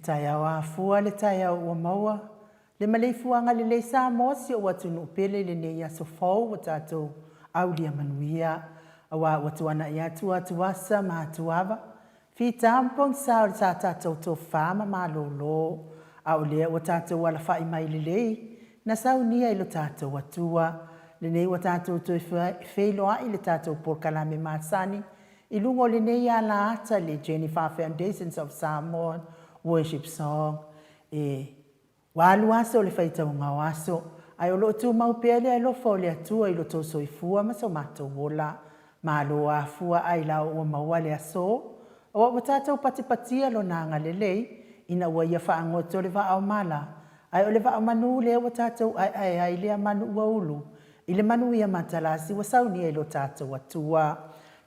tai au afua le tai au ua maua. Le maleifuanga le le Samoa si o watu nupele le ne ia sofau wa tātou au lia manuia. Awa watu ana ia tua tuasa ma tuava. Fi tampong sa o sa tātou tō whama ma lolo. Au lea wa tātou wala whai mai le lei. Na sau nia ilo tātou watua. Le nei wa tātou tō whailoa i le tātou porkalame māsani. I lungo le nei a la ata le Jennifer Foundations of Samoan Worship Song. Walu aso le whaitau ngau aso. Ai o lo tu mau pele ai lo fo le atua i lo tō soifua ma so mato wola. Ma lo afua ai lau ua maua le aso. O wa tātou patipatia lo nanga le lei. Ina ua ia whaangoto le wa au mala. Ai o le wa au manu le wa tātou ai le manu ua ulu. I le manu ia matalasi wa sauni ai lo tātou atua.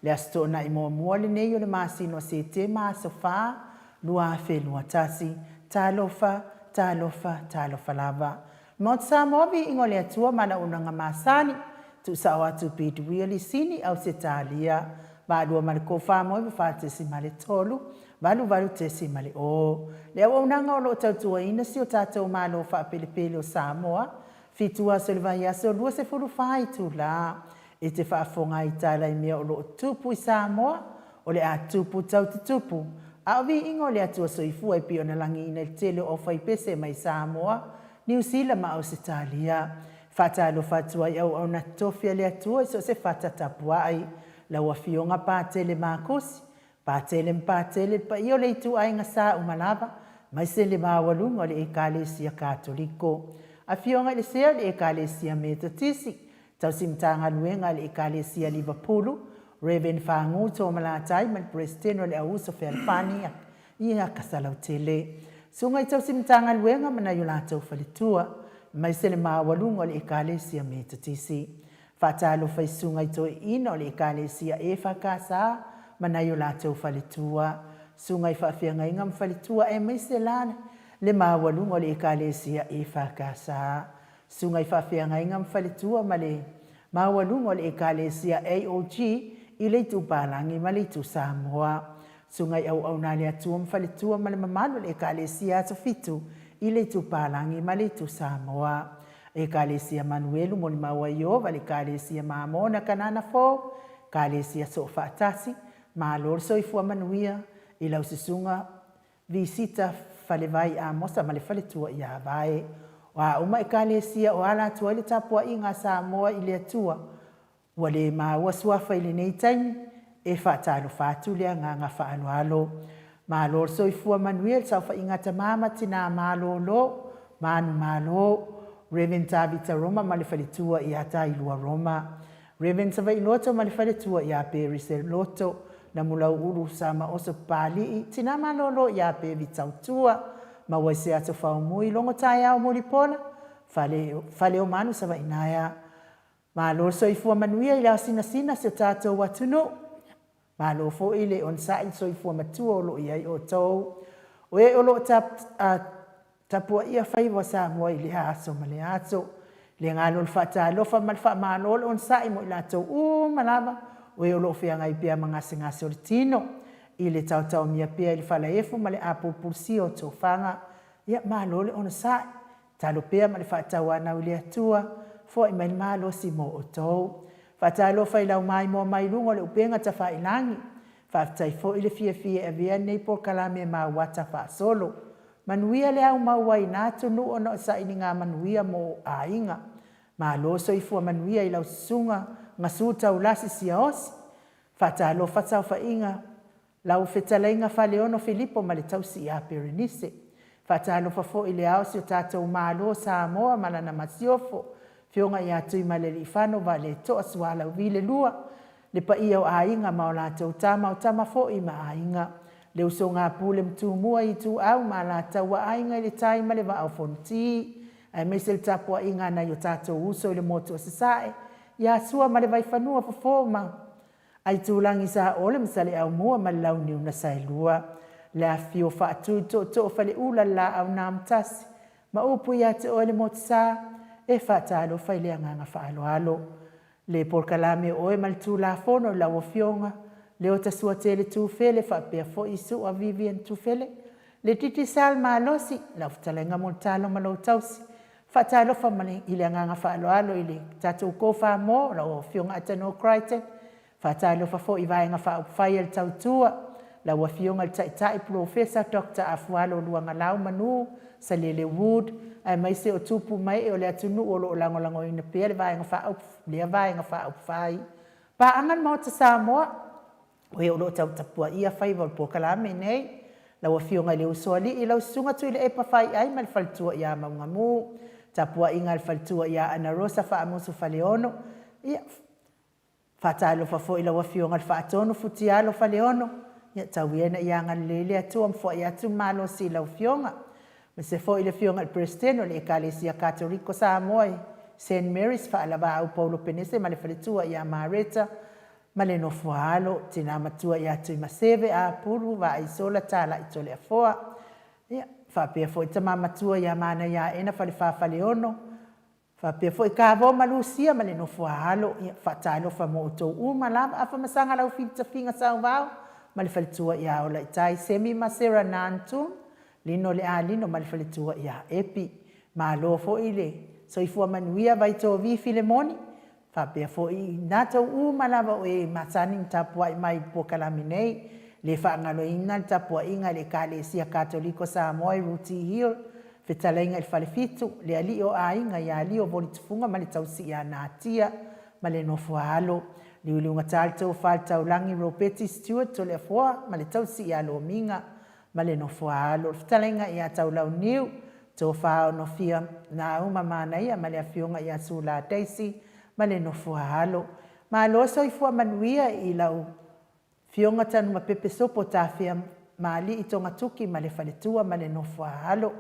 Le asto na i mua le nei o le masino se te maa sofa. Lua fe lua tasi. Talofa, talofa, talofa lava. Mount Samoa vi ingo le atua mana unanga masani. Tu sao atu pitu wili sini au se talia. Baadua male kofa moi wa tesi male tolu. Valu tesi male o. Le awa unanga o lo tautua ina si o tātou malo fa pele o Samoa. Fitua se le vai aso lua se furu fai tu la. E te whaafonga i tāla i mea o lo tupu i Samoa. O le a tupu tau te tupu. A vi ingo le atua soifua i pio na langi ina il tele o fai pese mai Samoa. New Zealand ma au se talia. Fata lo fatua i au na tofia le atua i so se fata tapua ai. La wafionga pātele mākosi. Pātele mpātele pa i o le itu ai ngasa umalava. Mai se le mawalunga le ekalesia katoliko. A fionga le sea le ekalesia metotisi. Tau simtanga luenga le ekalesia Liverpool. Reverend Fangu to malatai man presteno le auso felfania. Ia kasalau tele. Sungai tau simtanga luenga mana yulato falitua. Mai se le mawalunga le ekalesia metotisi. Fatalo fai sungai to ino le ekalesia kasa mana yulato falitua. Sungai fafianga ingam falitua e mai se lana. Le mawalunga le ekalesia kasa. Sungai fafianga ingam falitua male mawalunga le ekalesia AOG i le tupalangi ma le tu Samoa. Sungai au na le atua mfalitua male mamalu le ekalesia sofitu i le tupalangi ma le tu Samoa. Ekalesia Manuelu mo le mawaio va le ekalesia mamona kanana fo. Ekalesia sofa atasi ma lor soifua manuia i lau sisunga visita fale vai a mosa ma le falitua i a vai. Wa uma ekalesia o ala tua le tapua inga Samoa i le atua. Wa le maua suafa i le nei taimi e whaatalo whātu lea nganga whaaloalo. Ma lor soifua manuel saufa inga tamama tina malo lo, manu malo. Reverend Tabita Roma ma le falitua i ata i lua Roma. Reverend Savai Loto ma le falitua i a Perise Loto. Na mulau uru sama oso pali i tina malo lo i a Pevi Tautua. Ma waise ato whaumui longo tai au mori pola. Fale o manu sa wainaya. Ma lo soifua manuia i lao sina se tātou watunu. Ma lo fo ile on sa il soifua matua o lo iai o tau. Oe o lo tapua ia whaiwa Samoa i le aso ma le aso. Le ngalo l'fata lofa malfa ma lo on sa i mo ila tau malama. Oe o lo whianga i pia ngase o le tino. I le tau mia pia i le whalaefu ma le apo pulsi o tō whanga. Ia ma lo le on sa. Talo pia ma le whatau ana u le atua. Fo i mai malo si mo o tau. Whatalo whai lau mai mo mai lungo le upenga ta whai langi. Whatai fo i le fia e via nei por kalame ma wata wha solo. Manuia le au mawai nātu nu ono sa ini ngā manuia mo a inga. Ma lo so i fua manuia i lau sunga ngasu tau lasi sia osi. Whatalo whatau wha inga. Lau whetalainga whaleono Filipo ma le tau si a Perenise. Whatalo whafo i le au si o tātou malo Samoa malana masiofo. Fionga i atu i maleli whano wa le toa suala wile lua. Le pa ia o a inga ma o lātou tama o tama fo i ma a inga. Le uso ngā pule mtu mua i tu au ma lātou wa a inga i le tai ma le wa au fonti. Ai mesel tapua inga na i o tātou uso i le motu o sisae. Ia sua ma le vai whanua fofoma. Ai tūlangi sa ole msale au mua ma lau niu na sailua. Le a fio wha atu to fale ula la au nā mtasi. Ma upu ia te ole motu sa. E whaatalo whai lea nganga whaaloalo. Le porkalame oe malitu la fono la wafionga. Le o tasua tele tūwhele whapea fo isu a Vivian tūwhele. le titi sal malosi la ftalenga mo talo malo tausi fa talo fa mali ile nganga fa alo ile tatu ko fa mo la o fiong atano kraite fa talo fa fo iva nga fa file tautua la wa fiong al tai professor Dr. AFUALO LUAGALAU manu SALELE wood ai mai se o tupu mai o le atunu o lo lango ina pe le vai nga fa le vai nga fa fai pa angan Maota Samoa o e o lo tapua ia fai vol po kalame nei la wa fionga le usoli i lau sunga tu ile e pa fai ai mal faltua ia maungamu tapua inga al faltua ia ana rosa fa amusu faleono ia fatalo fa fo ila wa fionga al fatonu futialo faleono ia tawiena ia ngal lele atu am fo ia tu malo si lau fionga me se fo ile fionga al presteno le ekalesia katoliko Samoa St. Mary's fa alaba au Paulo Penese male faletua ia mareta male no fualo tina matua ia tu maseve a puru va isola tala itole afoa ia fa pe fo tama matua ia mana ia ena fa leono fa pe fo ka vo malusia male no fualo ia fa talo fa moto uma la afa masanga la fita finga sa vao male faletua ia ola tai semi masera nantu lino le alino male faletua ia epi malo fo ile so ifua manuia vai to vi filemoni fa pe fo i nato malava o e matani tapua mai po kalaminei le fa ngalo ina tapua inga le kalesia katoliko Samoa ruti hill fetalenga il falefitu le ali o ainga ya ali o volitfunga mali tausi ya natia male no fualo le ulunga talto falta ulangi ropeti stewart to le foa male tausi ya lo minga male no fualo fetalenga ya taulau new to fa no fia na uma mana ya male afionga ya sula daisy male no fualo ma lo so i fua manuia i lau fionga tanu ma pepe sopo tafia mali i tonga tuki male faletua male no fualo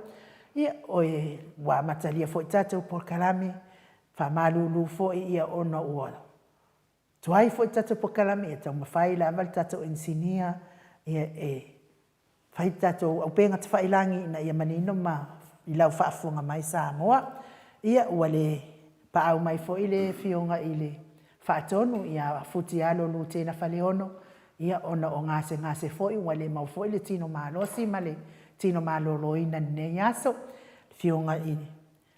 ia oe wa matalia fo tatu por kalame fa malulu fo ia ona ua tuai fo tatu por kalame ta ma faila mal tatu ensinia ia fai tatu au penga tfailangi na ia manino ma i lau fa funga mai Samoa ia wale pa au mai fo ile fionga ile fatonu ia futialo lutena faleono ia ona o ngase fo i wale mau fo ile tino malosi male tino malolo ina ne yaso fionga ile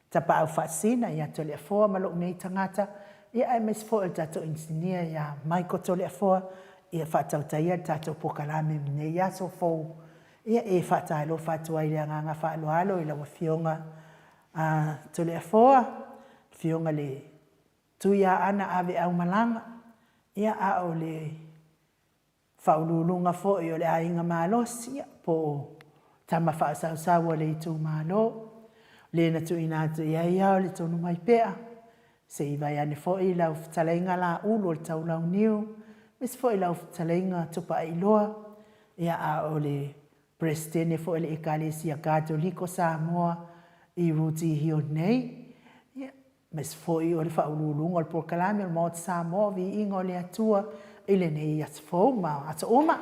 tapa au fasina ia tole fo malo nei tangata ia ai mes fo el tato engineer ia Michael tole fo ia fatau taia tato pokalame ne yaso fo ia e fatalo fatwa ile nganga fa alo ile fionga tole fo fionga le tuia ana ave au malanga ia a o le faululunga fo i o le ainga malosi po tama fa sa le tu malo le na tu ina tu ia o le tonu mai pea se i vai ane fo i lau talenga la ulo le tau lau niu mis fo i lau talenga tupa iloa ia a o le prestene fo i le ekalesia katoliko Samoa i ruti hio nei mes foi o le faululunga o le prokalame o le Maota Samoa Viiga o le ATUA i le nei asfou ma ata uma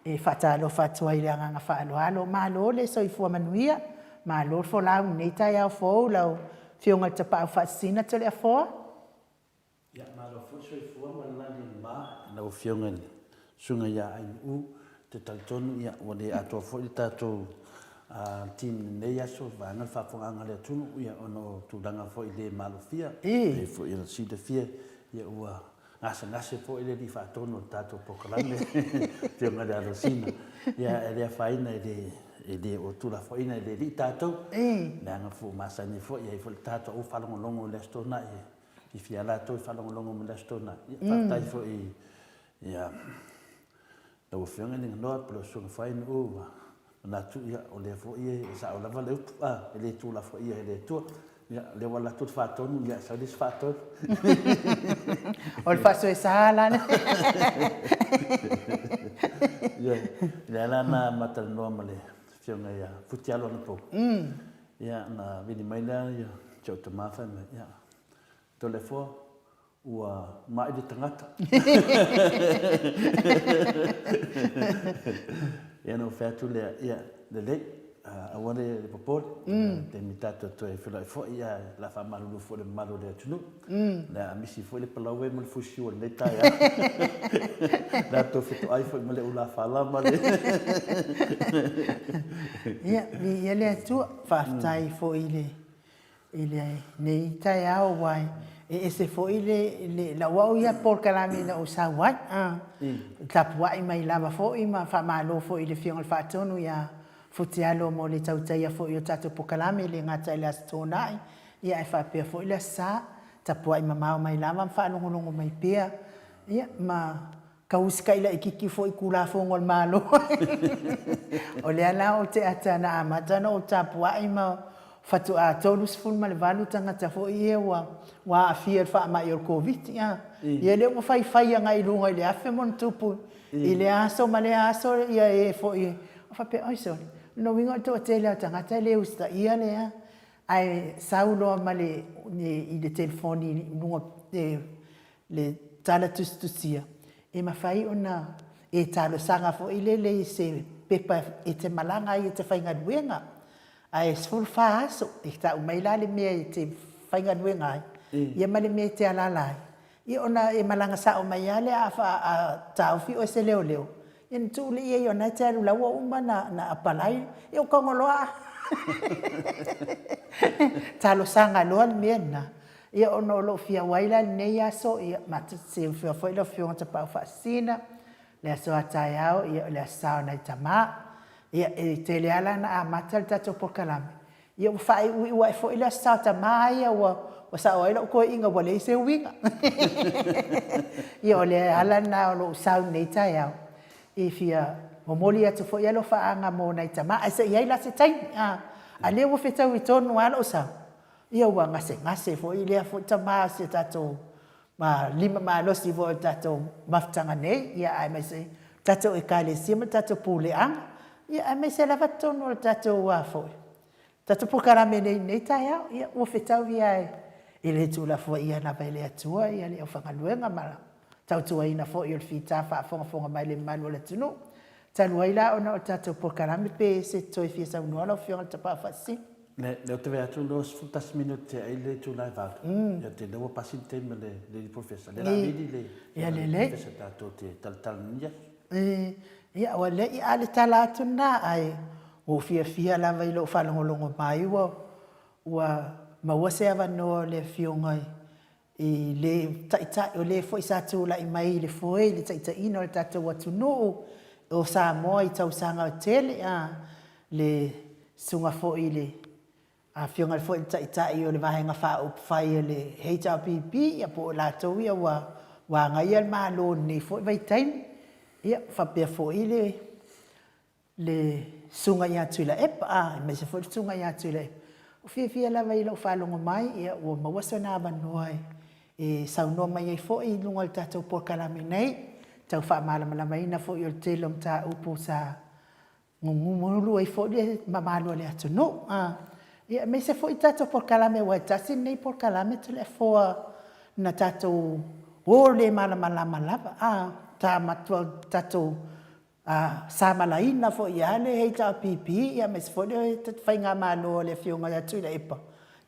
e fatalo fatua i le anganga faaloalo malo le soifua manuia malo fo lau nei tai au fou lau fionga tapau fasina to le afoa ia malo fo soifua manani ma lau fionga sunga ia ai u te taltonu ia o le atua fo i tatou tin ne ya so va na fa fonga ngale tunu ia ono tulanga fo ile malofia e fo ile si de fie ia ua ngase fo ile di fa tono tato pokalame te ngada rosina ia ele fa ina ele o tula fo ina ele di tato na nga fo masani fo ia fo tato o fa longo le stona e fia la to fa longo le stona ia fa fo ia o fianga ni no pro so fa ina o na tu ia o le fo ia sa o lava le ele tu la fo ia ele tu ia le wala tu fa tonu ia sa dis fa tonu o le faso e sala ne ia la na matal no male fionga ia futialo na po ia na vini mai na ia cho te mafa ia to le fo ua mai de tangata ia no fa tu le ia le awane le popol te mitato to e fila fo ia la fa malu fo le malu de tunu la misi fo le palawe mo fo si o le ta ya la to fo ai fo mo le ula fa la male ia mi ele tu fa tai fo ile nei tai au wai e se fo ile la wa ia por kalami na usa wa tapua i mai lava fo i ma fa malo fo ile fiong fa tonu ya futialo mo le tautai fo yo tatu pokalami le ngata ile astonai ia fa pe fo ile sa tapua i mama mai lava fa longo mai pia ia ma kauska ile ikiki fo ikula fo ngol malo o le ala o te atana amatana o tapua i ma fatu a tolus ful mal valu tanga fo ie wa afia fa ma yo covid ia ia le mo fai ngai lunga ile afe mon tupu ile aso male aso ia e fo ie fa pe ai so no winga to tele tanga tele usta ia le ai saulo male ni ile telefoni lunga le tala tustusia e ma fai ona e talo sanga fo ile le se pepa e te malanga i te fai ngaduenga ai sful faso e ta mai la le me te fai ngaduenga ia male me te alala i ona e malanga sa o mai ale a fa tau fi o se leo in tu le ia ona te la wa uma na apalai e o kongoloa talo sanga lo mena ia ono lo fia waila nei aso ia matu se fia foi lo fia ta pa fascina le so ataiao ia le sa na tama ia e te le ala na matal tato por kalame ia u fai u foi le sa tama ia o sa oila ko inga wale se winga ia le ala na lo sa nei taiao e fia momoli atu foi lo fa anga mo na tama asa ia la se tai a le wo feta wi tonu ala o sa ia wa ngase fo ile fo tama se tato ma lima ma lo si vo tato maftanga nei ia ai mai se tato e kale sima tato pule ang ia ai mai se lava tono tato wa fo tato po karame nei taia ia wo feta wi ai ile tu la fo ia na pele atua ia le fa ngaluenga mala tau tua ina fo il fita fa fo mai le malu le tunu tanu ila ona tato po karame pe se toi fi sa no ala fio ta pa fa si le te vea tu los futas minuti ai le tu lai va ya te le passin tempo le professor le la vedi le ya le se ta te tal ninja ia wale i ale tala tuna ai o fia la vai lo fa longo mai wa ma wa se ava no le fionga i le taita o le foi sa tu la i mai le foi le taita ino le tata watu no o Samoa i tau sanga tele le sunga foi le a fionga fo ta i o le vahenga fa o fai le HRPP ia po la to ia wa ngai al malo ni fo vai time ia fa pe fo le sunga ia tula ep me se fo sunga ia tula o fi la vai lo fa longo mai ia o ma wasana ba noi e sa no mai fo i lunga tato por kalame nei tau fa mala mai na fo i te lom ta upo sa ngumulu ai fo le mamalo le atu no ia me se foi tato por kalame wa tasi nei por kalame tu le fo na tato o le mala ta matua tato sa malaina fo ia le heita pipi ia me se foi le fainga malo le fionga ya tu le epa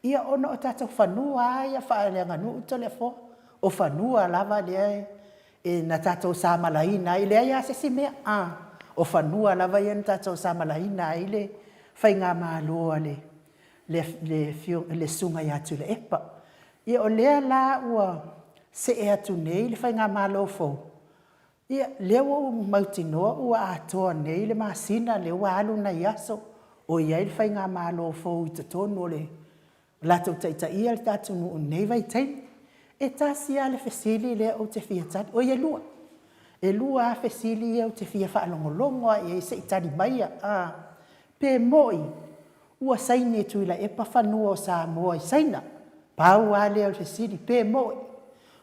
ia ono tato fanua ia fa le nganu tu le fo o fanua lava le e na tato sa malaina ile ia se si me o fanua lava ia tato sa malaina ile fainga malo le sunga ya tu le epa ia o lea la ua se e atu nei le whainga malo fo ia leo mautinoa ua atoa nei le masina le ua alu na yaso o ia le whainga malo fo i te tono le lato taita ia le tatu nuu nei vai taimi e tasia le fesili le o te fia tani o ia lua e lua fesili o te fia whaalongolongo e se itani maia pe moi ua saini tu ila e pafanua o Samoa i saina pau ale o fesili pe moi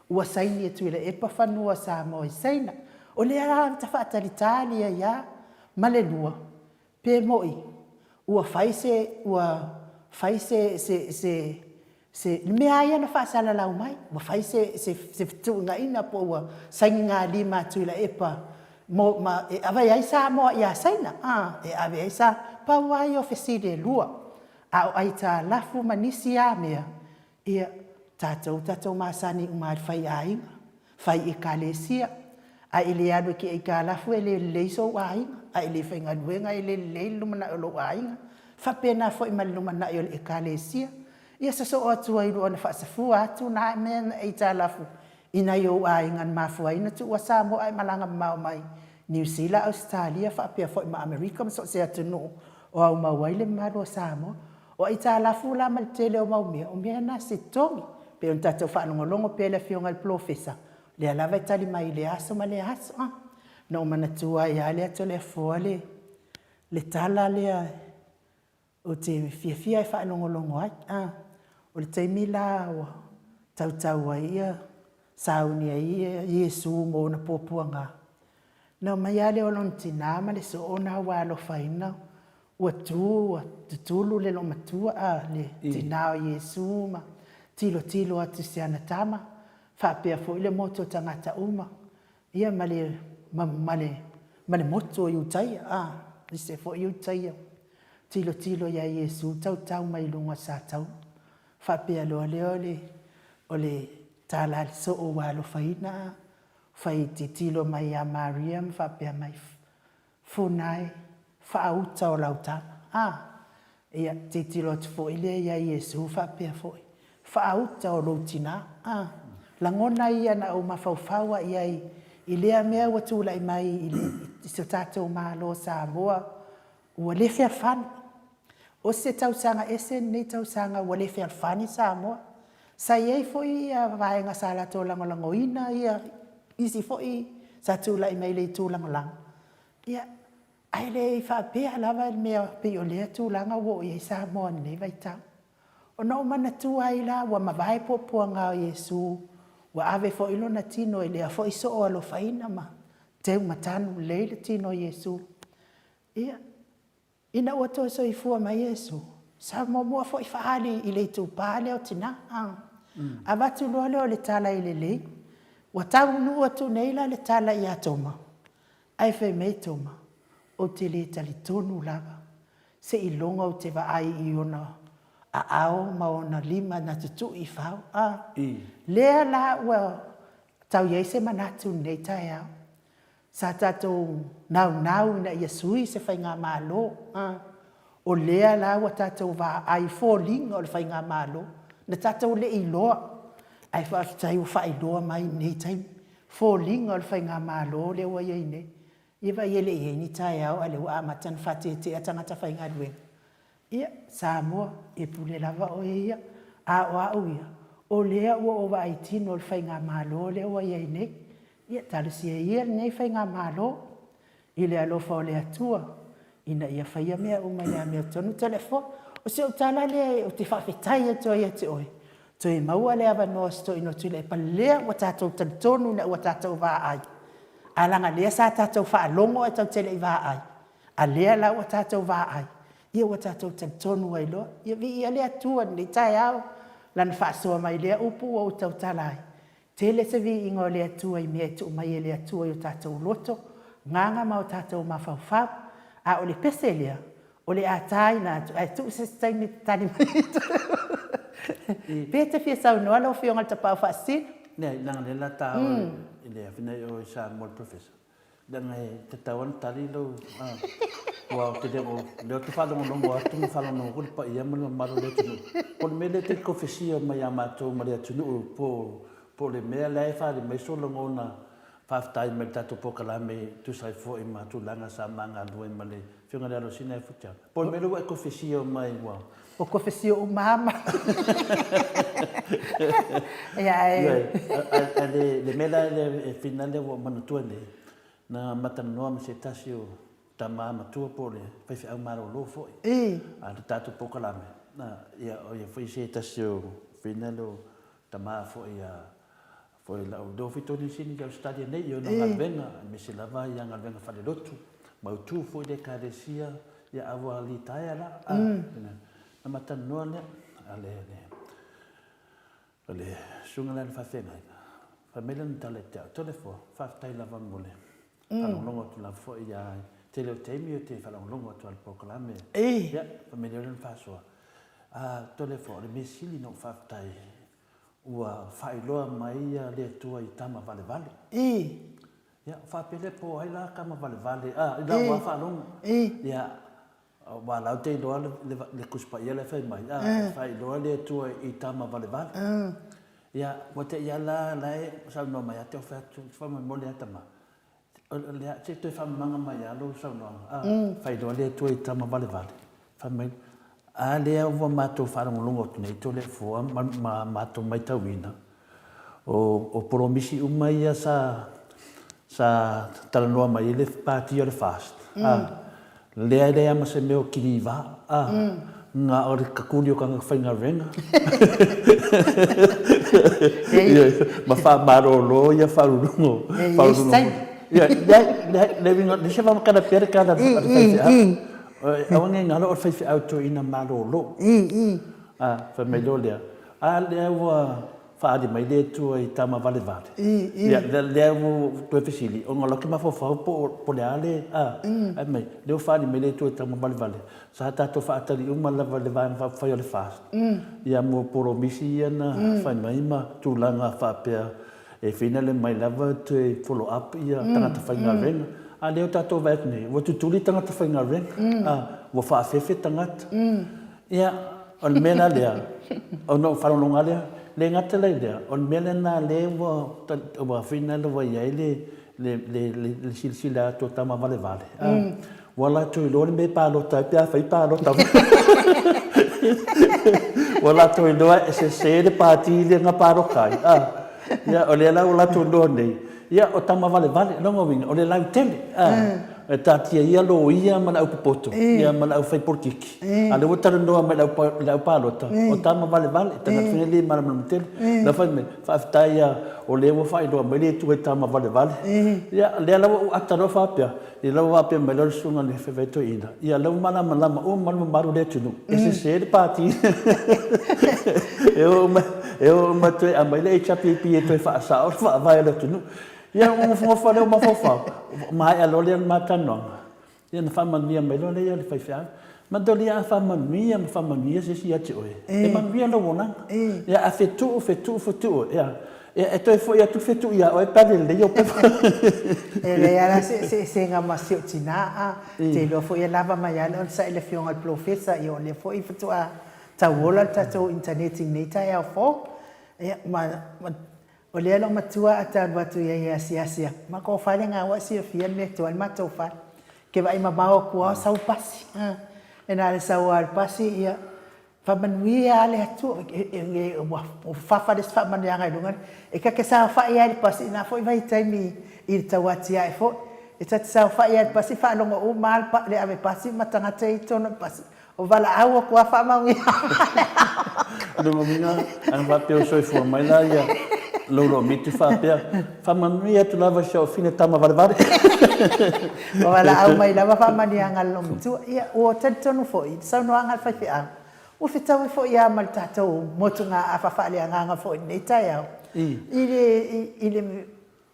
ua saini tu ila e pafanua o Samoa i saina o le a ta fatalitali ia male lua pe moi ua faise se me aia na fa sala la mai ua faise se fitu nga ina po ua sainga lima tu ila epa mo ma e ava ai Samoa ia saina e ave ai sa pa wai ofeside lua a ai ta lafu manisi a mea ia tatou masani umar fai ai fai e kalesia a ile adu ki e kalafu ele leiso ai a ile fai ngaduenga ele leilu mana lo ai fa pena foi malu mana yo e kalesia ia so atu ai ro na fa safu atu na men e ta lafu ina yo ai ngan mafu ai na tu wasamo ai malanga mau mai New Zealand, Australia, fa pia foi ma America so se atunu o au mawaile maro samo o ita la fula mal tele o maumia o mia na se tongi pe on tatu fa ngolongo pe la fionga al professor le ala va tali mai le aso ma le aso no mana tua ya le tole fole le tala le o te fia fa ngolongo ai o le te mila o tau ai sauni ai Yesu mo na popuanga na mai ale o lon tina ma le so ona wa lo faina o tu le lo matua le tina o Yesu ma tilo atu siana tama fa pe fo le moto tangata uma ia male moto yu tai se fo yu tai tilo ya Yesu tau mai lunga sa tau fa pe lo ole tala so o wa lo faina fai titilo mai a Mariam fa pe mai funai fa uta o lauta ia titilo fo ile ya Yesu fa pe fo fa uta o lutina la ngona ia na o mafaufaua ia ile mea watu lai mai ile isotata ma lo Samoa o le fe fan o se tau sanga ese nei tau sanga o le fe fan Samoa sa ye fo ia vai nga sala to langoina ia isi foi sa tula i mai le tulang lang ia ai le fa pe lava me pe o le tulanga wo i Samoa ne vai ta o no mana tu ai la wa ma vai po nga Yesu wa ave fo ilo na tino ile fo iso o lo faina ma te matanu le tino Yesu ia ina o to so i fu ma Yesu sa mo fo i fa ali ile tu pale o tina abatu lo le tala ile le watau nu tu neila le tala ia toma ai fe me toma o te le tali tonu lava se i longa o te va ai i ona a ao ma ona lima na tutu i fau lea la ua tau iei se manatu nei tai au sa tatou nau ina ia sui se fai ngā malo o lea la ua tatou va ai fōlinga o le fai ngā malo na tatou le i loa ai fa tai u fai do mai nei tai fo ling or fai nga malo le wa ye ne ye va ye le ye ni tai au ale wa matan fati te atanga ta fai nga dwe ia Samoa e pule lava o ia wa o le o va i tin or fai nga malo le wa ye ne ia tal si ye nei fai nga malo ile alo fa le atua ina ia fai me o mai me tonu telefo o se o tala le o te fa fitai to ia te oi to e maua le ava no sto ino tule pa le wa tatou tonu na wa tatou va ai alanga le sa tatou fa longo e tau tele va ai a le la wa tatou va ai ia wa tatou tonu ai lo ia vi le atua ni tai au lan fa so mai le upu o tau talai tele se vi ingo le atua i me tu mai le atua o tatou loto nganga ma o tatou mafaufa a o le peselia o le atai na tu se stai ni tani Pete fia sau no alo fio ngal tapa fa sin. Ne nang le la ta ile fina o sa mol professor. Dan te tawan tali lo wa te demo le tu fa lo ngo tu fa lo ngo pa ia mo ma lo tu. Por me le te confesio ma ya ma to ma le tu po le me le fa le me so lo ngona fa tai me ta to po kala me tu sai fo i ma tu langa sa manga lo ma le fio ngal lo sina fu cha. Por me lo confesio mai wa o confesio o mama le mela le finale o manutone na matano ma se tasio tama matua pole fai fa maro lo foi a tato pokalame na ia o ia foi se tasio finale tama foi a foi la do fito ni sini ka stadia nei yo na venga me se lava ia nga venga fa de lotu ma tu foi de cadecia ia avo ali taia la na matano ne ale sunga la fa fenga fa melan tale telefo fa tai lava mole whalongongo tu la fo ia te leo teimi o te whalongongo tu al proklame. Ia, pamene olen whasua. Tole fo, le mesili no whaftai ua whailoa mai ia le tua I tama vale vale. Ia, whapele po ai la kama vale vale. Ila ua whalongo. Ia, wa lau te loa le kuspa ia le whai mai. Whailoa le tua I tama vale vale. Ia, wate ia la e sau no mai ate o whamai mole atama. Lea, te toi whamanga mai alo sau no. Whailoa le tua I tama vale vale. Whamai. Lea ua mātou wharangolongo tune I tole fua mātou mai tauina. O poromisi umai ia sa talanoa mai le pāti o le fast. Lea ma se meo kiriwa. Ngā ori kakuri o kanga whainga renga. Ma wha marolo ia wharurungo. Le se wama kana pere kana awange ngalo o whaiwhi auto ina marolo. Whamelo lea. Lea ua whaari mai le tua I tama vale vale. Lea ua tue whisili. O ngā loki mawhawhau po le ale. Mai, leo whaari mai le tua I tama vale vale. Sa tātou whaatari uma lava le vāna whai o le fast. Ia mua poromisi ia na whai mai ma tūlanga whapea. E whina le mai lava te follow up ia tangata whai ngā renga. Leo tātou vēt nei. Wa tutuli tangata whai ngā renga. Wa whaafefe tangata. Ia, on mena lea. O no wharononga lea. Le ngata lei lea. On mena nā le wa whina le wa iai le silsila to tama vale vale. Wala toi lori me pālota, pia whai pālota. Wala toi loa e se le pāti le ngā pārokai. Ia, o le lau la toi loa nei. Ia, o tama vale vale, longa winga, o le lau tele. E tātia ia lo ia mana au popoto, ia mana au whai portiki. A le watara noa mai lau pālota. O tama vale vale, tanga whinele mana mana tele. La whai me, whaafitai ia o le wa whai loa mai le tu e tama vale vale. Ia, le lau ataro whapea. I lau wapea mai lau sunga le whewheto ina. Ia lau mana malama o manu maru le tunu. E se le pāti. E o matue a mai le e chapipi e toi whaasao, whaavai le tunu. Ia ngofa leo mawhawhau. Mai alo lea mātanonga. Ia na whamania mai lo lea le whaiwhau. Ma doli a whamania se si ati oe. E manuia lo wonanga. Ia a whetu. Ia. E toi fo ia tu fetu ia o e pare le yo pepa. E le ala se nga masio tina te lo fo ia lava mai ala on sa ele fionga al profesa I o le fo I fetu a tawola tato interneting neta ia fo. Ma o le lo matua ata batu ia sia. Ma ko fale nga wa sia fia me to al mato fa. Ke vai ma bao ko sau pasi. E na le sau al pasi ia Whamanuia ale atu, o whawhares whamanianga I rungan. E ka sa whai ale pasi, nā fo I vai taimi I tawati ai fo. E tati sa whai ale pasi, whanonga o māl le ave pasi, matangata I tono pasi. O wala aua kua whamaungia. Lunga minga, ang wapeo soifua mai la ia. Lolo miti whapea. Whamanuia tu lava siya o fine tama vare. O wala au mai lava whamanianga lomitu. Ia, o tati tono fo I, sau noanga whaiwhea. O fitau I fo ia mal tātou motunga a whawhaleanganga fo I nei tai au. I le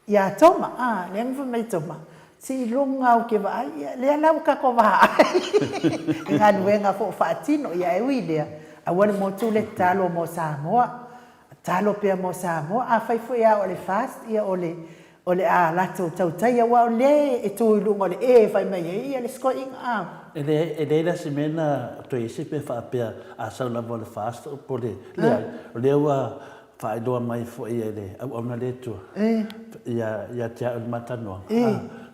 ia toma, le angwha mai toma. Si longa o ke waa, le alau ka ko waa. Ngā nuenga fo whaatino, ia e ui lea. A wale motu le talo mo Samoa. Talo pia mo Samoa, a whai fo ia o le fast, ia o le a lato tautai, ia wa o le e tui lunga o le e whai mai ia le sko inga E leila se mena to ese pe whaapea a sau lava le fast po le lea ua whaedoa mai fo ia le au auna le tua. Ia te au matanoa.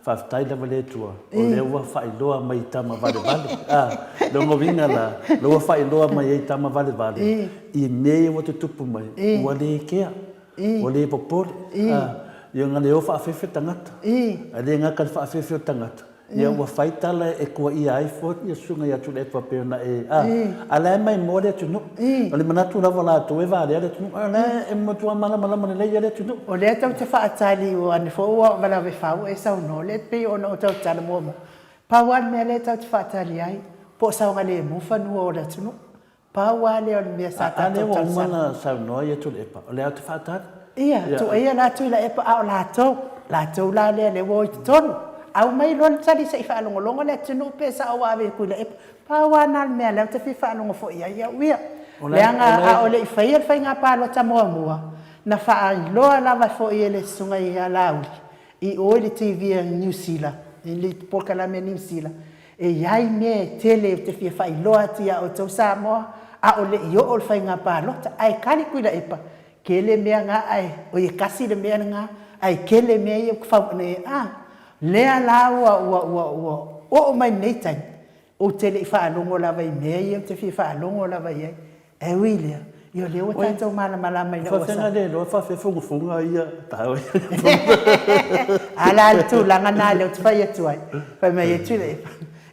Whaftai lava le tua. O lea ua whaedoa mai tama vale vale. Longo vinga la, loa whaedoa mai ei tama vale vale. I mea ua tutupu mai. Ua le kea. Ua le popole. Ia ngā leo whaafefe tangata. A le ngā kan whaafefe o tangata. Ia ua whaitala e kua ia ai fo ia sunga ia tu le papeo na ala mai mo le tunu o le manatu lava la tu e vale le tunu ala e mo tu mala le le tunu o le tau te whaatali o ane fo ua wala we whau e sau no le pe o no tau tala mo pawan me le tau te whaatali ai po sau ngale mo whanua o le tunu pawa le o le mea sa tau tau tau mana sau no ia tu le pa o le au te whaatali ia tu ia la tu la e pa o la tau la le wo i tonu au mai lon tali sa ifa longo longo le tunu pe sa awa be kula e pa wana me le te fifa longo fo ia wia le anga o le ifa ia fa nga pa lo Samoa mua na fa lo ala va fo ia le sunga ia lau I o le TV New Zealand le poka la me New Zealand e yai me tele te fia fa lo atia o to Samoa a o le yo o fa nga pa lo ai kali kuila epa kele me nga ai o ye kasi le me nga ai kele me ye fa ne lea la o mai nei tai o tele fa longo la vai me te fa longo la vai e wile io le o tanto mala mai fa fenga le lo fa funga ia ta ala tu la ngana le tu fa ye tu ai fa me ye tu le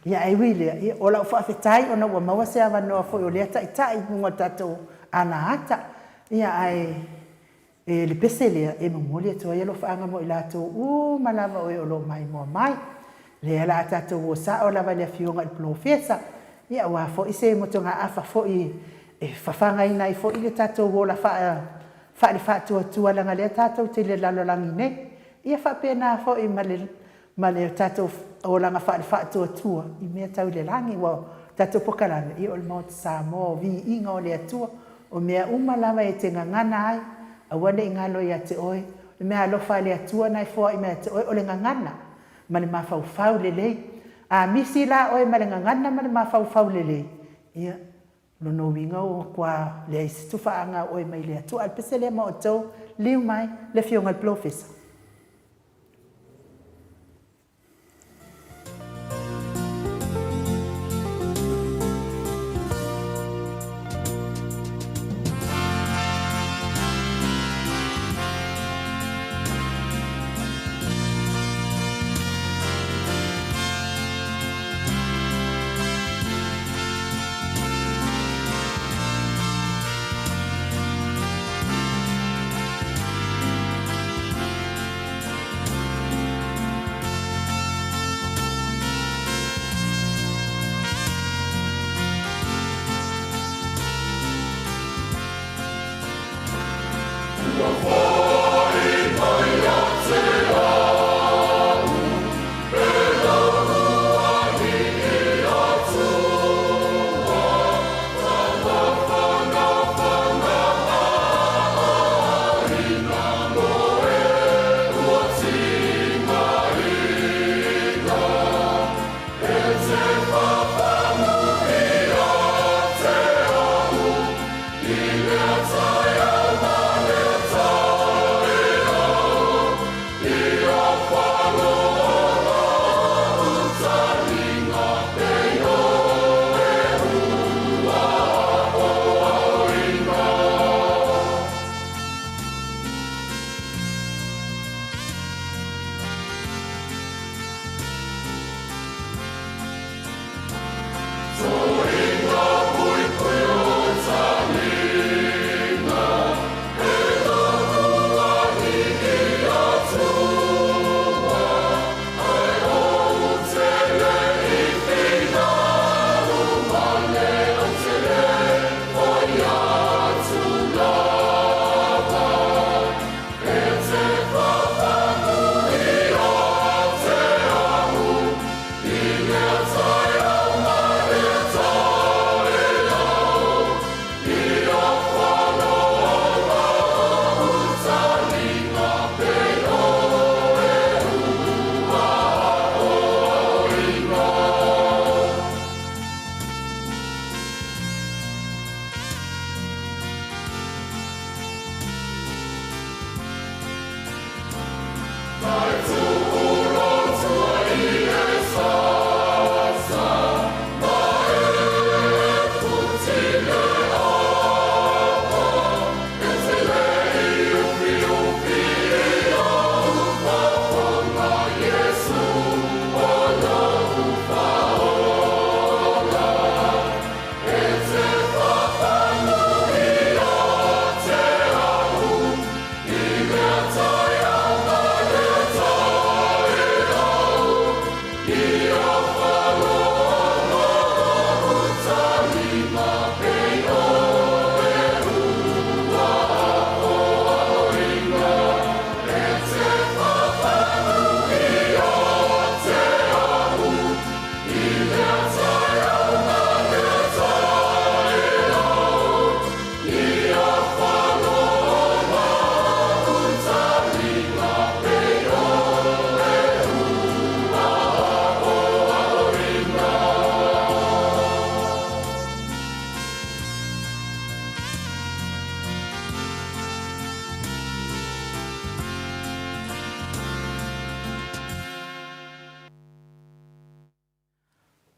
ia e wile o la fa tai o na wa ma se ava no fo o le tai mo tato ana ata ia ai e le pesele e mo mole to ia lo fa nga mo ila to malava o lo mai mo mai le ala tato o sa o la va le fionga il profesa ia wa fo ise mo tonga afa fo e fa fanga ina fo ile tato o la fa le fa tu ala nga le tato te le lalo langi ne ia fa pena fo i male tato o la nga fa tu I me tau le langi wa tato pokalana I o mo Samoa Viiga o le atua o mea lava e te ngana ai awana ingalo ya te oi me alo fa le atua nai fo I me te oi o le ngana male mafau le a misi la oi male ngana male mafau le ia no no winga o kwa le stufa anga oi mai le atua al pesele mo to liu mai le fionga al profesa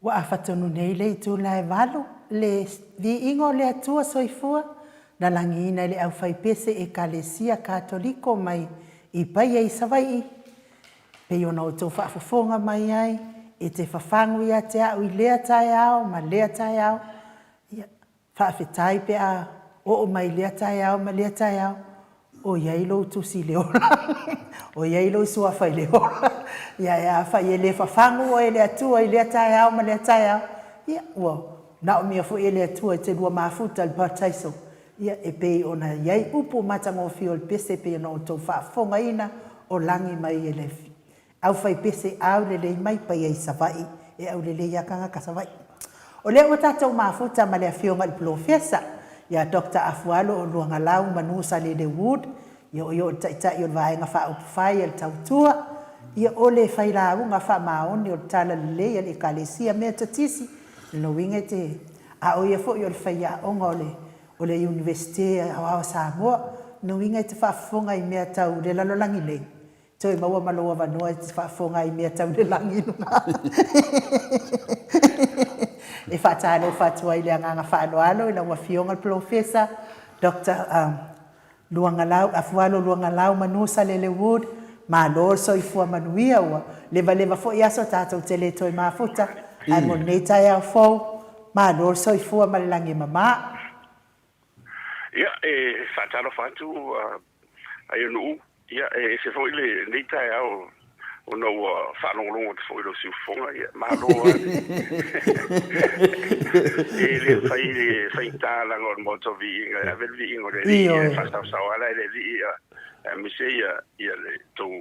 Wa afatonu nei le tu lai valu le viingo le atua soifua na langina le au fai pese e kalesia katoliko mai I pai ai savai pe ona o tau whaafofonga mai ai e te whafangu ia te au I lea tai au ma lea tai au whaafetai pe a o mai lea tai au ma lea tai au o iai lo tusi leola o iai lo sua fai leola ia fai e le whafangu o e le atua I lea tai au ma lea tai au ia ua na o mea fu e le atua te lua mafuta al partaiso ia e pe ona iai upu matango fio le pese pe ona o tau whaafonga ina o langi mai e lefi au fai pese au le lei mai pai ai savai e au le lei akanga ka savai o lea o tātou mafuta ma lea fionga I profesa ia Dr. AFUALO o LUAGALAU manu SALELE wood ia o yo tai o vaenga fa upfai el tautua ia o le fai la unga fa maoni o tala le ia le kalesia me tatisi no winga te a o ia fo yo le fai a onga o le universite a Samoa no winga te fa fonga I mea tau le lalolangi le toi maua maloa vanua te fa fonga I mea tau le langi nunga e whaatalo whatua I le anganga whaaloalo I la wafionga profesa Dr. LUAGALAU AFUALO LUAGALAU manu SALELE wood ma lor soifua manuia ua leva fo iaso tātou tele toi mafuta ai mo nei tai au fou ma lor soifua ma le langi mama ia e whaatalo whatu ai anu ia e se foi le nei tai au o no whanongongo te foi lo siufonga ia mahaloa e le whai tālanga o moto Viiga vel Viiga le li e whastau ala le li me se ia le tau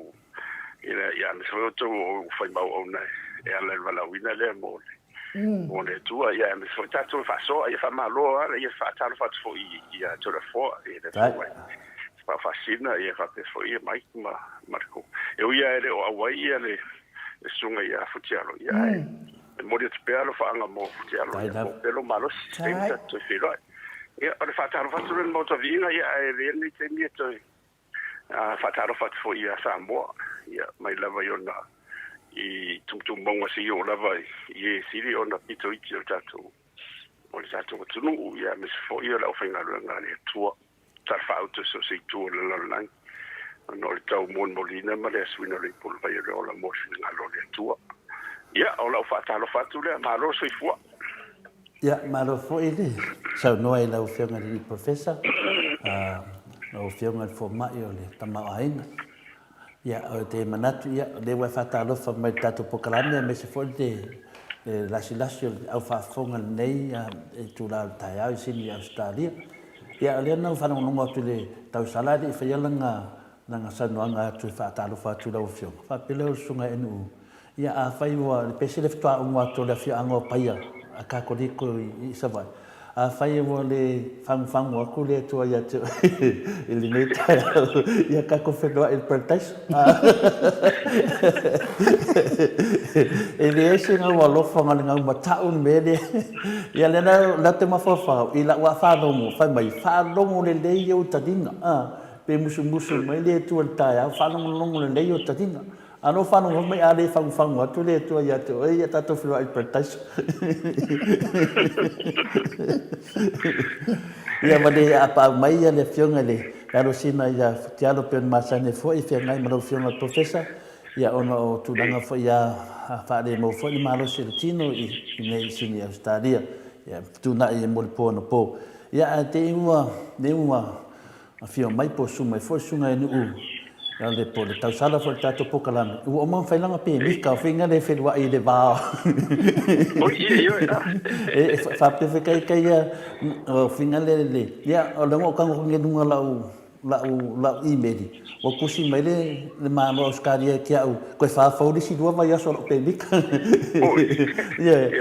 ia me se tau o whai mau au nei e ala le walawina le mo o le tua ia me se tatu whasoa ia whamaloa ia whaatalo whatu fo ia tura fo e le whai fascina ia fape foi mai marco eu ia ele o awai ia le sunga ia futialo ia e mori te pelo fanga mo futialo pelo malo sistema to filo ia o fataro faturo mo to vinga ia ele ni te mi to fataro fat foi ia Samoa ia mai lava yona I tum monga si yo lava ia siri ona pito I o tatu o le tatu tunu ia mes foi ia la ofenga ngani tua tarfauto so se tu la lang no le tau mon molina ma le suina le pol vai le ola mo fina lo le tua ia ola fatalo fatu le ma lo soi fu ia ma lo fo ele so no ai la ofenga le professor o ofenga fo ma io le tama aina ia o te manatu ia le wa fatalo fa mai tatu pokalame me se fo de la silasio au fa fonga nei e tu la tai ai sini Australia ia le na fa no mo tule tau saladi fa yala nga sanoanga tu fa talo fa tu la ofio fa pele sunga enu ia a fa wa pese le fa un wa to le fi ango paia a ka ko diko I sa va a fa wo le fang wa ku le to ia to ele ne ta ia ka ko fe do el pertais ele ese nga wa lo fa nga ma ta un me de ia le na la te ma fa I la wa fa do mo fa mai fa lo mo le le yo ta dinga pe musu mai le tu ta ya fa lo mo le yo ta dinga ano fa no mai ale fang wa tu le tu ia to ia ta to fi el pertais ia made apa mai ia le fionga le karo sina ia tialo pen masane fo I fia ngai maro fionga professor ia ona o tulanga fo ia fa le mo fo I malo siltino I nei sini Australia ia tuna I mo po no po ia te ua ne ua a fio mai po suma fo sunga ni u ia le po le tau sala fo tato pokalana u o man failanga pe mi ka finga le fe wa I le ba o ia e fa pe fe kai o finga le ia o le mo ka ngi dunga la email o kusi mai le ma mo Australia ki au ko fa fa o si do va ia so pe mi ia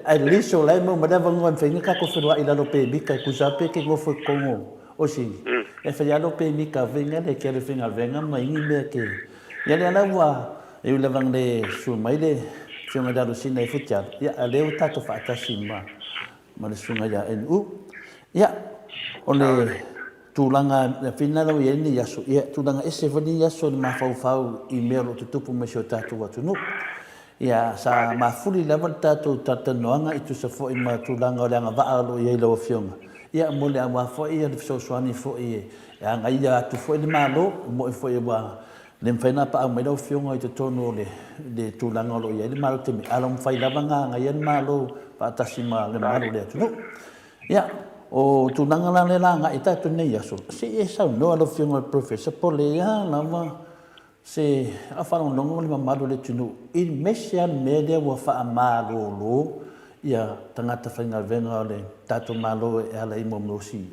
ai le so lai mo ma va ngon finga ka ko fe wa ila lo pe mi ka ku sa pe ke go fo kongo o si e fa ya lo pe mi ka venga de ke le finga venga mai ni me ke ia le la wa e le vang le su mai le fiona da sina I futia ia le o tato fa ta sima ma le sunga ya NU ia ole tulanga na finala o yeni yaso ia tulanga ese vani yaso ma fau I mero tutupu me so tatu watu no ia sa mafuli level tatu tatanoanga itu sa fo ima tulanga le nga vaalo ia lo fionga ia mo le ama fo ia so swani fo ia ya nga ia tu fo le malo mo fo ia wa le mfaina pa mai lo fionga i tono le tulanga lo ia le malo te alom fai lava nga ia malo pa tasima le malo le tu ia o tulanga la le nga ita tu nei aso si e sa no lo fionga professor pole ya lava se afano longo le mamalo le tunu il mesia media wa fa malo ia tangata fainga venga le tato malo e ala imo mosi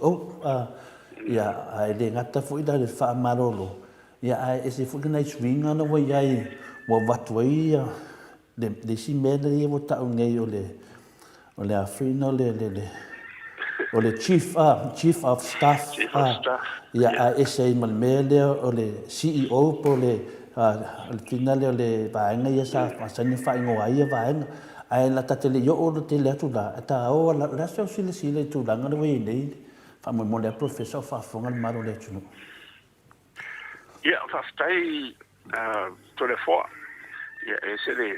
ia ai le ngata fu ida le fa malo ia ai ese fu na swinga no wa ia wa watwai de si media ia wa ta ngei o le afino le chief of staff ia ese mal media o le CEO po le al final le vaenga ia sa pasani fa ngo ai vaenga ai la tatele yo o te le tu la ta o la so sile tu la ngana we nei fa mo le professor fa fonga le maro le tu ia fa stai to le fo ia ese le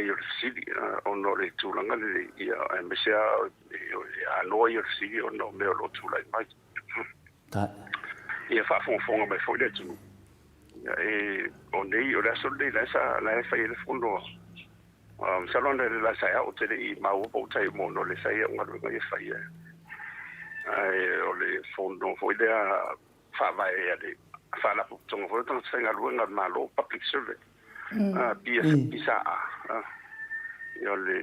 university ono le tu la ngana le ia mesia a no university ono me lo tu la mai ta ia fa fonga me fo le tu ia o nei o la so le la sa la fa le fondo salon de la saya o te i mau po tai mo no le saya nga ru ngai fa ia o le fondo foi de fa vai de fa la tongo foi tongo senga lu nga malo public service bisa yo le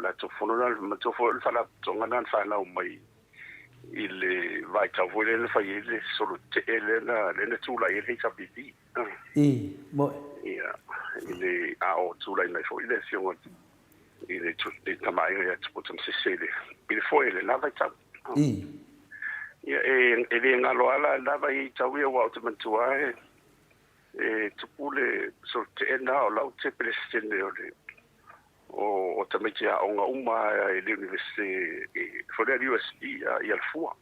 la to fondo la to fo fa la tonga nan fa la mai il vai ta voi le fa ile solo te le tu la ile ka bibi mo ia ile ao tu la mai foi ile fiong ile tu de tamai ia tu potem se sele il foi ile la vai ta ia ele ngalo ala la vai ta wi wa tu mentua tu pule so te na o la te presidente o te metia o nga uma ile university for the USP ia FUA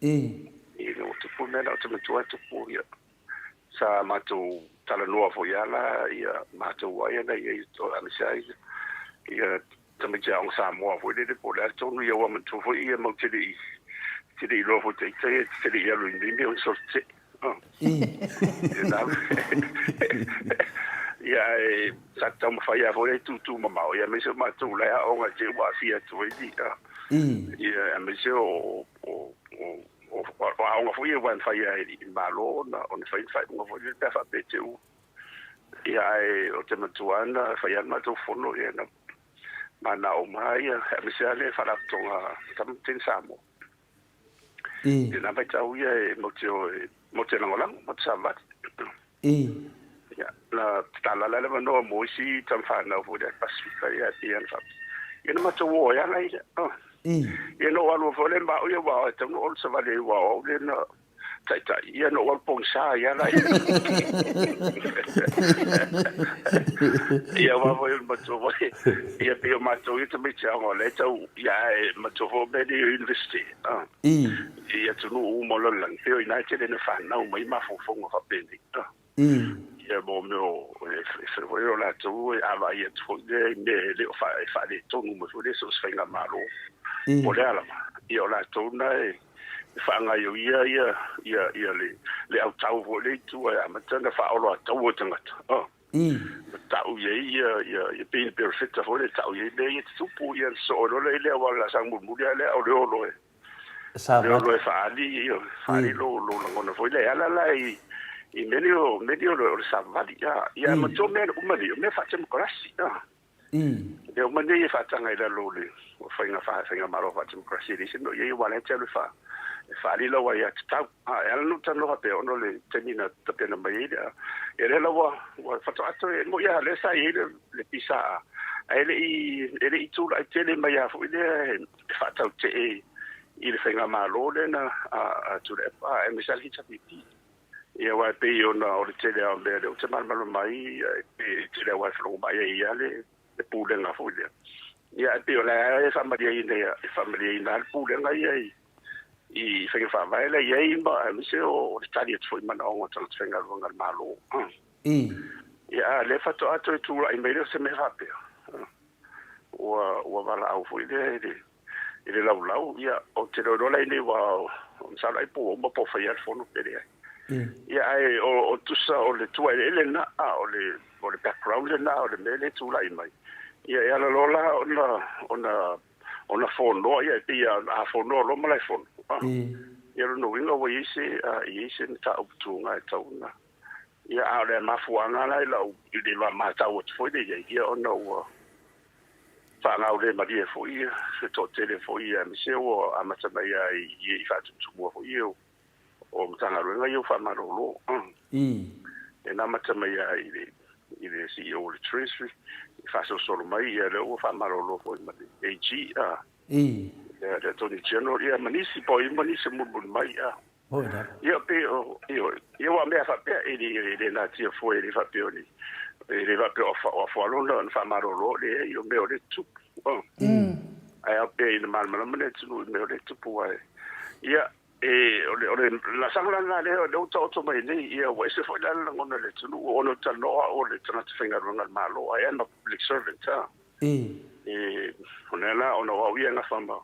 ile o tu pule na tu mentua tu pule sa mato tala noa fo yala ia mato waia na ia to amsai ia tama jang Samoa fo de po la to ia wa mato fo ia mo te lo fo te ia lo ndi on sorte ia sa tama fa ia fo tu mama ia me so mato la o nga te wa fia to ia me so o nga fo ia wan fa ia i malo na on fa nga fo ia fa betu ia o te matuana fa ia ma to fono ia na mana o mai me se le fa la tonga tam tin samo ia na ba tau ia mo te ngola mo sa vat ia la tala la no mo si tam fa na fo de pasifika ia fa ia na ma to wo ia la ia ia no alu fo le ma ia wa te no ol sa vale wa o le na tai ia no ol pong sa ia la ia wa vo ma to vo ia pe ma to ia te me cha ngo le tau ia ma to vo be di university ia tu no mo lo lang pe united in fa na mai ma fo fo fa pe ni ia mo no se vo la to ava ia to de le fa de to no mo fo de so sfenga malo por ala ia la to na fa nga yo ia le au tau vo le tu a matana fa o tau tanga tau ia pe perfect fo le tau ia le tu pu ia so lo le wala sang mu le o lo sa lo fa ali lo ngona fo le ala la i medio lo sa vali ia ma to me fa tem krasi eu mandei fa tanga ila lo le fa maro fa tem krasi le no ia wala te lo fa ali lo ia tau ela no tano ha pe ono le tenina te pena mai ele lo wa fa to mo ia le sa le pisa ele i tu la tele mai fu ile fa tau te il fenga malo le na tu le pa e misal hita pipi ia wa pe ona o le tele o le te malo mai pe tele wa flo mai ia le pu le na fu ile ia pe ola e famiglia ina pu le ngai i fenga fa vai le ia ba mi se o stadi tu mana o tanga fenga longa malo ia le fato ato tu la email se me fa pe o va la foi de ele lau ia o te ro la ni wa on sa lai po mo po fa ia fono pe ia ai o tu sa o le tu ele na o le background na o le mele tu la mai ia la lola ona fono ia ia a fono lo mai fono ia no winga wo ise ise ta tu ngai tau na ia a le mafuanga la i le mata o foi de ia ono fa na o le maria foi se to tele foi me se o a mata mai i fa tu mo foi o mtanga ro ngai fa marolo e na mata mai i le CEO le treasury fa so solo mai ia le o fa marolo foi ma AG ia le toni general ia municipal mo mai ia pe io a me fa pe ele na tia foi ele fa pe oni ele va pe o AFUALO no fa marolo le io me o le tu ai a pe in mal me tu me o le tu puai ia o le la sangla na le o to mai ni ia o se foi la ngona le tu o no tano o le tana finga runga malo ai am a public servant ona o ia na famba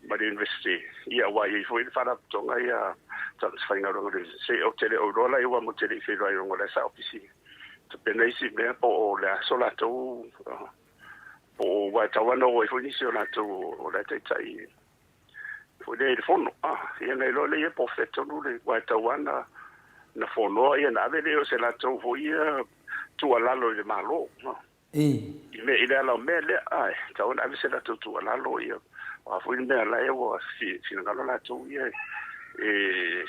ma de investi ia wa i foi fara tonga ia tana finga runga se o tele o rola i wa mo tele fi rai runga le sa ofisi te penesi me o le sola to o wa tawana o foi ni se ona to o la tai foi de fono ia nei lo le profeto no le wa tawana na fono ia na vele o se la to foi tu ala lo de malo me ila la mele ai tawana ave se la to tu ala lo ia wa foi me la e o si na la to ia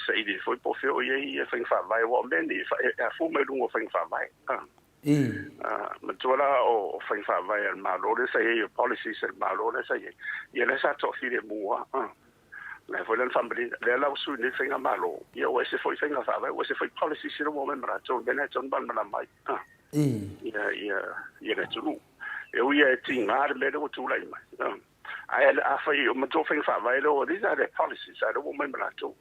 sa ide foi profeto ia fa fa vai o me ni fa fu me lungo fa fa vai ma tola o fa vai al malo le sa ia policies al malo le sa ia le sa to fi de mua la foi la family le la su ni fa malo ia o se foi fa vai o se foi policy si no moment ra to bene ton ban na mai ia le tu e o ia tingar me do tu lai mai ai a fa o ma to fa vai lo these are the policies I don't moment ra to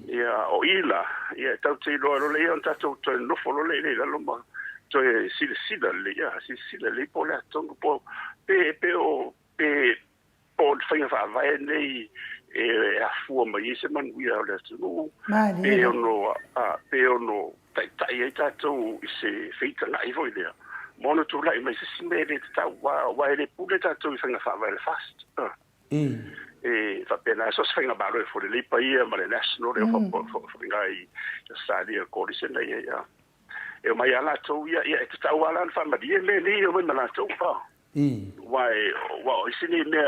ia o ila ia tau te lo le on tato to no folo le lo ma to sila le po la tongo po pe o fa vai nei a fu ma ise man wi a le tu pe no tai tato se feita nai foi le mono tu lai mai se me le ta wa le pule tato fa vai fast fa pena so sfinga balo for le paia ma le national le for ngai stadia coalition ia e mai ala to ia e sta wala fa ma die le ni o ma la to fa wa isini me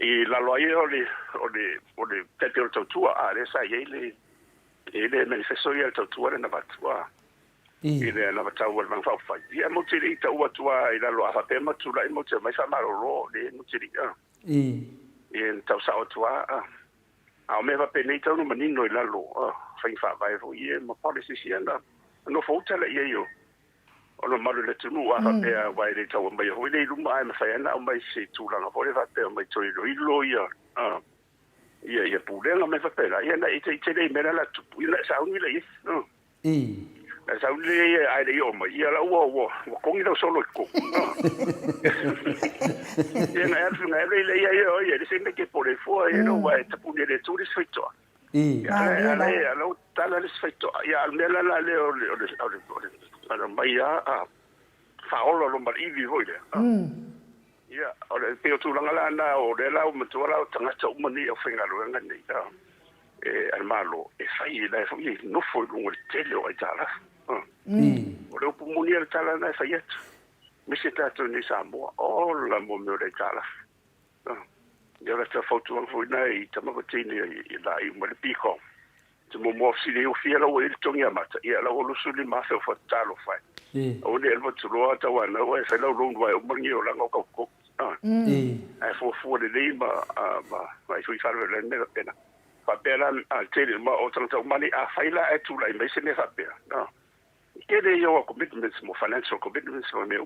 e la loye o le tetero to tua le sa ile manifesto ia to tua na batua ile na batua wa man fa fa ia mo tiri to tua ila lo fa pema tu la mo te mai fa maro le mo tiri in tau sa o tua a me va penita no manino ila lo fa vai fo ie ma policy sienda no fouta la ie yo ono malu le tunu a fa pe vai le tau mai ho le luma ai ma fa na mai se tu la no va pe mai to ilo ia ia pulenga me fa pe la ia na ite le me la tu ila sa uni le la sa uni ai le yo mai ia la wo ko ngi solo ko ia na le ia ia le se me ke por el fo ia no vai ta pu le tu risfetto ia la tala risfetto ia almela la le o mai a fa olo lo mai vi hoile ia o le pe tu la na o le la o mtu la tanga tau mani o finga lo ngani al malo e fai la fai no foi lungo tele o tala o le pumuni al tala na fai et mi se tato ni Samoa o la mo me le tala ia la ta foto ang foi nai tama ko tini i la i mo le piko te mo si le o fiela o il tongia mata ia la o lu su li ma fe o talo fai o le el tu lo ta wa na o e fa lo lo wa o mangi o la ko ko ai fo le ma i fui fare le ne pena fa pena al tele ma o tanta mani a faila e tu la i se ne fa pena che le io commitments mo financial commitments mo me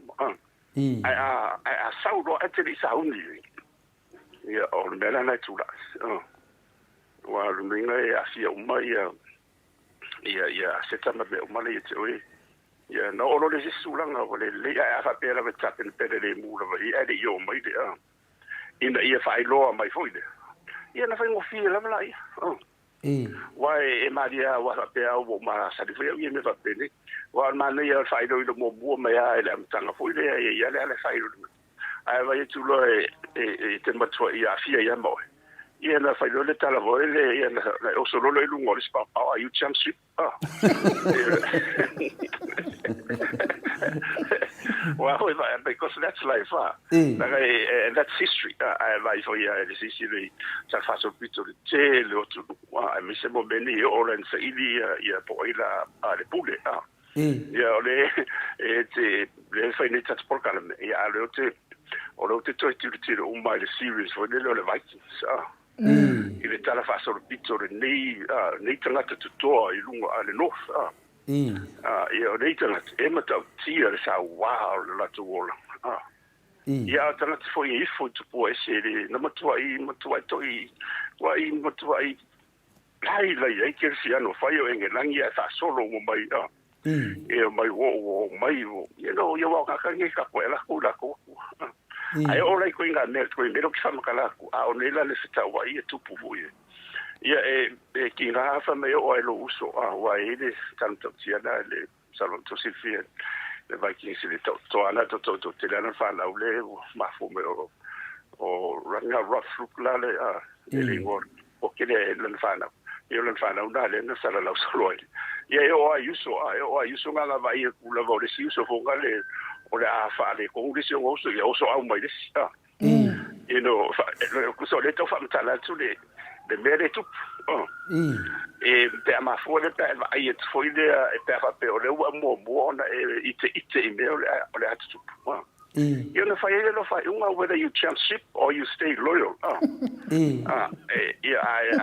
a saudo a tele sauni ia o le mena na tu la wa lu minga e a fia uma ia seta ma be uma le te oi ia no olo le sulanga o le a fa pera ve tapen pere le mura va ia de yo mai de ina ia fa ilo mai foi de ia na fa ngo fi la la ia wa e maria wa fa pera o ma sa de foi ia me fa pene wa ma ne ia fa ilo mo bu mai a le tanga foi de ia le fa ilo ai va tu lo e te matwa ia fia ia mo ia na fa ilo le tala vo le ia na o solo le lungo le spa a you championship well, because that's life, that's history. Life, this history. Ça fait un peu de thé, l'autre. Mais c'est mon béni, on a une saïdi, il y a pour il a les poulets. Il y a les faits de pour calme. Il y a l'autre, on a tout utilisé au moins les series, on est le Vikings. Il est à la face de pizza, ni tangata tutoa, il lungo à le north. Ia nei tanga e mata tia le sa wow la tu wola ia tanga foi e foi tu po ese na matua to i wa I matua I lai ke si ano fai o engelangi a sa solo mo mai e mai wo mai ia wa ka ngi ka ko la ko ai ora ko inga me ko me ki fama kala ku a o nei la le sa wa I tu pu vo ia e ki nga fa me o lo uso wa ele tanto tia le salon to silfia le Vikings le to ana to te la fa la ule ma fu me o ranga rough la le ele ngor o ke le fa na io le fa na una le na sala la solo ia o uso nga va I ku la vo le si uso fo nga le o le a fa le ko le si o so au mai le you know ku so le to fa mtala tu le mere tu e pe ma fo le pe ai et foi de e pe fa pe o le mo na ite me o le atu you know whether you championship or you stay loyal I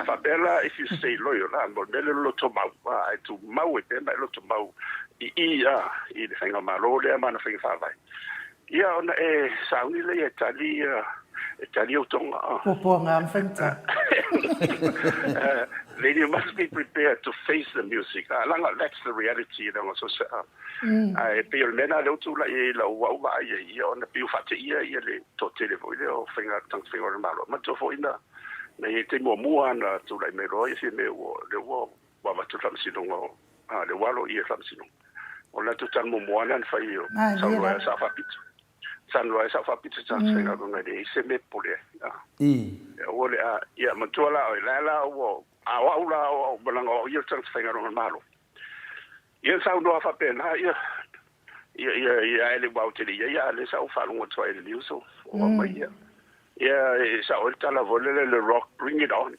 fa bella if you stay loyal mo le lo to mau tu mau e pe lo to mau I le fenga malo le ma na fenga fa vai ia ona e sauni le Itali utonga. Lady must be prepared to face the music. That's the reality. I feel mena lo tu la la wa on the piu fate le to telefono o finga tang finga malo. Ma to fo ina. Na te mo na tu la me ro isi me le wa tu tam sinongo. Le walo tam sinongo. O la tu tan mo na fa io. Sa fa pizza. Sunrise of a pizza thing I don't know the same pole ole ia matola o lala o aula o balango ia trans thing on malo ia sound of a pen ia ele about it ia le sa fa lo try the news so o mai ia sa o tala vole le rock bring it on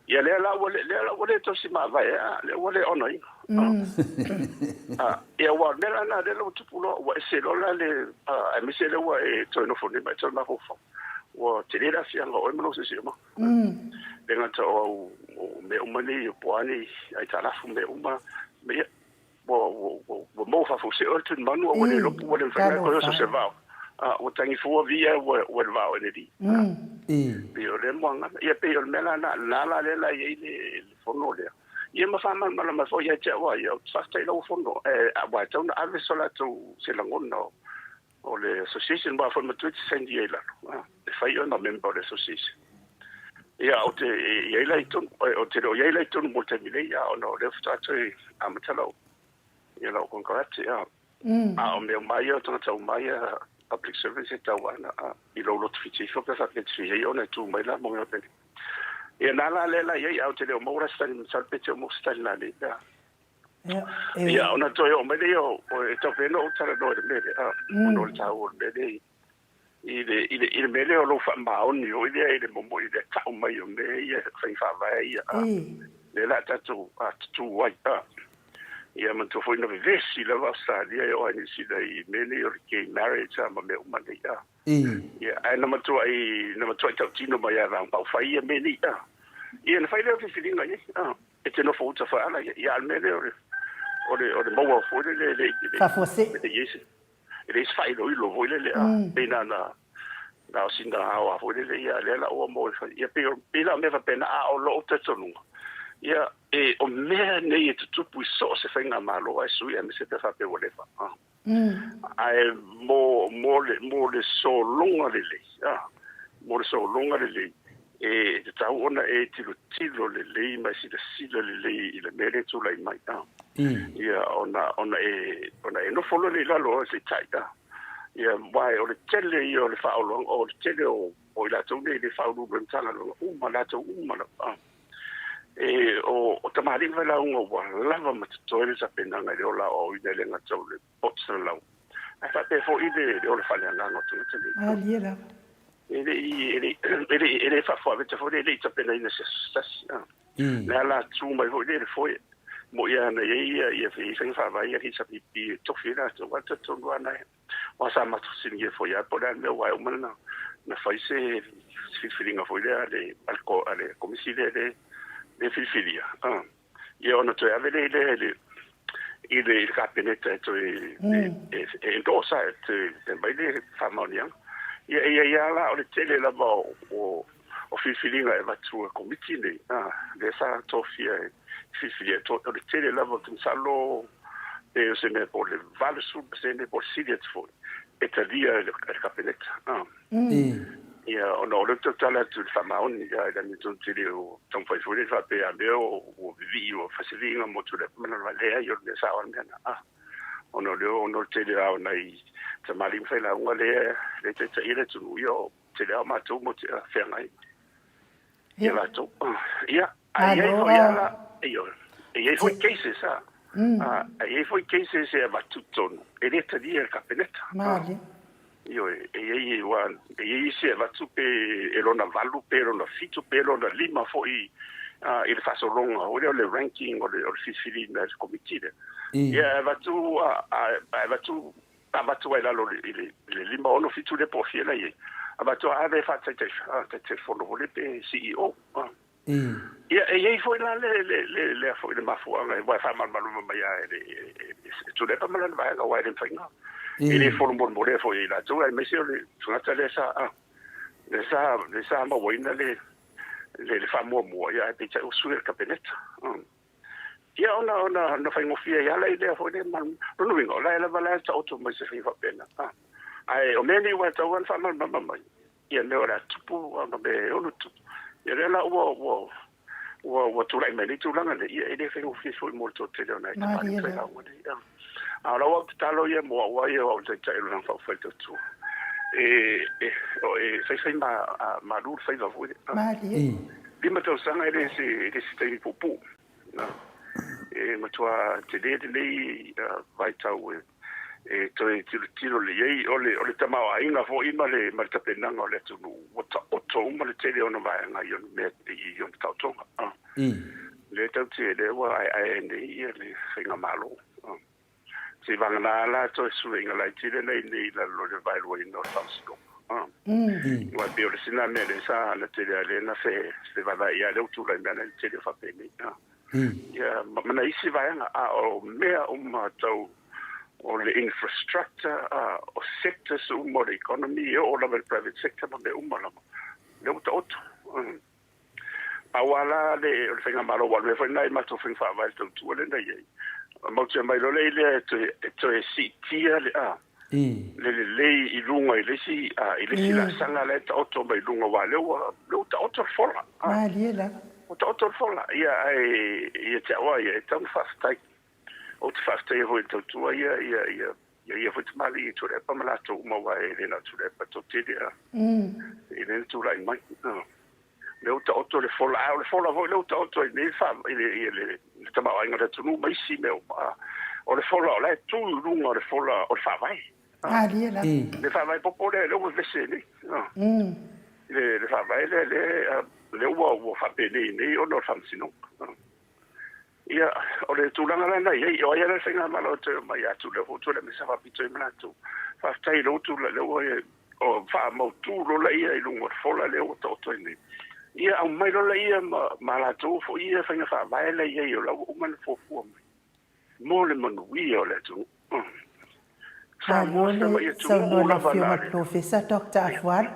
ia le to si ma vai le ole onoi ia wa nela na de lo tupulo wa se lo la le a mi se le wa e to no foni ba to ma ho fo wa te le la sia ngo e mo se se ma de nga to me o mani po ani ai ta la fu me uma me wo mo fa fo se o tu manu o le lo po le fa ko so se va o tangi fu via wo va o le di pe o le mo nga ia pe o mela na la le la ye le fono le ia ma fa ma fo ia cha wa ia fa sta lo fondo wa ta una ave sola tu se la ngono o le association ba fo ma tu sen di la e fa io na member de association ia o te ia la tu o te ro ia la tu mo te mile ia o no le fa tu amatalo ia la con correct ia o me mai o ta mai public service ta wa na I lo notification ka fa ke ia o na tu mai la mo pe ia nala lela ia au te leo mora stali salpete mo stali na le ia ona to yo me leo o to veno o tara no me no ta o me le ile me leo lo fa ma on yo ile mo ile ta o mai o me ia fa vai ia le la ta tu wa ia man to foi no vesi la va sta ia o ni si dai me le o ke marriage ma me o ma ia ai na matua ta tino mai ara pa fai e meni ia na fai le filinga e te no fouta fa ala ia al mele o le mo fo le fa fosse ele fai lo voile le pena na sinda ha fo le ia le la o mo ia pe la me va pena o lo te tonu ia o mea nei e tutupu I so se whainga malo ai sui a me se te whape o lefa. Ai mo le so longa le le. Mo le so longa le le. E te tau ona e tilo le le mai si le sila le le I le mere tu lai mai. Ia ona e no folo le lalo se tai. Ia wai o le tele I o le whaolong o le tele o I lato nei le whaolu rentanga lo lato la. O tamari vai la unga wa lava matatoile sa penanga le ola o I le ngatau le potsa lau. Ai fa pe fo I le o le fale nganga tu tele. Liela. Ele fa fo avete fo le ta pena ina se stas. La tu mai vo le foi mo ia na ia fa vai ia sa pi to fina to wa to no na. Wa sa ma tu sin ia foi a pola me wa o mana na fai se filinga foi le alco ale come si le filia. Ia ona to avele il capinetta to endosa te mai le famonia. Ia la o le tele la o filinga e vatu komiti le le sa tofia filia to le tele la o salo e se me por le vale sul se ne por sidet fo etalia le capinetta. Ia ono le totala tu famaon ia da mi ton tele o ton fai fo le fa pe a o Viiga o fasilinga mo tu le mana le io le sa on ono le tele a nei te malim fai la unga le te ile tu io te le ama tu mo te fengai ia la tu ia ai foi ala ia foi cases ai foi cases e va tutto e le te dia capinetta Mali. io e se va tu pe e lona valu pe lona fitu pe lona lima foi il fa so longa o le ranking o le fisili na committee ia va tu abatu ela lo le lima ono fitu le profile ye abatu ave fa te fono le pe CEO ia foi la le foi le mafua vai fa mal mai tu le pa mal vai ga vai fina ele fono bon le foi la tu ai mesio le sunata le sa ma wina le fa mo ia pe cha usuer capinetta ia ona no fai ngofia ia lai le foi le man no wingo la vala ta auto mai se fa pena ai o meni wa ta wan fa mal mama ia le ora tupu ona be ono tu ia la wo tu lai meni tu langa le ia ele fai ngofia foi molto te ona ta pa le fa ngodi ala wa talo ia mo wa ia o te tai langa fa fa tu sai ma lu fai va voi lima tau sanga ele se tai popu matua te nei vai tau toi tiro le ei ole tamao ainga fo ima le martapenanga le tunu o uma le tele ona vai nga yon me yon tau tonga le tau te le wa ai nei le finga malo se vanga la to suinga la tele nei la lo le vai lo no tau wa pe ole sina me le sa la tele le na se va ia le tu la me le tele fa pe ni ia mana isi vai o mea tau o le infrastructure o sectors o le economy o le private sector me la le uta oto awala le fenga malo wa le fenga mai to fenga fa vai tu le nei mo te mai lo le to e si tia le I lunga I le si la sanga le oto mai lunga wa le uta oto fola o toto fola ia te wa ia tão fastai o te fastai ho to tua ia foi mali to le pa malato uma wa ele na to le pa to te dia ele to lai mai le oto le fola vo le oto ne fa ele te ma ainga tu no mai si me o le fola o le tu lunga le fola o fa vai le fa vai popo le o vese ni le fa vai le wo fa pele nei o no fansino ia o le tulanga na ia o ia le singa malo te mai atu le foto le mesa fa pito mana tu fa tai lo tu le o fa mo tu lo le ia I lungo fola le o to nei ia au mai lo le ia ma la tu fo ia fa vai le ia o la o man fo mo le man wi o le tu Samoa la fioma professor Dr. AFUALO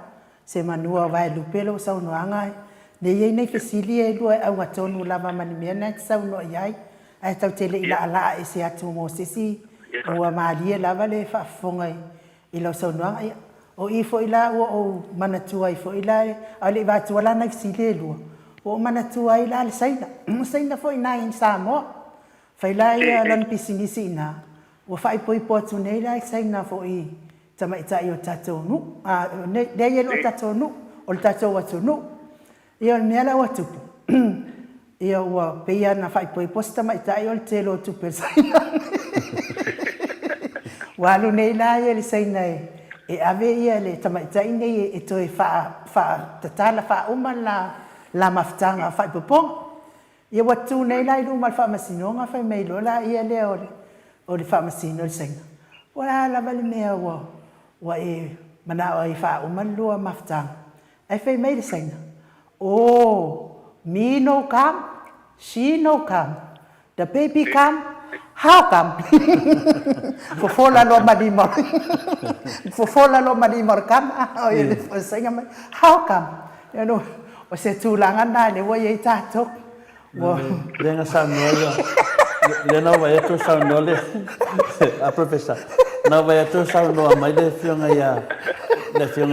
se manua vai lupelo sa unuanga ye nei fesili e lua au atonu lava mani mea na sau no iai ai tau tele ila ala e se atu mo sisi ua maalia lava le whaafonga i lau sau noanga ia o i fo ila o manatua i fo ila a le vātua lana i fesili e lua o manatua ila le saina fo ina in Samoa faila ia lan pisinisi ina o fai poi po tu nei la saina fo i tama ita i o tatou nu de ye lo tatou nu o tatou atu nu ia me ala o tupu ia o peia na fai poi posta mai ita i o telo tu persaina walu nei la ia le saina e ave ia le tama ita i nei e toi fa tatala fa uma la maftanga fai popong ia watu nei la i lu mal fa masinonga fai mai lo la ia le o le fa masino le saina wala la vale mea wa e mana o i fa uma lua maftanga ai fai mai le saina me no come she no come the baby come how come fofola lo madimor fofola lo madimor come o ia le saina mai how come you know o se tulangan na le wa ye tato wo lenga sa no le no vai to sa no le a professor no vai to sa no mai le fionga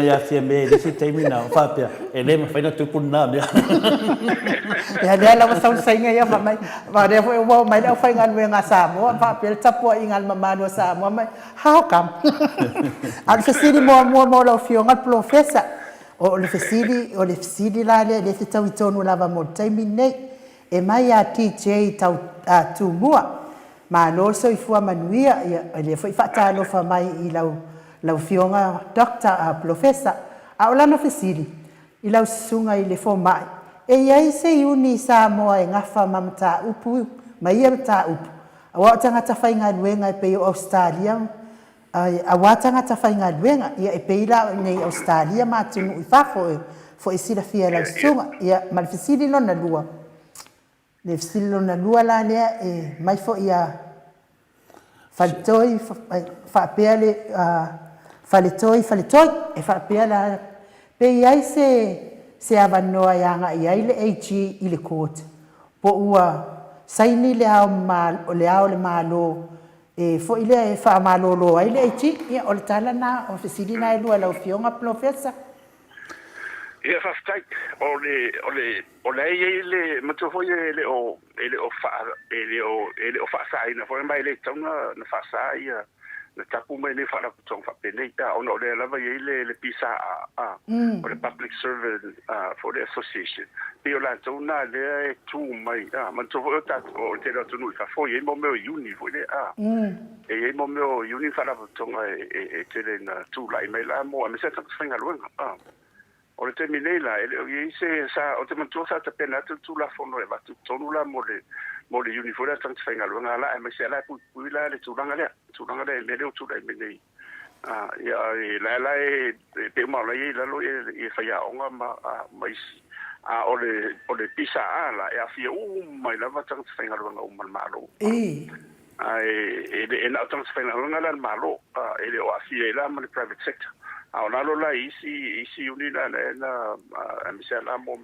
ya fiambe le si termina fa pia e le fa na tu punna ya ya la sa sainga ya mai va de wo mai da fa ngan we nga Samoa fa pia tapo ingal mamano Samoa mai how come al fesidi mo lo fionga professor o le fesidi la le tau tonu lava mo taimi nei e mai a TJ tau tu mua ma no so i fua manuia le foi fata no fa mai i lau fionga doctor professor a ola no fesidi i lau sunga i le fo mai e ai se uni Samoa e ngafa mamta upu mai ia ta upu a wa tanga ta fainga luenga e pe Australia a watanga ta fainga luenga ia e peila nei Australia ma tunu i fafo fo e sila fia la sunga ia mal fesidi no na lua le fesidi no na lua la lea e mai fo ia faltoi fa pele faletoi e fa pela pe ia se avanoa yanga ia ile AG ile court po ua saini le au le malo e fo ile fa malo lo ile AG ia o tala na o fesidi na lu ala fionga professor ia fa stai o le ile mato fo ile o fa sai na fo mai le tona na fa sai le tapu mai le fara tong fa pene ta ono le lava le pisa o le public servant for the association pio la tona le tu mai man to ta o te la tonu fa fo ye mo me uni fo le e ye mo me uni fara tong e te le na tu lai mai la mo me se ta finga lo o le termine la e se sa o te man to sa ta pena tu la fo no e va tu tonu la mo le uni fo le tang finga lo nga la e me se la pu la le tu langa le me le tu dai me nei ia la pe ma la ia lo e fa ya onga mai o le pisa la e afia mai la va tang finga lo nga mal malo e na tang finga lo nga la malo e o afia la ma le private sector ona lo la isi uni la na me se la mo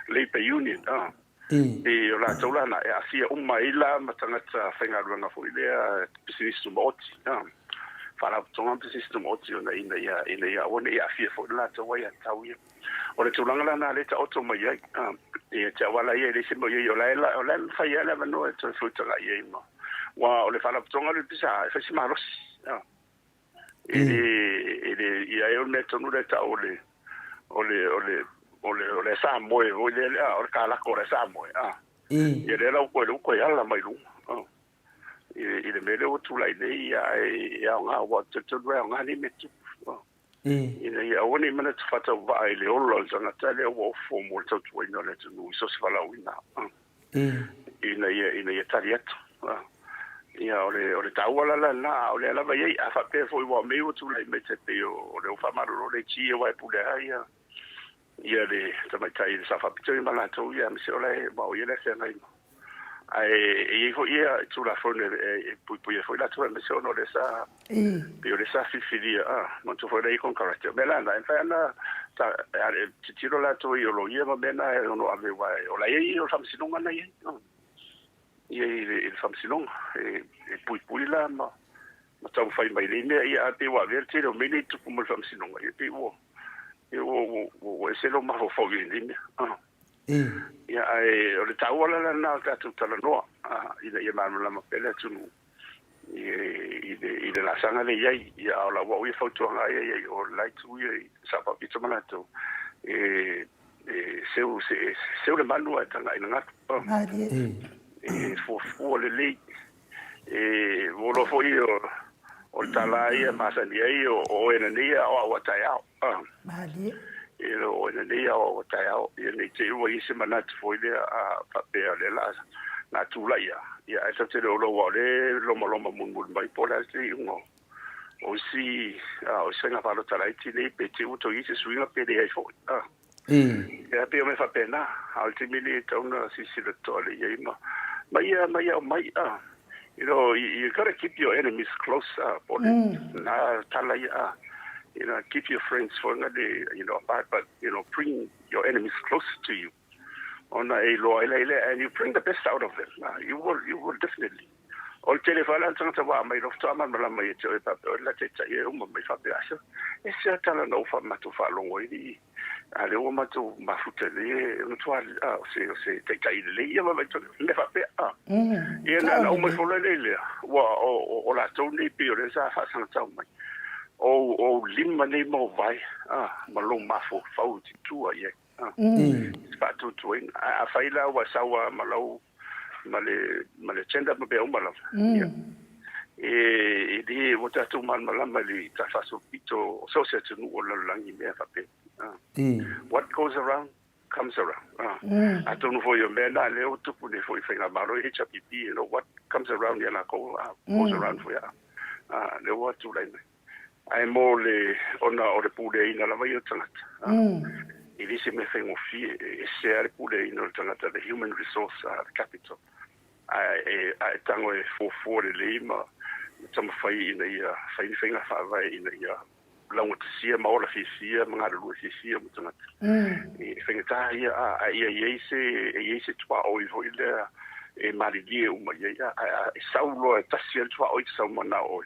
labor union e o la tola na e afia mai la matanga finga lo nga fo ile business to moti fala tonga business to moti na ina ya ona ya afia fo la to wa ya tawia o le tulanga la na le ta auto mai e ta wala ye le simo ye o la fa ya la no to fruta la ye mo wa o le fala tonga le pisa fa si maros ia e o neto no le ta ole Samoa o le kala ko le Samoa ia le la ko ala mai lu ile mele o tu lai nei ia nga wa te nga ni metu ia o ni mana tu fata va ile o lo zanga tale o fo mo tu no le tu so se fala wina ia tariet ia o le tauala la o le lava ia a fa pe fo wa me o tu lai me te pe o le fa maro le chi e wa pu le ia le tama tai sa fa pito mala to ia me se o le ba o ia le se nai ai fo ia tu la fo le pu fo la tu me se no le sa pe o le sa fi fi dia mo tu fo le con carattere bella na fa na titiro la to yo lo ia mena no ave vai o la ia o famsilonga na ia e famsilonga e pui la ma tau fai mai le ia te wa verte lo meni tu como famsilonga e te wo se lo ma fo ni ia o le tau la na ka tu tala no ia ma ma pele tu i la sanga le ia o la wa wi foto nga ia o like tu ia sa pa pito mana tu se le manu ata nga ina fo le volo fo io o tala ia masani ia o ena nia o wa tai au o ena nia o wa tai au ia nei te ua isi manat fo ile a papea le la na tula ia esa te lo le loma mun mai pola si ngo o si o senga pa lo tala ti nei pe te uto i se suinga pe de ai fo ia pe me fa pena ultimately tona si le tole ia mai you know you got to keep your enemies close na tala ia keep your friends for apart, but bring your enemies close to you on a low and you bring the best out of them. You will definitely. All telephone tanga wa mai lo tama mala mai te pa la te e mai fa peasa. E se tala no fa matu fa longo i. Ale o matu mafutele no toa se te kai le ia mai to le fa pe e na o mai fo le wa o la toni pe o sa fa sang tau mai. O lima nei mo vai malo mafo fauti tua ye spatu tuin a faila wa sawa malo male chenda be o malo e di wota tu man malama li ta faso pito so se tu no la langi me fa pe what goes around comes around I don't know for your man na le o tu pu ne foi fenga malo e cha pipi what comes around ya na ko goes around for ya le what tu lai ai mo le ona o le pule ina la vai tangata i disi me fengo fi e se ale pule ina tangata the human resource the capital ai tango e fo le ima tama fai ina ia fai fenga fa vai ina ia lango tsia ma ola fisia mga lu fisia mo tangata e fenga ta ia se twa o i voile e marilie uma ia saulo tasia twa o sau mana o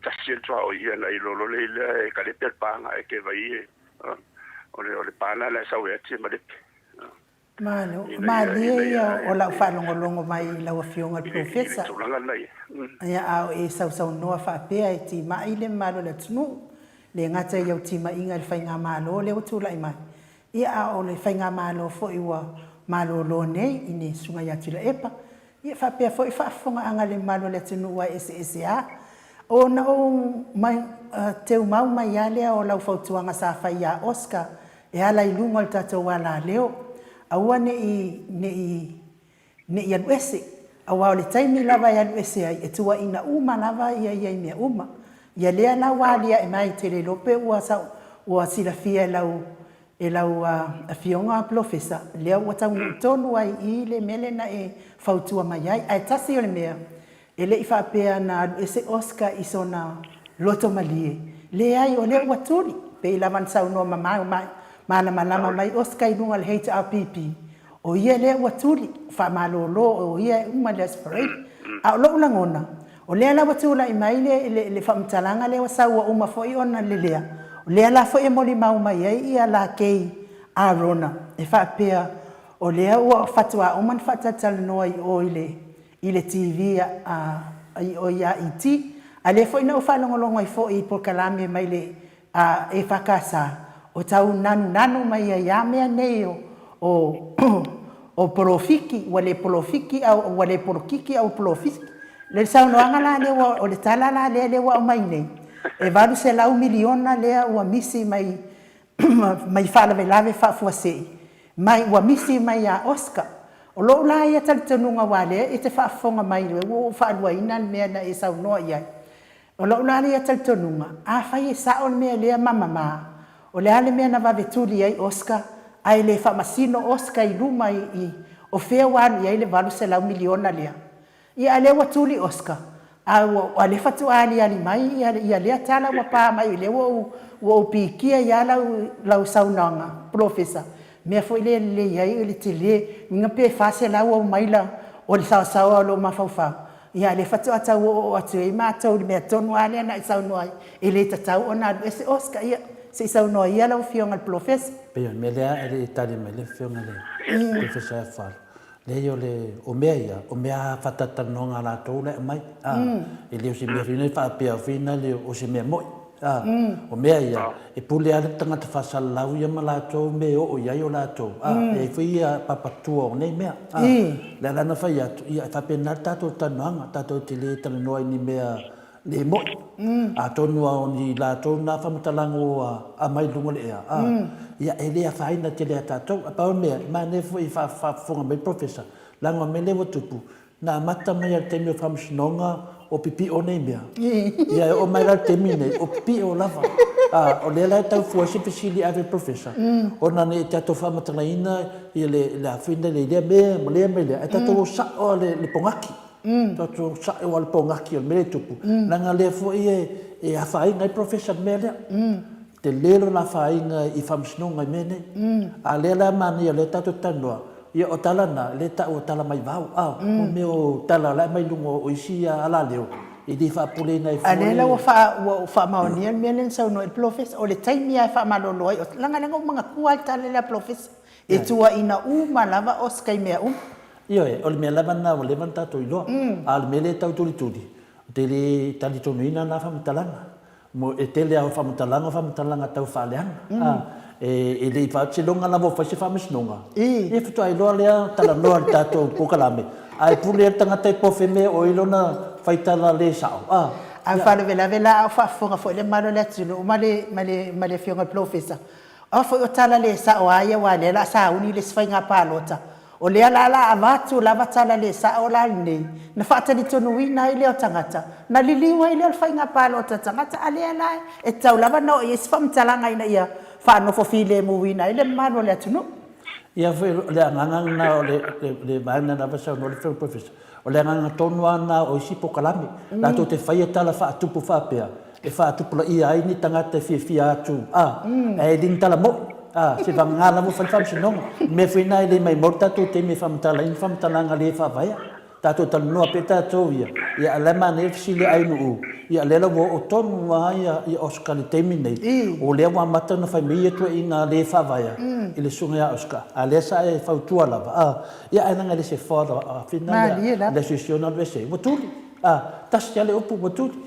tasia twa o ia na ilolo le ka le panga e ke vai o le pana la sau e ti male Malia o la whalongolongo mai la wafionga profesa. Ia au e sau noa whapea e ti mai le malo le tunu. Le ngata iau ti ma inga le whainga malo le utula i mai. Ia au le whainga malo fo iwa malo lo nei ine sunga yatu la epa. Ia whapea fo i whafonga anga le malo le tunu wa SSA. O na o mai teu mau mai alea o lau fautuanga sa whaia Oscar. E ala i lunga le tatou wala leo. Aua ne i anuese, aua o le taimi lava i anuese ai, e tua ina uma lava ia mea uma. Ia lea la walia e mai te le lope ua silafia e lau fionga profesa. Lea ua tau tonu ai i le mele na e fautua mai ai. Ai tasi o le mea, e le i whapea na anuese Oscar i sona loto malie. Lea ai o le ua turi, pe i lavan sau no mamai o mai. Malama mai Oscar inunga le HRPP. O ia le ua tuli, wha malolo, o ia uma le aspirate. A o lo ulangona. O lea la watula i mai le whamtalanga le wa saua uma fo i ona le lea. O lea la fo i moli mau mai ai ia la kei a rona. E whapea o lea ua whatua o man whatatala noa i le TV o ia iti. A le fo i nau whalongolongo i fo i polkalame mai le e whakasa. O tau nanu mai ia mea nei o profiki, wale profiki au wale porokiki au profiki. Le sau noanga la lewa o le tala la lewa o mai nei. E varu se lau miliona lea ua misi mai whalavelave whafuasei. Mai ua misi mai a Oscar. O lo la ia talitanunga wale e te whaafonga mai le o whaalua ina mea na e sau noa iai. O lo la ia talitanunga. A whai e sao mea lea mamama. O le ale mea na wavetuli ai Oscar, ai le whamasino Oscar i luma i o whea wanu i ai le walu se lau miliona lea. I ale watuli Oscar, a le fatu ali mai ia le tala wa pa mai le wo pikia ia lau saunanga professor me foi le ia le tele nga pe fase la wo mai la o le sa lo mafaufa ia le fatu ata wo atu e ma tau me tonu ale na saunoi ele tatau ona ese oscar ia se saunoi ia lau fionga professor pe me le ele tali me le fionga le professor AFUALO le yo le o mea fatata nonga la tole mai ele o se me rina fa pe fina le o se me moi o mea ia e pule ale tanga te fasal lau ia ma la to me o ia yo la to e foi papa tuo nei mea le la na fa ia fa pe na tato tananga tato te le tana no ni mea le moi a tonu o ni la to na fa matalango a mai lungo le ia ele a faina te le tato a pa me ma ne foi fa fonga me professor lango me le tupu na mata mai te me fam snonga o pipi o nei mea ia o mai la temine o pipi o lava o le la tau fuasi pesili ave professor o na ne tato fa matalaina ia le la fina le me le tato sa o le pongaki tato sa o le pongaki o me tupu langa le fo e a fai ngai professor me le te lelo la fai ngai I fam snonga me nei a le la mani le tato tanoa ia o talana le ta o tala mai vau o me o tala la mai lungo o isia ala leo e di fa pule na a le la o fa maonia melen sa no el professor o le taimia fa malolo o langa mga kua tala la professor e tua ina uma lava o skai mea io o le me lava na o le vanta to ilo al me le tau tuli te le tali tonu ina na fa mtalanga mo e tele a fa mtalanga tau fa leanga e le fa se longa na vo fa se fa mesnonga e futu ai lo le tala no tato ko kalame ai pule tanga te pofeme o ilona faitala le sao a fa le vela fa fonga fo le malo le tsulo male fionga professor a fo tala le sao ai wa le la sa uni le sfainga palota o le ala avatu la vatala le sa o la nei na fata di tonu ina ile o tangata na liliwa ile al fainga palota tangata ale ala e tau lava no e sfam talanga ina ia fa no fo file mu ina ile mano le tunu ia foi le nganga na le bana na basa no le professor o le nganga tonu ana o sipo kalame la to te fai tala fa tupu fa pea e fa tupu la ia ini tangata fia atu e ding tala mo se va ngala mo fam senong me fina ile mai morta tu te me fam tala ngale fa vai tato tal no apeta to ia ala mane fsile ai no ia le lo o ton wa ia Oscar le temine o le wa mata na família tu ina le fa vai ile sunga Oscar ale sa e fa tu ala ia ana ngale se fora fina la decision al vese botuli tas ya le opu botuli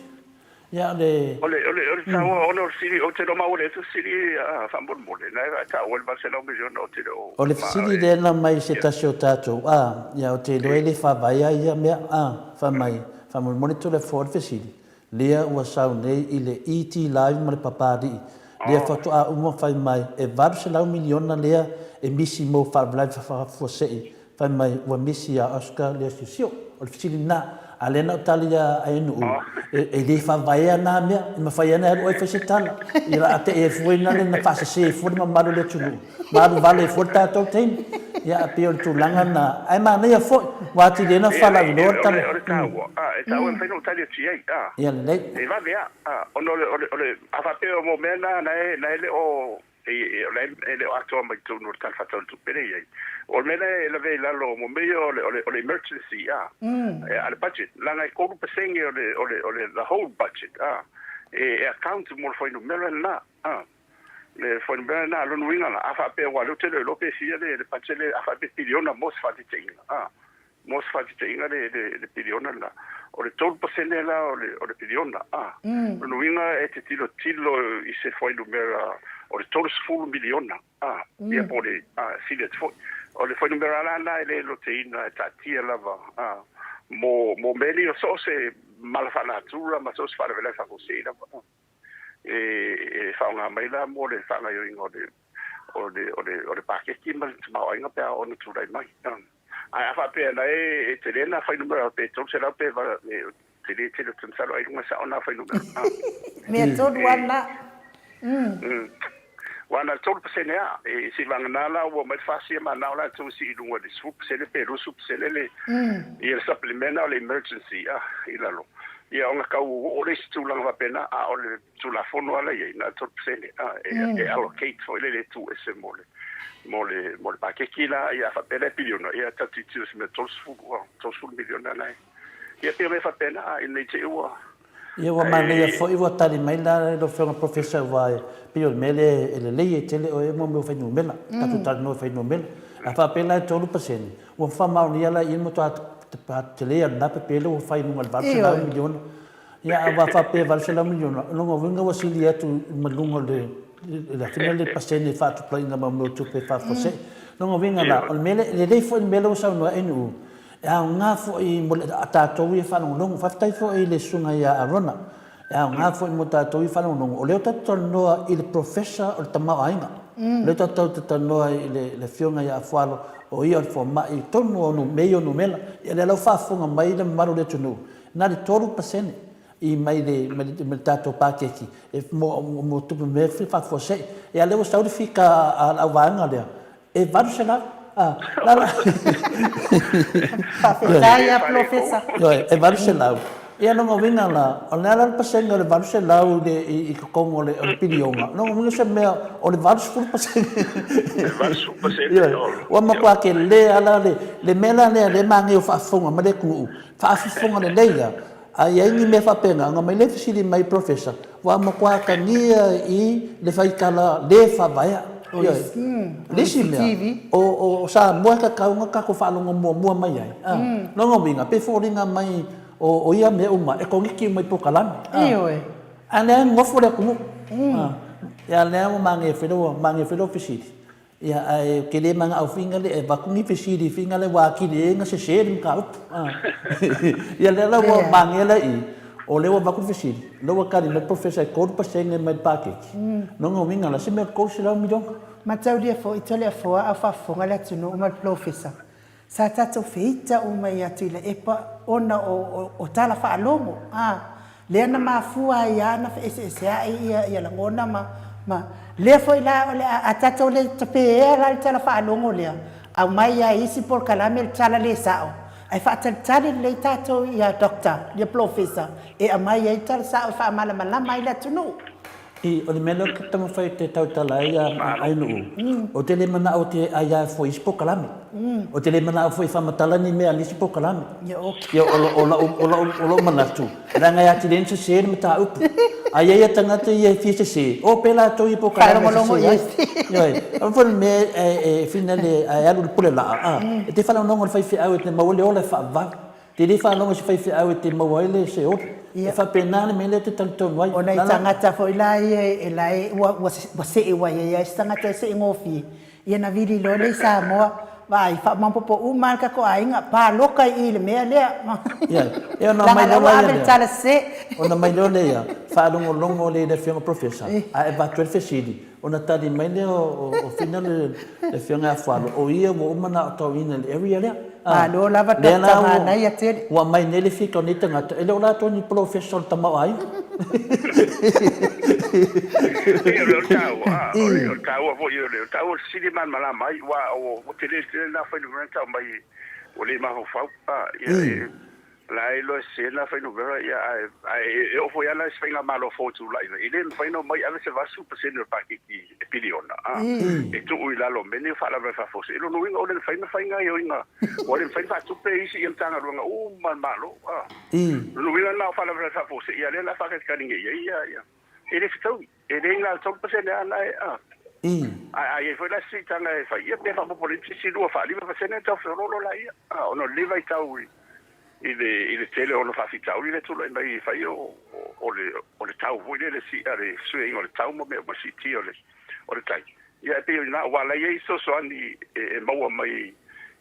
ya le ole tawa ono siri o te roma ole tu siri fa bon mole na ta o Barcelona million o te o le siri de na mai se tasio tato ya o te le fa vai ia me fa mai fa mon monitor le for siri lea ua sau nei I le ET live ma le papadi lea fatu a uma fai mai e Barcelona million na lea e misi mo fa live fa fosei fai mai ua misi a Oscar lea sio o le siri na alena talia ai no e le fa vai na me ma fai na o fa setala ira ate e foi na le na fa se foi ma malu le tunu malu vale foi ta to tem ya pio tu langa na ai ma na foi wa ti le na fa la do ta e ta o fe no talia ti ya le e va via ono le a fa peo mo mena na le o le ATUA mai tu no tal faton tu pere ye o mena le ve la lo mo meio o le emergency al budget la na ko percent o le the whole budget e account mo foi no mena na le foi no mena na lo nuinga la afa pe wa lo te lo pe si le budget le afa pe biliona mos fa ti tinga mos fa ti tinga le biliona la o le tol percent la o le biliona lo nuinga e te tilo I se foi no mera o le tolu sefulu miliona ia po le sile te foi o le foi numero ala ele lo te ina tatia lava mo meli o so se malafanatura ma so se fale vela fa cosina e fa una maila mo le fa yo ingo o le paketi mal ma o inga pe o no tu dai mai ai fa pe na e te lena fa numero pe tolu se la pe va te le tensalo ai ma sa ona fa numero me todo wana wana tolu pasene e si vanganala o mai fasi ma na la tu si lungo de sup se le peru sup se le il supplementa le emergency ilalo ia o ngakau o le stulanga va pena a o le tula fono ala ia na tot sene e allocate fo le tu ese mole pakeki la ia fa pena biliona ia tatitu me tosu miliona na ia pe me fa pena in le teua ia wa mane fo i wa tali mai la lo fe professor vai pio mele ele le tele o mo me fa numela tatu tal no fa numela a fa pena 12% o fa mauni ala i mo tele na pe pelo fa i mo al miliona ia va fa pe valsela miliona no vinga wa silia tu malungo de la final le pasene fa tu play na mo tu pe fa fose no vinga la o mele le fo mele sa no enu a nga fo i mo tato i fa no fa tai fo i le sunga ia arona a nga fo i mo tato i fa no o le tato no il professor o tama ainga le tato no le fionga ia AFUALO o ia fo ma i tono no meio no mela e le lo fa fo mai le maro le tunu na le 12% i mai le tato pakeki e mo tu me fa fo se e ale o sta fica a vanga le e va se la Fafetaia, professor. E varuselau. Ia no vinga la, o nea la pasenga le varuselau i kongo le pilionga. No vinga se mea o le varusfuru pasenga. Varusu pasenga. Wa makua ke le ala le mela le mangi o faafonga ma le kuu. Faafonga le leia. A ingi me fapenga, nga mai le fisili mai professor. Wa makua ka ngia i le faikala le fabaya. Lisi mea, o sa mua ka kaunga ka ko whaalonga mua mai ai. Nonga winga, pe fōringa mai o ia mea uma, e kongiki mai pokalami. Ioi. A nea ngofo rea kumu. Ia nea mo mange whiro fisiri. Ia ke le manga au fingale, e wakungi fisiri, fingale waki le nga se seri mka upu. Ia lea wa mange la i. O lewa baku fisiri, lewa kari me professor koru pasenge mai pakeki. Nonga winga la se me kosi lau midonga. Ma tau dia fo itole a foa a whafonga le tunu o mai professor. Sa tatou feita o mai atu ila epa ona o tala whaalomo. Lea na mafua ia na ese ia langona ma lea fo ila a tatou le tape la tala whaalomo lea. Au mai ia isi por kalame le tala le sao. Ai whaatalitari le tātou ia doctor, ia professor, e a mai ai tala sa o whaamalama i la tunu. I o le melo ka tama whai te tautala ia ainu. O te le mana o te aia fo i sipo kalame. O te le mana o fo i whamatala ni mea li sipo kalame. Ia o manatu. Ranga ia te lensa se me tā upu. Ai ia tangata ia fisa se. O pela to i po kalame se. Ia, o fo me fina le alu pule la. E te whala nongo le whai whiau e te maule o le whaavau. Te le whala nongo se whai whiau e te mauaile se o. E whapenane me le te talitonu wai. O nei tangata fo ila e lai wa se e wai e tangata se e ngofi. Ia na viri lo le Samoa. Vai, whamampopo umarka ko ainga pa loka i le mea lea. Ia, e ona mai lo le tala se. Ona mai lo lea. Whaadongo longo le whionga professor. A e batu e fesiri. Ona tali mai le o fina le whionga AFUALO. O ia mo umana o tau ina le area lea. Lo lava tata mana ia tere. Wa mai nele fika o ni tangata. Ele o lato ni professor tamau ai. Leo tau vo yo leo tau sili man mala mai wa o tele na foi no tau mai o le ma ho fa la elo se na foi no vera ya ai o foi ala sfinga malo foto la ile foi no mai ala se va super senior pakiki piliona e tu ila lo meni fa la fa fosse lo no o le foi na fainga yo inga o le foi fa tu pe isi en tanga lo man malo lo ila na fa la fa fosse ya le la fa ka kaninge ya ele fitou ele inga top percent ana ai foi la sita na fa ia pe fa politici si lo fa liva percent ta lo la ia ono liva i tau ile tele ono fa fitau ile tu mai fa io o le tau voi le si ale sui o le tau mo me si ti o le tai ia pe na wala ia so ani e mau mai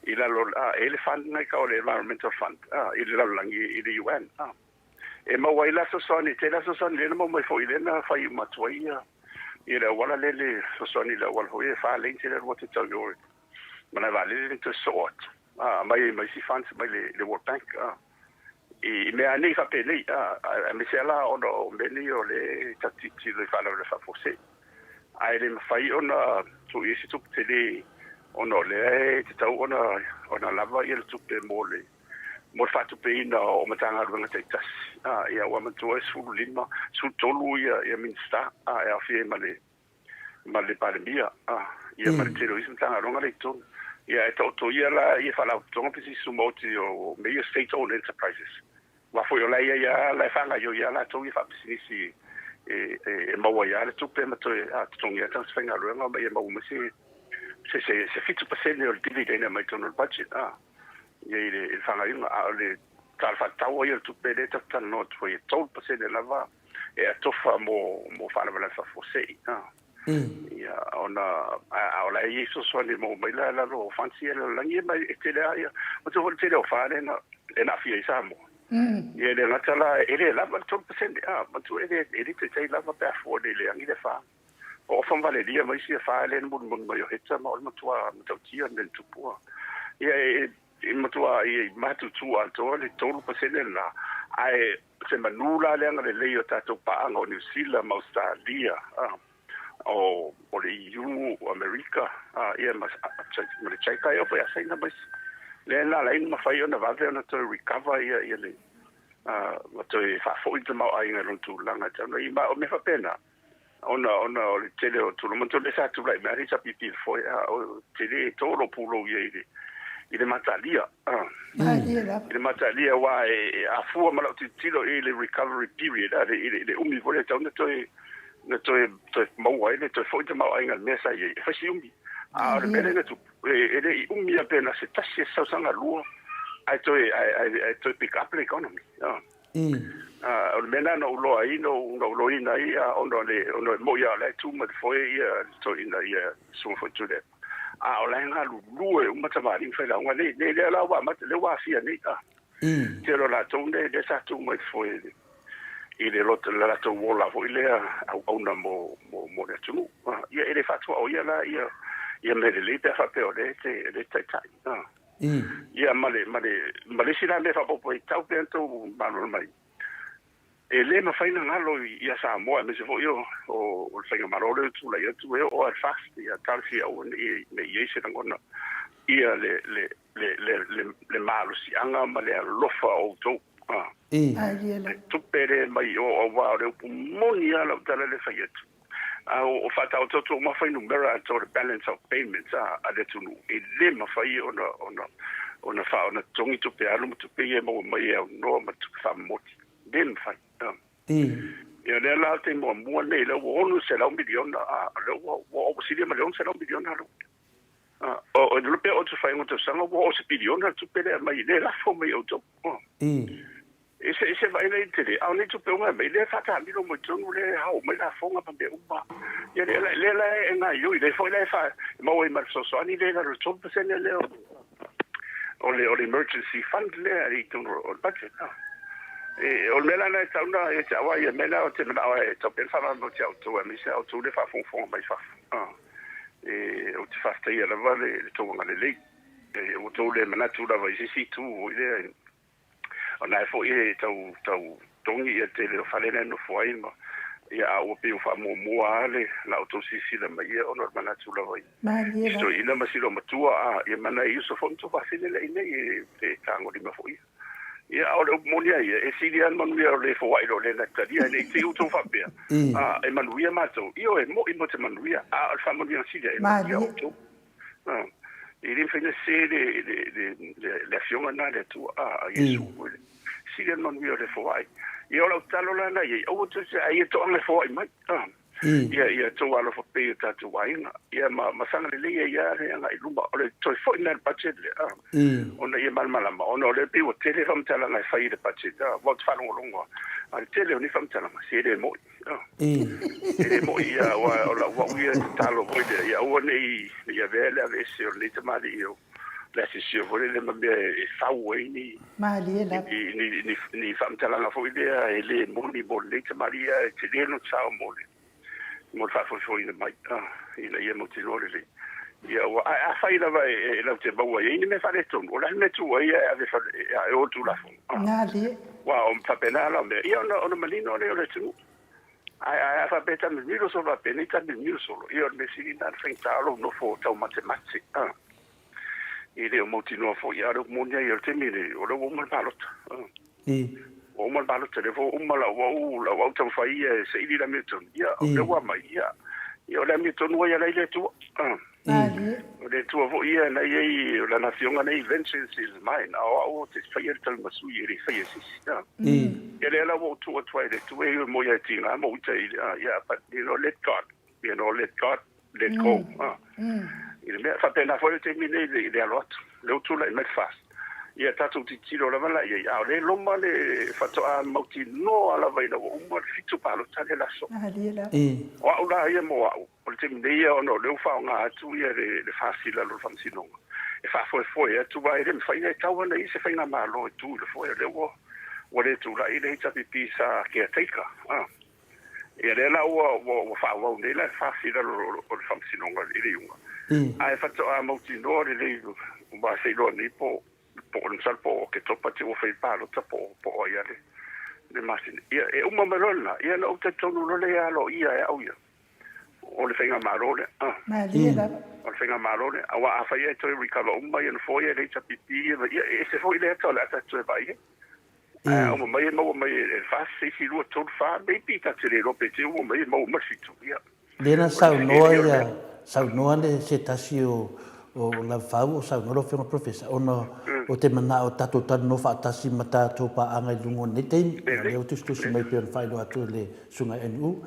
ila lo elephant na ka o le environmental fund ile la langi ile UN e mau ila so ani tele so ani le mo mai foi le na fa i matuia ile wala le so ani la wala ho e fa le tele what to tell you mana vale le to sort mai si fans mai le World Bank e me ani fa pele me sela ono meni o le tatiti le fa le fa forse ai le fai ona tu isi tu tele ono le te tau ona lava il tu pe mole mo fatu pe ina o matanga runga te tas ia wa matua sulu lima su tolu ia minsta ia fie male pandemia ia male terrorism tanga runga le ton ia to ia la ia fala tonga pesi sumoti o meia state owned enterprises wa foi la ia la fanga yo ia la to ia fa business e maua ia le tupe mato a tonga tanga sfenga runga ma ia mau mesi se 50% o dividend mai tono budget ia le fanga inga le tal fatau ia tupe le tata not foi 12% lava e atofa mo fala vala fa fosei ia ona ia so le mo mai la lo fancy la ngi mai tele ia o to tele o fale na fia samo ia le natala ele la 12% ma tu ele te lava per for le ngi le fa o fa vale dia mai si fa le mun mai o hetsa ma o matua tia nel tupua ia matua ia matu tu alto le 12% na ai se manula le ngale le o tato pa o New Zealand ma Australia o le EU America ia mas me checa eu foi assim na mas le la ma fai ona va ona to recover ia le to fa foi de ma ai ngalo tu langa tano i ma o me fa pena ona le tele o tu no monto le sa tu lai mari sa pipi foi o tele todo pulo ia ile matalia ile matalia wa afua mala tilo ile recovery period ile umi vole tau na to mau ile to foi de mau ainga mesa e fasi umi le mele na tu ile umi apenas se tasi sa sanga lua ai to pick up the economy o mena no lo ai no lo ina ia ono mo ia le tu ma foi ia to ina ia so foi tu de o la nga lu e mata mari fa la nga le la wa mata le wa fia ni te lo la tonde de sa tu mai foi ile lo la to wola foi le au na mo le tu ia ele fa tu o ia la ia me le te fa pe o le te tai ia male sila le fa po tau pe to malo mai ele ma faina ngalo ia Samoa me se foi o faina marole tu la ia tu o al fast ia talfi o me ia se ngona ia le malo si anga ma le lofa o to tu pere mai o wa le moni ala tala le faiet o fata o to ma faina numera to the balance of payments a le tunu ele ma fai ona fa ona tongi tu pe alu tu pe mo mai no ma tu fa moti den fai ia le la te mo ne le ono se la milion le o si le milion se la milion o le pe o tu fai mo tu sanga o se milion tu pe le mai le la fo mai o to ese vai le te a ni tu pe mai le fa ta mi lo mo tu le ha o mai la fo nga pa be umba ia le nga yo le fo le fa mo i mar so ani le la to pe se le o le emergency fund le i tu o budget o mela na tauna e tawa ia mela o te na e to pe fa no te auto e mi se auto le fa fon mai fa o te fa stai la vale le to ngale le o to le mana tu la vai si tu ile ona fo e tau tongi e te le fa le no fo ai ma ia o pe fa mo ale la auto si la mai o no mana tu la vai so ina ma si lo matua e mana i so fon to fa fine le ine e tango di ma fo ia o le monia ia e silian manuia le foi lo le natalia le ti uto fa be e manuia mato io e mo te manuia al fa manuia silia e manuia uto e le fine se le afiona na le tu yesu silian manuia le foi io lo talo la na ia o to se ai to le foi mai ia to ala fo pe ta tu waina ia ma sanga le ia nga ilumba o le to fo ina budget le ona ia malmala ma ona le pe o tele fam tala nga fai de budget va fa longo al tele ni fam tala ma se de mo ia wa ia talo voi de ia o nei ia vele ave se o le tamali io la se se vole le ma be fa ni mali la ni fam tala la fo idea e le mo ni bo le tamali e te le no sa mo mo fa fo ina mai ina ia mo te lore le ia a fai la vai la te baua ia me fa le ton o la me tu ia ave fa e o tu la fo ngali wa o fa pena la me ia no malino le le tu a fa beta me miro so va pena ta me miro solo io me si na fentalo no fo ta matematica I le mo tino fo ia ro mo ia te mire o lo mo palot. O mo palot te fo mo la o tau fai se ili la meton. Ia o le wa mai ia. Ia la meton wa ia le tu. Le tu fo ia na ia la nación na invention is mine. O te fai tal masu ia fai sis. Ia le la wo tu o twai le tu e mo ia tinga mo te ia but let God. Let God let go. Il me fa pena foi terminer le alot le tu la me fast ia tatu ti tiro la mala ia le loma le fato a mauti no ala vai no mo fitu palo tale la so wa ula ia mo o terminer ia no le fa nga tu ia le fasi la lo famsino e fa foi ia tu vai le fa ia tau na se fa nga malo tu le foi le wo le tu la ile tapi pisa ke taika ia le la wo fa wo le la fasi la lo famsino nga ile yunga ai fatto a mautinore le va sei lo ni po un salpo che troppo ti fai palo troppo ia le masin e un mamerona ia no te tono lo le alo ia e au ia o le fenga marone ma dia o le fenga marone a fai e to ricava un mai no foi le chapipi e se foi le to la to vai o mai fa si lo to fa baby ta te lo pete o mai fitu ia le na sa no ia sa no le se tasio o la fau sa no lo fenga professor o te mana o tatu tan no fa tasi mata to pa anga lungo ne te le o tustu mai pe fai lo atu le sunga NU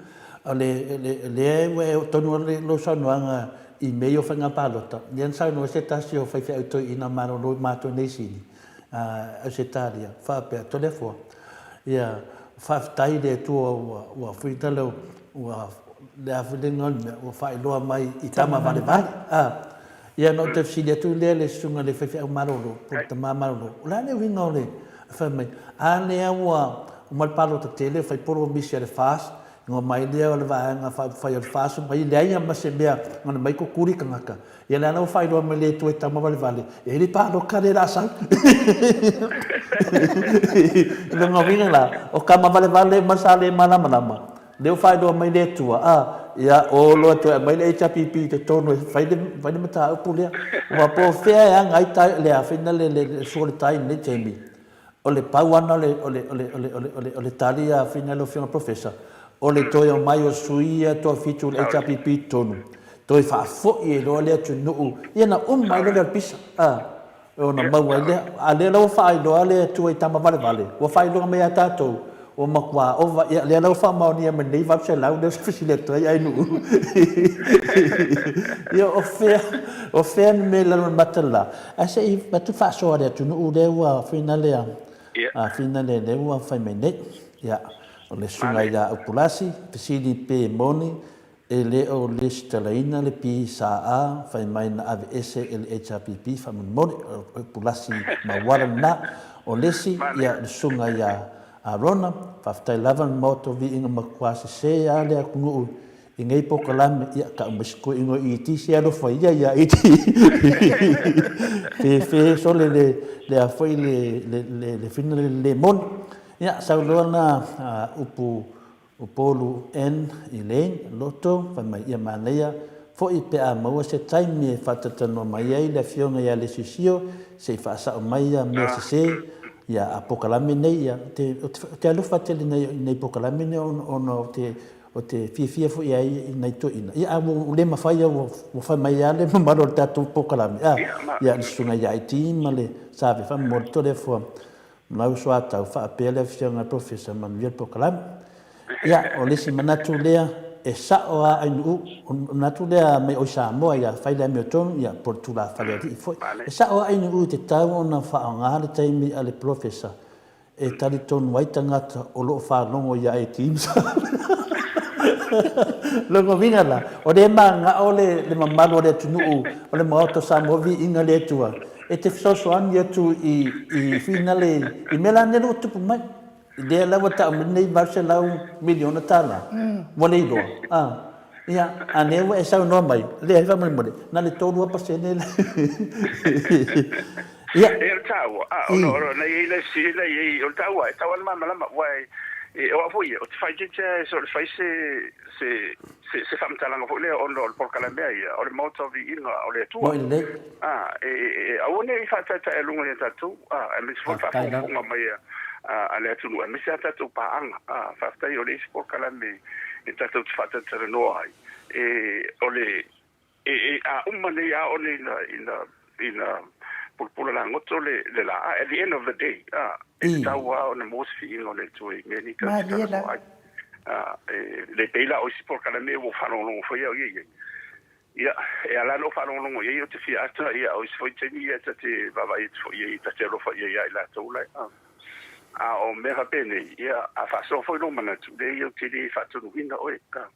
le we o tonu le lo sa no anga I meio fenga palota nen sa no se tasio fai fai to ina mano lo mato nei sini a setaria fa pe telefo ia fa tai de tu o fitalo o le afilingon o fai lo mai I tama vale vale ia no te fsilia tu le sunga le fai fai marolo por te marolo la le wingo le fa mai ale o mal palota tele fai por o misia le fast ngo mai le o le vaanga fai o fast mai le ia ma se bea ngana mai ko kuri kangaka ia le no fai lo mai le tu e tama vale vale e le palo kare la sa le ngavina la o kama vale vale masale malama le fai lo mai le tu ia o lo to mai le chapipi te tono fai de mata o pulia o po fea yang ai tai le afina le sole tai ne temi o le pauana le talia fina lo fina professor o le toyo mai o suia to fitu le chapipi tono to fa fo e lo le tu no ia na mai le pisa o na mau le ale lo fai lo ale tu e tama vale o fai lo mai atato o makwa o le lo fa mau ni me nei va se lau de facilito ai no io o fe me la matala a se ma tu fa so de tu no de wa finale finale de wa fa me ne ya o le sunga ya o pulasi pesidi pe moni e le o listalaina le pi sa fa mai na AVS el HPP fa moni o pulasi ma warna o lesi ya sunga ya Arona, faftai lavan moto Viiga makwasi se ale aku ingai pokalame ia ka mbisko ingo iti se alo foi ia iti fe sole le afoi le fina le mon ia saulona upolu en ilen loto fa mai ia manea fo I pe a mau se taimi fatatano mai ai le fionga ia le sisio se fa sa mai ia me se ia apokalame nei ia te alufa tele nei pokalame nei ono te fifia fu ia nei to ina ia o le mafai o fa mai ale maro tatu pokalame ia sunga ia iti male sabe fa morto le fo na so ata fa pele fianga professor manuel pokalame ia o le semana tu lea e sa o anu na tu lea mai o Samoa ia fai le meton ia portula fale di foi e sa o anu te tau na fa nga le taimi ale professor e tali ton wai tangata o lo fa longo ia e teams longo vinga la o de manga o le mamalo le tunu o le Maota Samoa Viiga le tua e te so an ia tu I finale I melane lo tu mai dia la wata nei Barcelau miliona tala wale do ia anewa e sa no mai le fa mai na le todo pa se ne ia el tau no nei le si le o tau e tau ma wai o foi o fai gente so fai se famtalanga foi le on lo por kala mea o le Maota Viiga o le ATUA a one fa ta lunga le tatu me fa funga mai a le tunu me sa tatu pa anga fa ta yo le por kala me tatu fa ta no ai o le a umane ya o le ina pula la ngoto le la at the end of the day tawa on the most feeling on it to many le peila o si por kala me wo fa no foi ia ala no fa no ia yo te fi ata ia o si foi teni ia te baba it foi ia te lo foi ia la tola o me ha pene ia a fa so foi no mana tu de yo te di fa tu winda o ka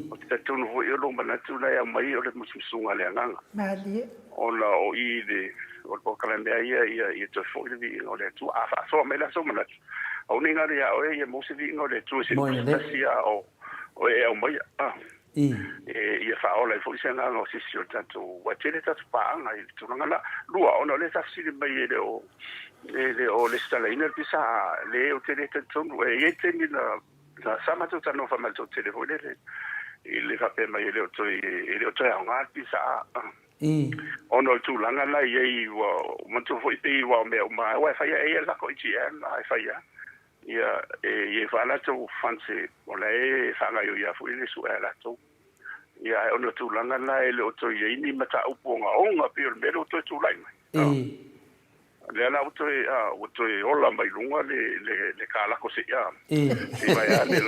o te tu no yo lo mana tu la ia mai o le musunga le nganga mali ona o i de o po kalendea ia te foi de Viiga o le tu a fa so me la so mana o ninga ia o ia mo se Viiga o le tu se sia o e mai ia fa o le foi se nga no si o tanto wa tele tatu pa nga i tu nga lua ona le tafsiri mai le o le stalaina pisa le o tele tanto e te ni na sama tu tano fa mal tu telefone le fa pe mai le o to nga pisa ono tu langa la ye wa mantu foi pe wa me ma wa fa ya la ko chi ai fa ya ye fa la tu fanse ola e fa nga yo ya fu ile su ala tu ya ono tu langa la ele o to ye ni mata uponga onga pe o mero to tu lai le ala o to ola mai lunga le kala ko se ya vai ale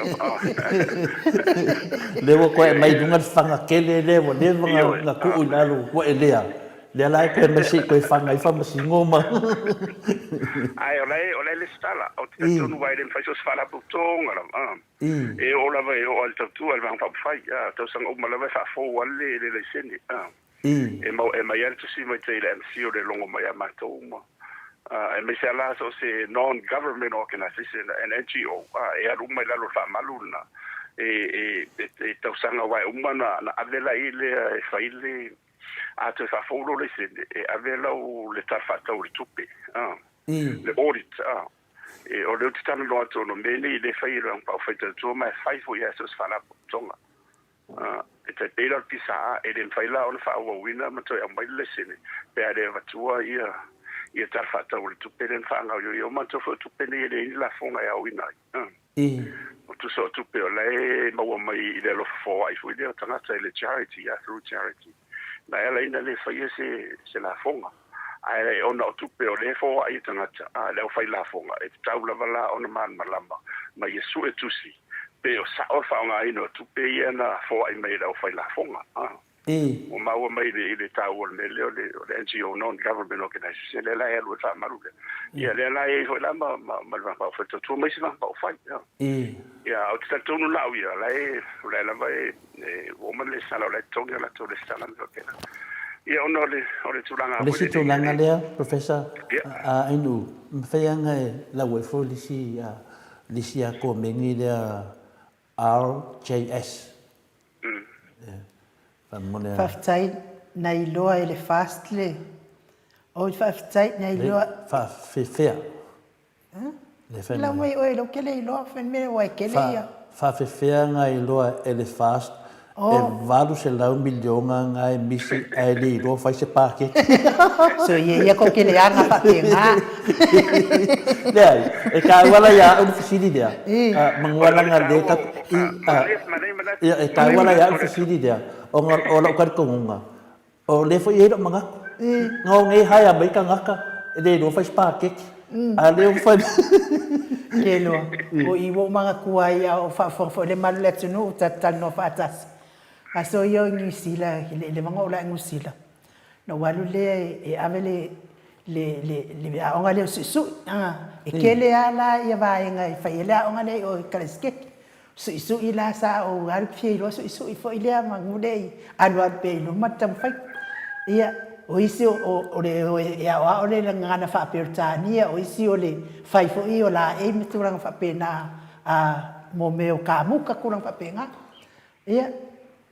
le wo ko mai dunga fanga kele le wo le nga ku ina lu ko elea le ala pe mesi ko fanga I fa mesi ngoma ai ola le stala o te tonu vai den fai so fala putonga e ola vai o alto tu al van fa fai to sang o mala vai fa fo wale le sene e mai alto si mai te le MC o le longo mai amato e me se ala so se non-government organization an NGO e aru mai la lo fa maluna e tau sanga wai umana na avela ile e faile a te fa folo le se e avela o le tafa tau le tupe le audit e o le titana lo ato no mene le faile pa faita tu mai fai fo ya so fala tonga e te pela pisa e den faila on fa o wina ma to ya mai le sene pe ade vatua ia tarfata o tu pelen fanga yo manto fo tu pele le la fonga ya wina o tu so tu pele ma wa mai le lo fo ai fo ile tanga le charity ya through charity na ela ina le fa se la fonga ai ona tu pele fo ai tanga le fa la fonga e taula vala ona man malamba ma yesu e tusi pe o sa o fa nga ino tu pe na fo ai mai le fa la fonga o maua mai le tau le NGO non-government organization le la e lo fa maru ia le la e foi la ma pa fa tu mai sina pa fa ia o te tonu la ia la vai o man le sala le tonga la to le sala no ke ia ono le tulanga le si tulanga le professor a inu mfeanga la we fo li si a ko mengi le RJS Faftai nei loa ele fastle. O faftai nei loa fa fea. La mai o lo que le loa fen me o que le ia. Fa fea ngai loa ele fast. E valu se la 1 million ngai misi ele lo fai se parque. So ia ko que le anga pa penga. Dai, e ka wala ya oficina dia. Mangwala nga de ka ia e ka wala ya oficina dia. O ka ko nga. O le foi ero manga. Ngo ngai haya mai ka ngaka. E de lo fai parque. Ale o fai. Kelo. O iwo manga kuai o fa le malu le tunu tatal no fatas. Aso yo ngusila le manga ola ngusila. No walu le e avele le onga le su e kele ala ia vai ngai fa ile onga le o kalesket su ila sa o al fielo su i fo ile mangule anwa pe no matam fa ia o isi o le ia o le ngana fa pertania o isi o le fai fo i o la e miturang fa pena mo meo ka muka kurang fa penga ia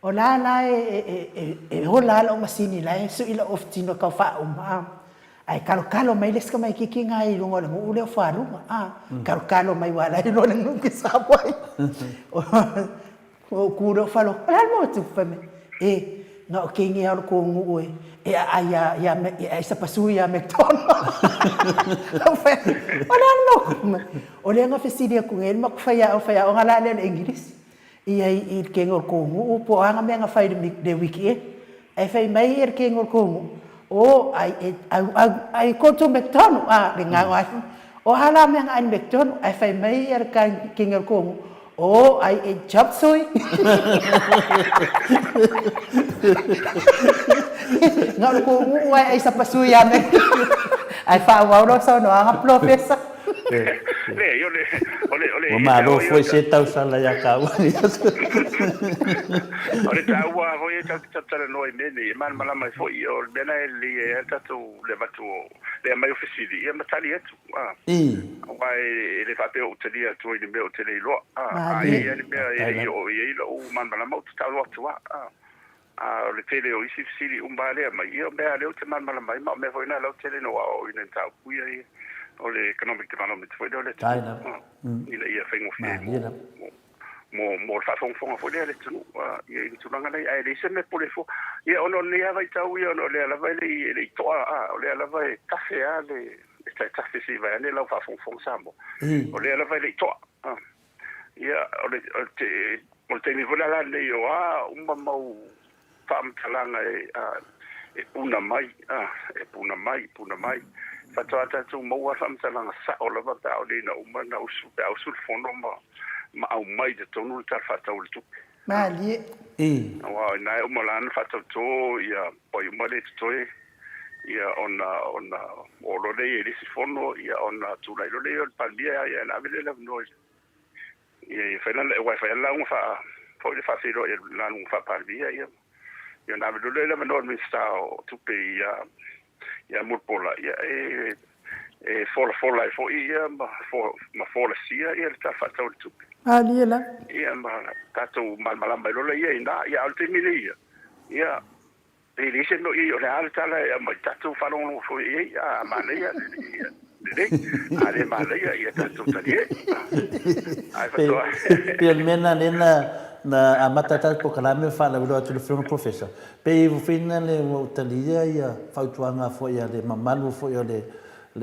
o la e ho la o masini la su ila oftino ka fa ai kalo mai leska mai kiki ngai lunga le mu le farunga kalo mai wala i lo nang ki sa boy o ku do falo ala mo tu fame no kingi al ko ngu e ai sa pasu ya McDonald's ona no o le nga fesidia ku ngel mak fa ya o ngala le English i kengor ko ngu po anga me nga fa de wiki ai fa mai kengor ko ngu o ai ko to McDonald's dengan o hala me nga McDonald's ai fa mai kan kengor ko ngu o ai chop suey ngau ko ngu ai sa pasuya me ai fa wa ro so no nga professor o malo foi se tau sala ya ka ole taua foi tata no i meni man mala mai foi o bena li tatu le batu le mai ofisili e matali etu vai le fa pe o telia tu i me o tele lo ai ele me o man mala mo tau lo tu le tele o isi sili umbale mai io be ale o te man mala mai ma me foi na lo tele no o ina tau kuia ole economic development foi dole taina ila ia fengo mo fa fong foi dole tu ia tu langa nei ai le seme pole fo ia ono le vai tau ia ono le vai le to ole la vai café ale sta si vai ne la fa fong sambo ole la vai le to ia ole te ni vola la le yo umba mau fam talanga e puna mai puna mai fatata tu mo wa fam talanga sa o lava ta o le na uma na usu ta usu fono ma au mai de tonu ta fata o tu mali wa na o molan fata to ia poi mo le to ia ona o lo le si fono ia ona tu la lo le pa dia ia na vele la no ia fa na wa fa la un fa poi le fa filo ia la un fa pa dia ia na vele la no mi sta tu pe ia mulpola ia fola fo ia ma fola sia ia ta fata o tu ali la ia ma tato mal mai lo ia ina ia alte milia ia ele se no ia le alta la ma tato fa no fo ia ma ia ale ma ia tato tali ai fa pe mena na amatata po kalame fa la lo tu le professor pe vo fina le utalia ia fautuanga fo ia le mamalu fo ia le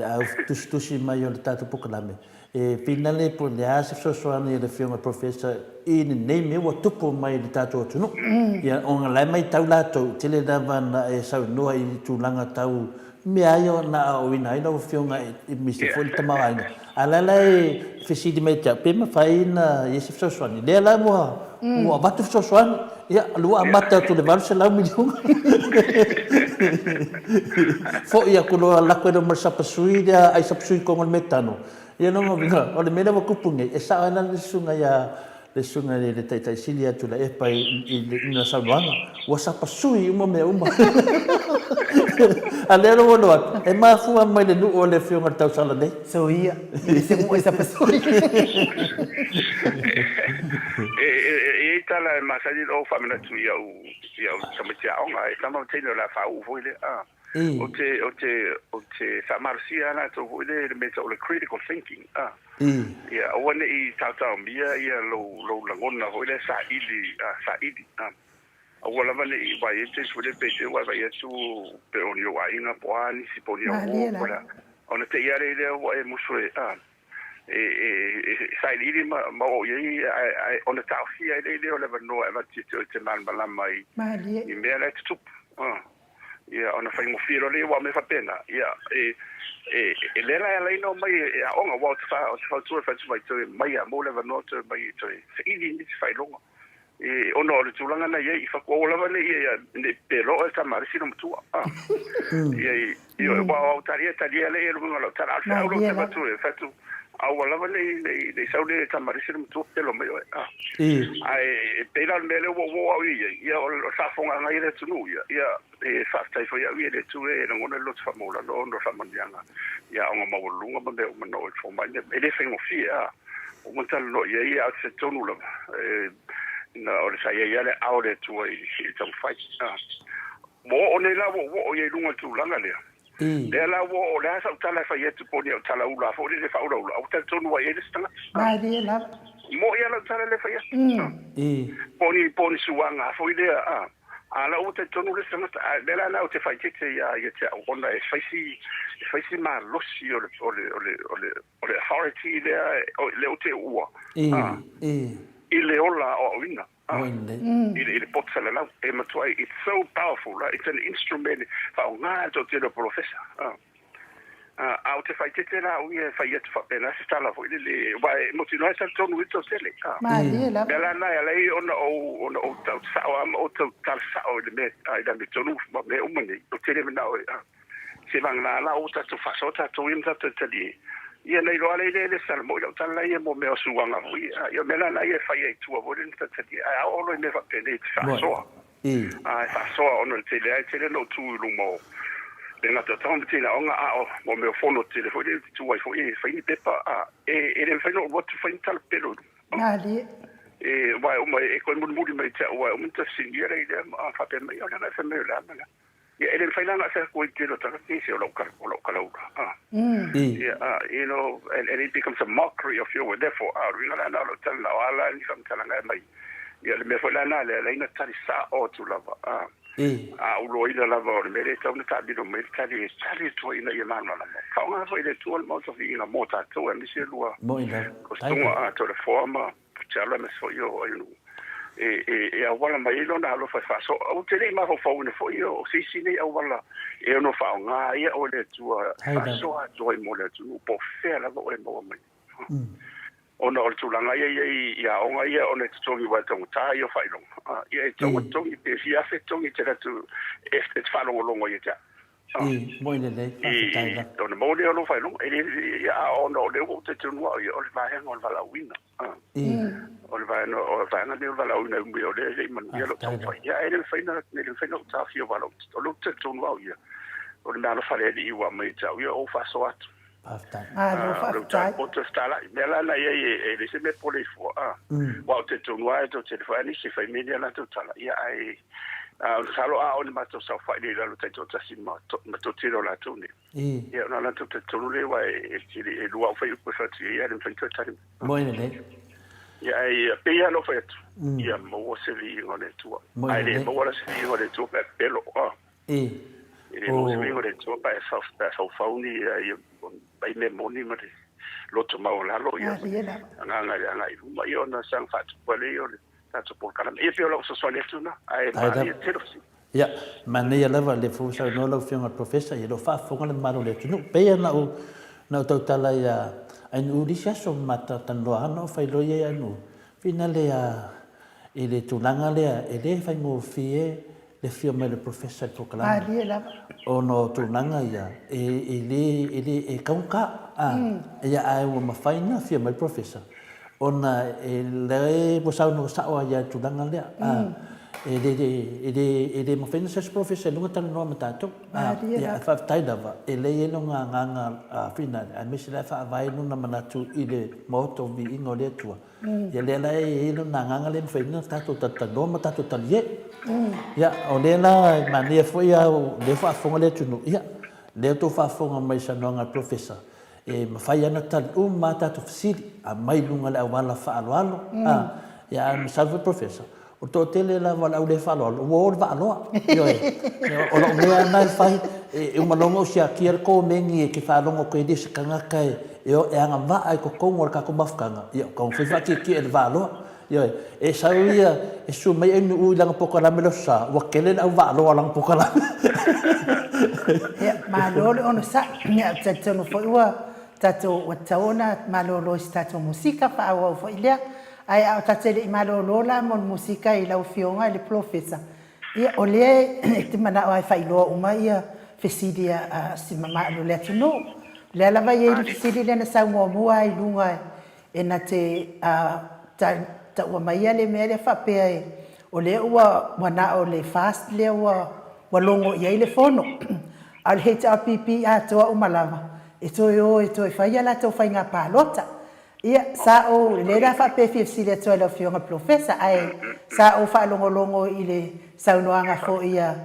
au tustusi mai o tatu po kalame e pina le po le as so ani le film professor in nei me wa tupo mai le tatu tu no ia on la mai tau la to tele dava na e sa no ai tu langa tau me ayo na o ina ina o film e mi se fo le tama ala la fisi di meja pe ma faina yesi so ani le la mo batu so ani ya lu amata tu le valu se la mi fo ia kulo la ko do marsa pasui dia ai sapsui ko ngol metano ia no vinga o le mena ko punge e sa ana le sunga le tai silia tu la e pai ina sa wanga wa sa pasui uma me uma ale ro no e ma fu mai le nu o le fio ngar tau sala nei so ia se mo esa pasui tala masali o famina tu ia samatia onga e tama tino la fa u foi le o te samarsia na to foi le meta o le critical thinking ia o ne I tata mia ia lo langona foi le sa ili o wala vale I vai te suele pete wa vai tu pe on yo ai na poani si ponio wala ona te ia le o e musue sai lili ma o ye on the south here they all ever know ever to man balamai I me la tu ia ona fai mo firo le wa me fa pena ia le la no mai on wa fa tu mai mo le no to mai to ili ni fai longa ono le tulanga na ye fa ko la vale ia ne pero esa marisi no tu ia wa taria le lo lo tara fa lo te tu fa tu awala vale le saule tamarisi no tu te lo me ai pela mele wo ia o sa fonga ngai le tunu ia fa stai foi ia le tu e no lo fa mo la no fa mandianga ia o ma volunga ba me no fo mai ele fengo fia o mo tal no ia se tonu la na o sa ia le aure tu e tau fai mo o ne la wo ye lunga tu langa le le la wo le sa tala fa yetu poni o tala ula fo le fa ula o tala tonu wa ele stanga ma di la mo ya la tala le fa yetu poni suanga fo ile ala o te tonu le stanga le la na o te fa tete ya te ona e faisi ma losi o le authority le o te ua ile ola o ina il potsa la e matoi it's so powerful right? It's an instrument fa nga to te professor out if I take la we fa yet fa pena stala fo ile vai motino sa tonu wito sele ma di la bela na ya lei on o sa o to tal sa o de me ai da tonu ma me umani o te le na o se van la o ta to fa so ta to im ta te di ia nei roa le salmo o tala ia mo me o suanga ui ia mela na ia fai tu o volen ta te a o lo me fa pene fa so fa so on te le no tu lu mo le na ta on te na onga a o mo me fono te le foi tu wai foi fai pepa e le fai no what fai tal pelo ma di vai o mai e ko mo muri mai te o mo ta singira ile fa pe mai ona na fa me la mala ya ele fai langa sa ko te lo ta ke se o lo ka you know and it becomes a mockery of you therefore we ngala na lo tala ala ni sam tala ngai mai ya le me fai lana le ina tali sa o tu lava o lo ina lava o me le ta una ta bi no me tali to ina ye mana la ka nga foi le tu mo to ina mota to e mi se lua mo ina ko to le forma chala me so yo you know e a wala mai lo na lo fa so o te le ma fo ne fo yo si ne a wala e no fa nga ia o le tu so a joy mo le tu po fe la o mo mai ona o tu langa ia o nga ia o ne tu wa tong ta yo fa long ia to to i pe si a fe to i te tu e fa long lo ia ta mo ina le fa tai la to no mo le lo fa long e ia o no le o te tu no ia o va hang on va la wina o va na le va la una un bio le man ia lo to fa ia ele fa na le fa no ta fio va lo lo te tu no ia o na lo fa le i wa mai ta ia o fa so at lo fa tai o te stala me la na ia e se me por le fo wa te tu no ai to te fa ni se fa me na to tala ia ai salo a on ma to sa fa le lo te to ta si ma to tiro la tu ni ia na la to te tu le wa e ti e lo fa ko fa ti ia en fa to ta mo ina le ia e pe ia no fa ia mo se vi ngone tu ai le mo wala se vi ngone tu pe pelo ele mo se vi ngone tu pa sa fa uni ia bai me moni ma lo to ma la lo ia nga ma io na sang fa tu le io tanto por cara e pe lo so le tu na ai ma ia te lo si ya mane ia lava le fu sa no lo fianga professor ia lo fa fonga le maro le tu no pe na o na to tala ia ai nu disia so mata tan lo ano fai lo ia nu finale a ele tulanga le ele fai mo fie le fio me le professor to kala o no tulanga ia ele kaunka ia ai o mafaina fio me professor ona ele bosau no sa o ia tulanga le ele mafaina se professor lunga tan no mata to ia fa tai dava ele no nga fina a misila fa vai no na manatu ile moto Viiga le tua ia le la ele na nga le faina tato no mata to talie ia o le la mania foi ia le fa fonga le tunu ia le to fa fonga mai sa no nga professor e mafai ana tal mata to fasili a mai lunga le wala fa alo ia am salve professor o to tele la wala le fa alo o va alo yo o lo me na fai e uma longo sia kier ko mengi ke fa longo ko dis kanga kai yo e anga va ai ko ko ka ko mafkanga yo ko fa ki el va alo yo e sauia e su mai en u lang poka la melosa wa kelen au va alo lang poka la ya ma lo ono sa nya tsa no fo wa tato wa taona ma lo tato musika fa wa fo ile ai a tatele imalo lola mon musika i lau fionga le professor ia ole te mana ai fai lo uma ia fesidia si mama lo le tuno le la vai e fesidia na sa mo ai lunga e na te ta wa mai le me fa pe ole wa wana ole fast le wa longo ia le fono al HRPP a to umalava e to fai ala to fai nga palota ia sa o le da fa pe fifsi le to le fionga professor ai sa o fa longo ile sa no anga fo ia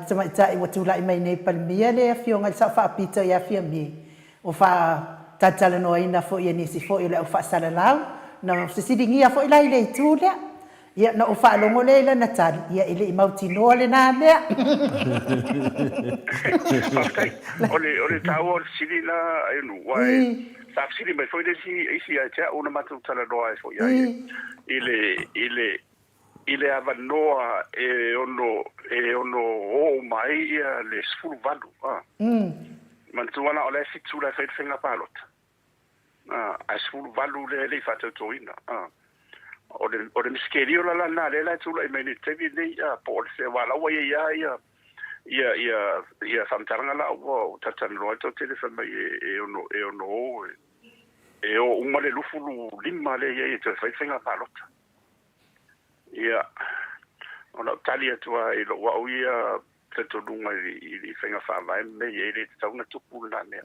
tama tai wa tula mai nei palmia le afionga sa fa pita ya fia mi o fa tatala no ina fo ia ni si fo ile o fa salalau na se sidingia fo ile ile tula ia na o fa longo le na tal ia ile mauti no le na me ole tawo sidina ai no wai sa sidi mai foi desi ai cha una matu tala no ai fo ia ile avanoa e ono o mai ia le sfulu valu man tuana ole fitula fe finga palot a sfulu valu le fatu toina o de miskerio la na le tula me ni tevi ni por se wala wa ia samtaranga la o tatan lo to telefone e ono o umale lufulu limma le ia te fe finga palot ia ona talia tua i lo wa ia teto dunga i fenga fa vai me i le tauna tupu la me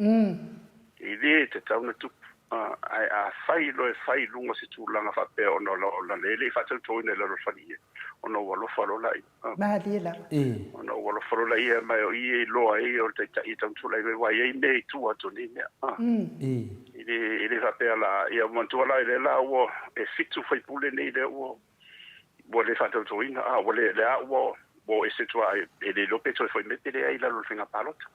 i le te tauna tupu ai a fai lunga si tu langa fa pe ona la le fa te to ina lo fa ni ona wa lo fa lo lai ma di la ona wa lo fa lo lai ma i lo ai o te i tau tu lai wa i me tu a to ni me i le fa pe la ia mo tu la le la o e fitu fai pule nei le o le fatto toina le la wo ese tua e le lope to foi mettere ai la finga palota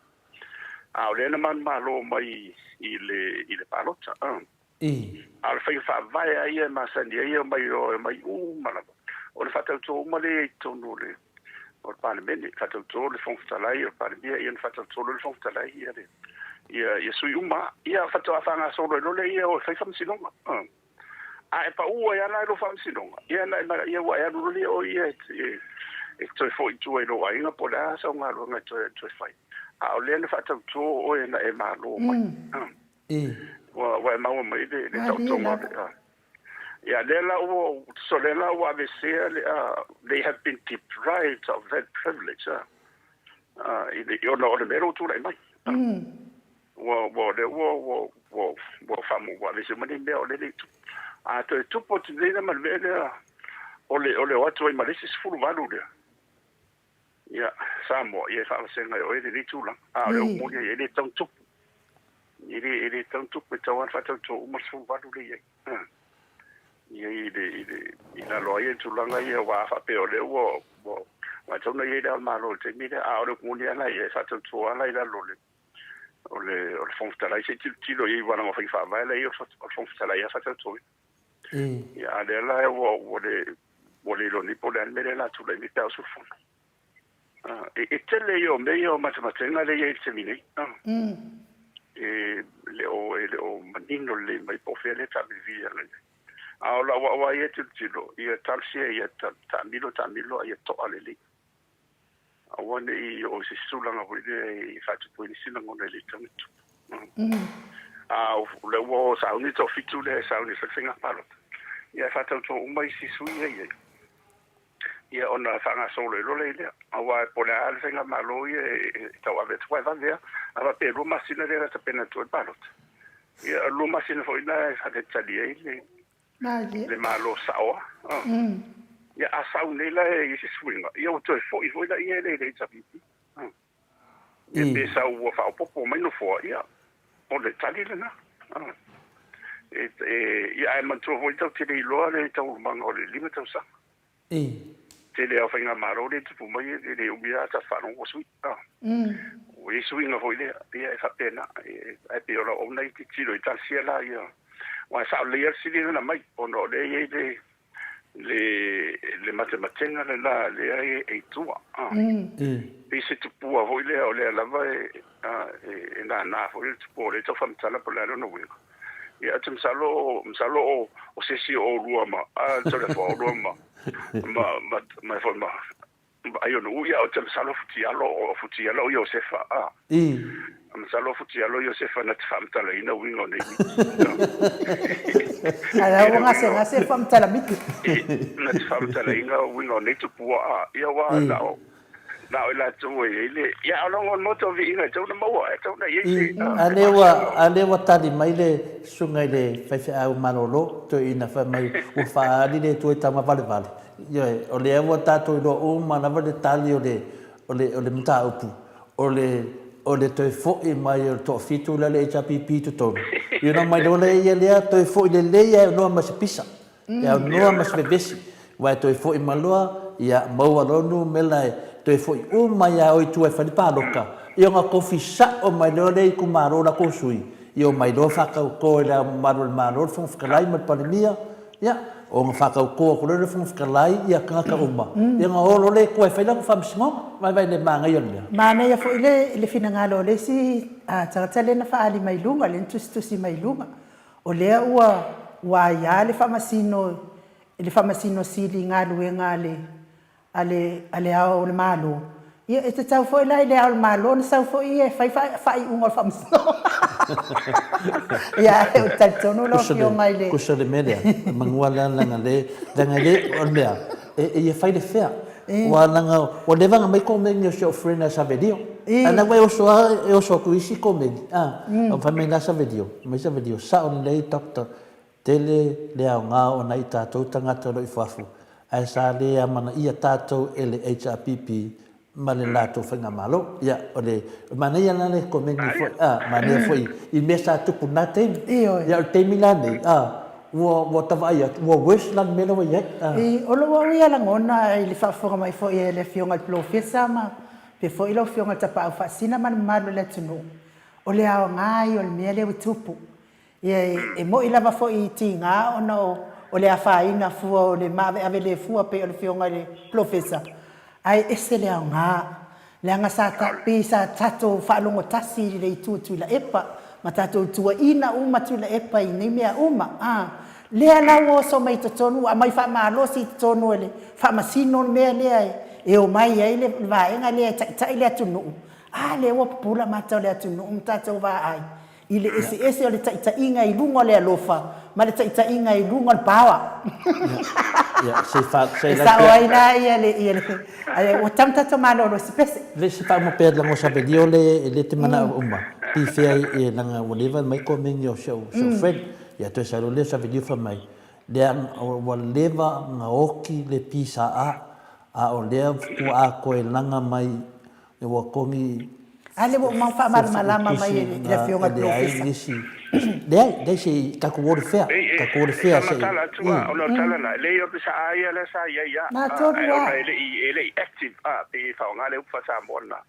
le na man malo mai ile palota al fai fa vai ai ma sandi ai mai mala o le fatto to male to no le o pale bene fatto to le fontalai o pale bia ia fatto to le fontalai ia sui uma ia fatto afanga solo le ia o fai fam sinonga e pa ua ia nai lo whamsinonga. Ia nai mara ia wa ia ruruli o ia e toi fo i tua i lo a inga po lea sa unga lo ngai toi fai. O lea ne whatau tō o e na e maa lo mai. Wa e maua mai le tau tonga le. Ia lea la ua, so lea la ua avesea they have been deprived of that privilege. I ona o le mero tū lai mai. Wa le wa whamu wa avesea mani mea o le le tu. To e tupo te dina ma vele ole watu ai malisi sfulu valu le ia Samoa ia fa senga o e le tula le mo ia le tau tupu ile tau tupu te wan fa tau uma sfulu valu le ia ile lo ia tulanga ia wa fa pe ole wo wa tau na ia ma lo te mi ole mo ia la ia fa tau ala ila lo le ole fontalai se tilo ia wana mo fa va la ia fontalai ia fa tau ia le la wo le lo ni po le mele la tu le mi ta su fon e tele yo me yo matematenga le ye semini le o manino le mai po fele ta vivia le la wa ye tilo ia talsia ia tamilo ia to alele awone I o se sulanga ho le fatu po ni sina ngone le tantu le wo sa uni to fitu le sa uni finga palot ia fatu to umai si suia ia ona fanga solo lo le awa po le al finga malo ia tawa vet wa va via ava pe lo masina le ta pena to palot ia lo masina foi na fa de talia le malo sawa ia asau nei la e se swinga ia o to fo I foi da ia le tapi ia pe sa o fa popo mai no fo ia o le tali le na ia ai man to foi tau te lo le tau manga o le limita sa te le afinga maro le tu mai le ubia ta fa no sui o I swinga foi le ia fa pena ai pe ora o nei ti tiro I tasia la ia wa sa le ia si le na mai o no le le matematenga le la le ATUA se tu pua voi le o le lava e na foi tu po le to fam tala po le no wingo ia tu msalo o se si o ruama to le fo ruama ma fo ma ayo no ia o tu msalo futialo Josefa msalo futialo Josefa na fam tala ina wingo ne ala ngase fam tala miki na fam tala ina wingo ne tu pua ia wa na ila tu ile ya longo moto Viiga tu na mo tu na ye alewa tali mai le sunga le fa au manolo to ina fa mai o fa ali le tu tama vale yo o le wa tato lo o mana vale tali o le mta upu o le toi fo I mai o to fitu le HPP to to you know mai le ia le toi fo le ia no ma se pisa ya no ma se besi wa toi fo I maloa ia mau alonu mela toi fo o mai a o tu e fa pa loka ia nga kofi sa o mai le ku maro la ko sui io mai do fa ko la maro fo fkalai ma pandemia ya o nga whakau koa ko le funga whakalai ia kanga uma. Ia ngā olo le koe whaila ko whamsimama, mai vai le maanga ion lea. Mana ia fo le whinangalo le si tagata le na whaali mai lunga, le ntusi mai lunga. O lea ua ia le whamasino sili ngā luenga ale ao le malo. Ia e te tau fo le ao le malo, na sau fo ia whai unga le whamasino. Ia e o taitono lo fio mai le. Kusa le melea, mangua langa le o lea. E whai le whea. Wa langa, o le vanga mai komengi o seo frena sa vedio. Ana wai o so kuisi komengi. O whai mai la sa vedio. Mai sa vedio, sa o lei doctor. Tele lea o ngā o nai tātou tangata lo I whafu. Ai sa lea mana ia tātou ele HRPP. Ma le lato whainga malo, ia, o le, mana ia nane komengi foi, mana ia foi, I mesa tupu nā teimi, ia o teimi nane, ua tawa ia, ua westland mele wa ia. Olo wa ia la ngona, I le whaafonga mai foi e le fionga le plofesa ma, pe foi ilo fionga tapa au whaasina ma malo le tunu. O le ao ngai, o le mea le tupu. E mo ilava foi ti ngā, o le awhaina fua, o le mawe ave le fua pe o le fionga le plofesa. Ai ese le nga le nga sa tapi sa tato whaalongo tasi le tu la epa ma tato tua ina uma tu la epa I nei mea uma le lawo so mai tonu a mai fa malo si tonu le fa masino mea le e o mai ai le vaenga le tai le tunu le wa pula mata le tunu tato va ai ile ese o le tai inga I lungo le alofa ma le tai inga I lungo le pawa Ya, sei la. Sa oina ia o tamta tomalo no spese. Le se fa mo per la mo sabe dio le te mana uma. Pi fe e langa whatever mai komengi o show friend. Ya to sa le sabe dio fa mai. Le o leva nga oki le pisa a o le ku a ko langa mai e wa kongi ale mo mang fa malama mai le fionga profesa. Dei si takuore fea se ono tala na le yo sa ai la sa ya na todo ele active pe fa nga le fa sa mona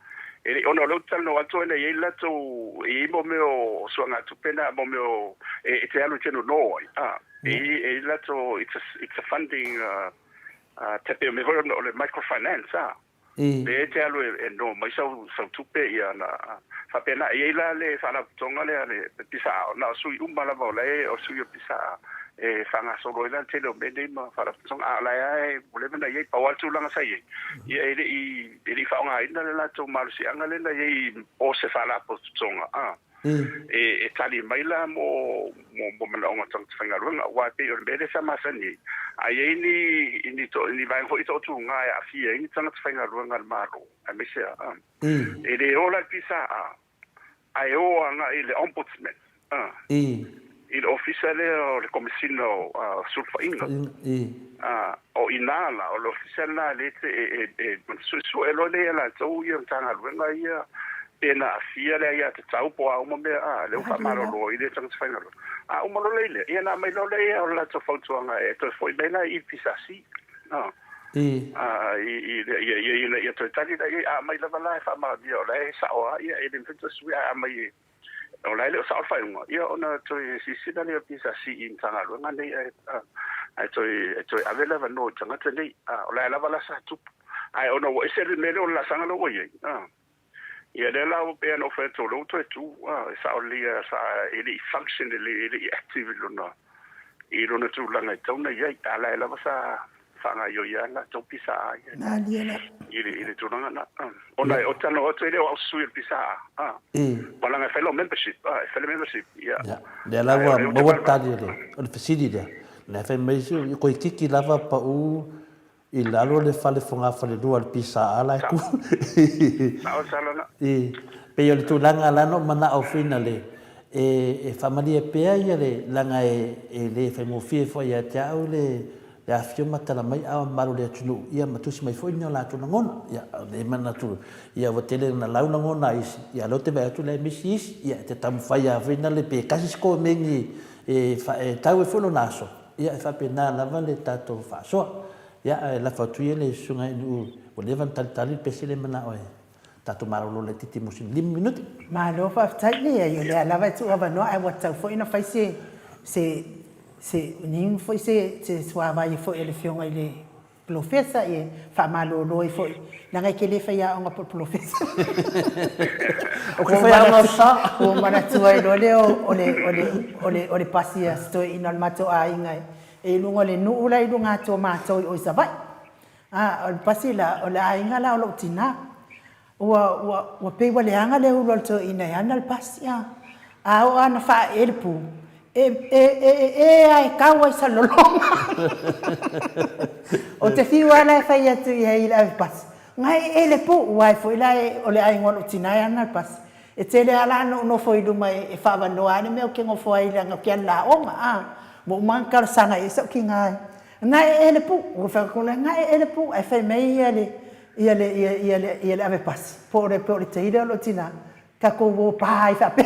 ele ono lo tala no ato ele ila to I mo meo so nga tu pena mo meo e te alu cheno no e la to it's a funding te me ho no le microfinance le te alu no mai so tu pe ya na fa pena e la le fa la tonga le pisa na sui umala vole o sui pisa e fa nga solo ila te lo mede ma fa la tonga la e vole na ye pa wal tu langa sai ye e fa nga ina la to mal si anga le na ye o se fa la po tonga e tali mai la mo mana o tong fanga runga wa pe o mede sa masani ai ni to ni vai ho to tu nga ya fi ni tanga fanga runga maro a me se e le ola pisa ai o nga ile ombudsman il ufficiale o le commissario sul fainga o inala o l'ufficiale le su elo le la to yo tanga runga ia pena fia le ia te tau po au mo me le fa maro lo ile tanga fainga o mo le ia na mai lo le o la to foto nga e to foi bena I pisasi ia to tali da ia mai la vala fa ma dia o le sa o ia e den fito su ia mai o le sa fa nga ia ona to si da le pisasi in tanga lo nga nei ai to avela va no tanga tele o la vala sa tu ai ona o ese le o la sanga lo ye ia le la o pe no fe to lo to tu sa o le sa ele function ele active lo na I rona tu langa tona ia ala la sa fanga yo ia na to pisa na dia ile tu langa ona o tano o tele o suir pisa balanga fellow membership ia le la wa mo ta dire o facility le fe mai ko tiki lava pa u I lalo le fale fonga fale dua le pisa ala ku pe yo tu langa la no mana o finale e family pe ia le langa e le fe mo fie fo ia tau le ya fio matala mai a maru le tunu ia matusi mai foi la tunu ngona ia le mana tu ia votele na launa ngona is ia lote ba tu le misis ia te tam faia vina le pe kasi ko mengi tau e folo naso ia fa pena la vale tato fa so ia la fatu ia le sunga nu o le van tali pesile mana oe tato maru le titi musin 5 minuti ma lo fa tai ni ia le la va tu ava no ai wa tau foi na fai se nin foi se sua vai foi ele fionga ele professa e fa malo lo foi na ngai ke le fa ya nga professa o que foi a sa o mana tu ai lo le o le pasia sto inal mato ai ngai e lunga le nu ula i lunga to ma to o sa vai o pasila o le ai ngala o lo tina o pe wa le anga le o to ina ana al pasia a o ana fa elpu ai kawa sa lolonga o te fiwa la fa ya tu ya ila pas ngai ele pu wai foi la o le ai ngolo tina ana pas e tele ala no foi du mai e fa no ane me o ke ngo foi la ngo ke la o ma mo manka sanga e so ki ngai ngai ele pu o fa ko la ngai ele pu ai fa mai ele ave pas por te ida lo tina ka ko wo pa ai fa pe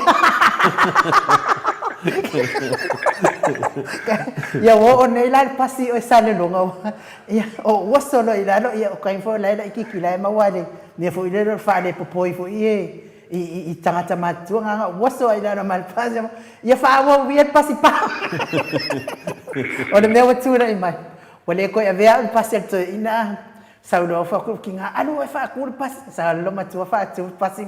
ya wo nei la pasi o sale longa ya o wo solo ila no ya o kain fo la ki la ma wale ne fo ile fa le popoi fo i tangata matu nga wo so ila no mal pasi ya fa wo wi pasi pa o le me wo tu na mai wale ko ya vea pasi to ina saulo fa ku kinga alu fa ku pas saulo matu fa tu pasi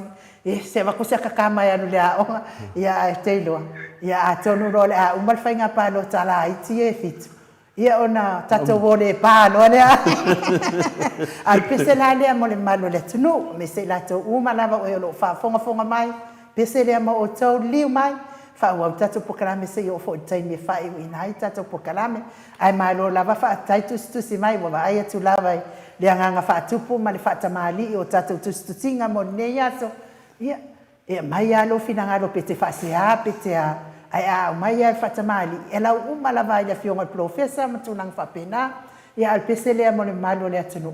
se va kusia kakama ya le a ya telo ya tonu role a umal fainga pa lo tala iti e fit ia ona tato vole pa lo le al pesela le mo le malo le tunu me se la to uma lava o lo fa fonga mai pesele mo o to liu mai fa wa tato pokalame se yo fo tai me fa i nai tato pokalame ai malo lava fa tai tu si mai wa ai tu lava le anga fa tupu ma le fa tamali o tato tu tinga mo ne ya so ia mai alo finanga lo pete fa se a pete a ai mai al fatamali ela uma la vai la fionga professa matunang fa pena ia al pesele mo le malo le atunu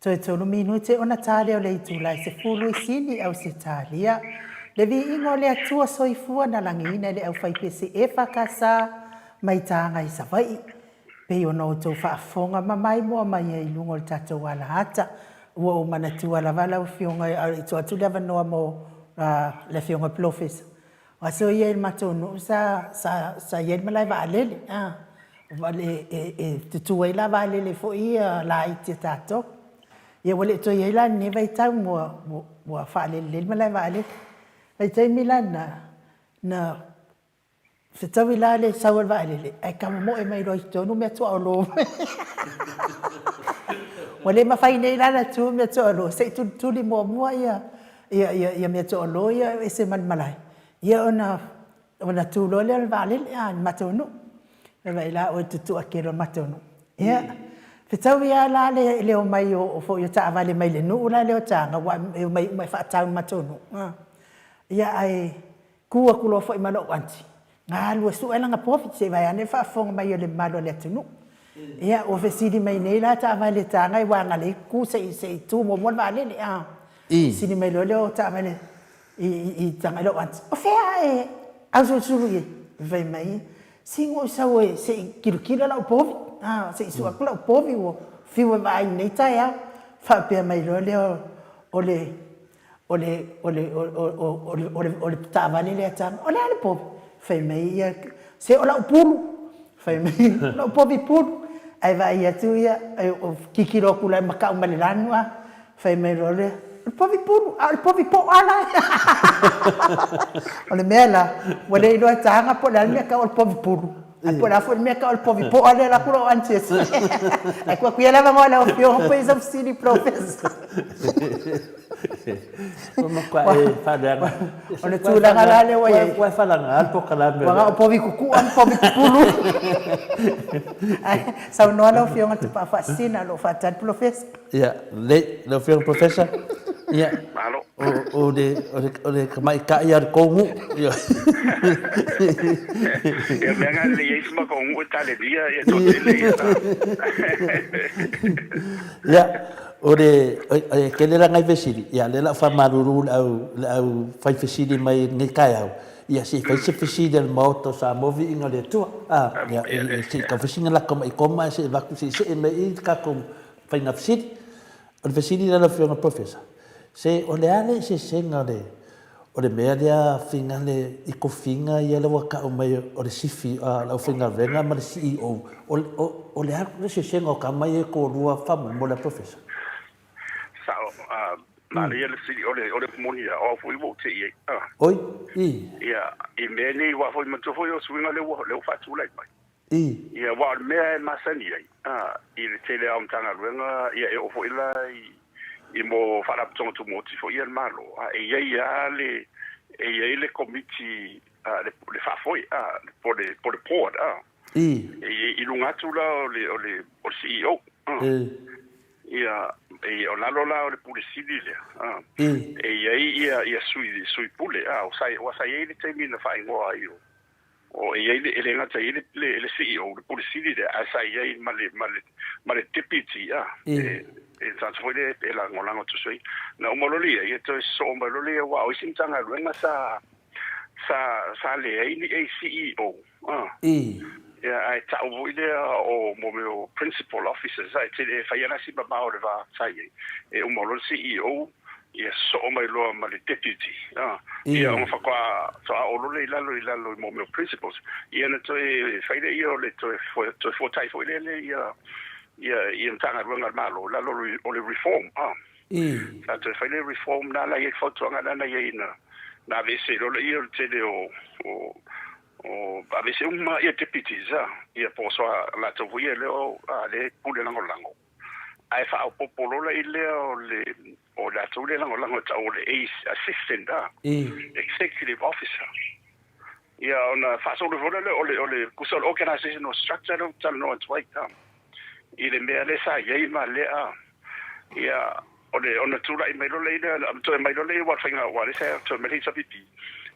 Toi tonu minu te ona tale o le itulai se fulu isini au se talia. Le viinga o le atua soifua na langina le au faipese e whakasa mai tanga i sawai. Pei o no tau whaafonga mamai mua mai e ilunga o le tatou wala hata. Ua o manatua la wala o fionga i toa tu lewa noa mo le fionga PROF. Wa so ia il matonu sa ia il malai wa alele. Wale e tutua ila wa alele fo ia la iti tatou. Ia wale to ia ila ne vai tau mo fa le malai va ale vai tai milana na se tau ila le sau va ale ai kam mo e mai roi to no me to lo wale ma fai ne ila tu me to lo se tu li mo ia me to lo ia ese man malai ia ona tu lo le va ale ma to no vai la o tu akero ma to no ia Fitau ia la le o mai o fo yo ta vale mai le no la le o tanga wa mai fa tau matonu. Ia ai kua kulo fo malo anti. Nga lu su ela nga profit se vai ane fa fong mai le malo le tunu. Ia o fesidi mai nei la ta vale tanga wa nga le ku se tu mo mo vale le a. Sini mai lo le o ta vale I tanga lo anti. O fe ai au su ye vai mai singo sa we se kilo la profit. Se su akula povi o fiwa vai nei taia fa pe mai lo le ole tavani le tan ole ale povi fe mai se ola pulu fe mai lo povi pulu ai vai ia tu ia o kikiro kula maka umalanua fe mai lo le povi pulu al povi po ala ole mela ole lo tanga po la me ka o povi pulu Poi la fuori mia col povi po alle la culo antes. Ecco qui la mamma la ho preso un sini professor. Come qua fa da. Ole tu la galale wa fa la al po kala me. Wa povi kuku an povi pulu. Sa no la fio ngati pa fascina lo fa tan professor. Ya, le fio professor. Ya. Malo. O mai ka ia ko mu. Ya. Ya venga le isma con un tal día y todo le. Ya. ore kele la ngai vesili ya le la fa maruru au fai vesili mai ni kai au ia si fai se vesili al Maota sa movi inga le tua ya si ka vesili la koma se va si se me i ka kom fai na vesili o vesili la fiona professor se o le ale se senga le o le mea lea finga le i ko finga ia le waka o mai o le sifi o finga venga ma le CEO o le ale se senga o ka mai e ko rua famu mo le professor Maria le sili ole monia o foi mo te ie. Oi, Ia, I meni wa foi mo foi o swinga le fa tu lai mai. Ia wa me masani ai. I le tele am tanga renga ia e o foi la I mo fara tonga tu mo ti foi ia malo. Ia le committee le fa foi por le port I lunga tu la o CEO. Ia o lalo la o le pulisili le ia sui pule o sai ele temi na fai ngoa ai o ele ngata le CEO le pulisili le a sai ai male deputy e tanto foi le la ngolanga tu sui na umololi ia to so umololi wa o sintanga renga sa le ai ni CEO ai tau ile o mo meu principal officers ai te fai ana si ba o le va sai e o mo CEO ia so mai lo ma le deputy ia o fa qua o lo le la mo meu principals ia na to fai le io le to tai foi le ia tanga runga malo la lo o le reform sa to fai le reform na la ia foto nga na ia na vese lo io te le o avesse uma ia deputies ia poso la tovuia le pule lango ai fa o popolo le o la tole lango tau le assistant executive officer ia ona fa so le ole kusol organizational structure tal no it's right ile me le sa ia ma le ia ona tura I mai le am to mai le wa finga wa le sa to me sa pipi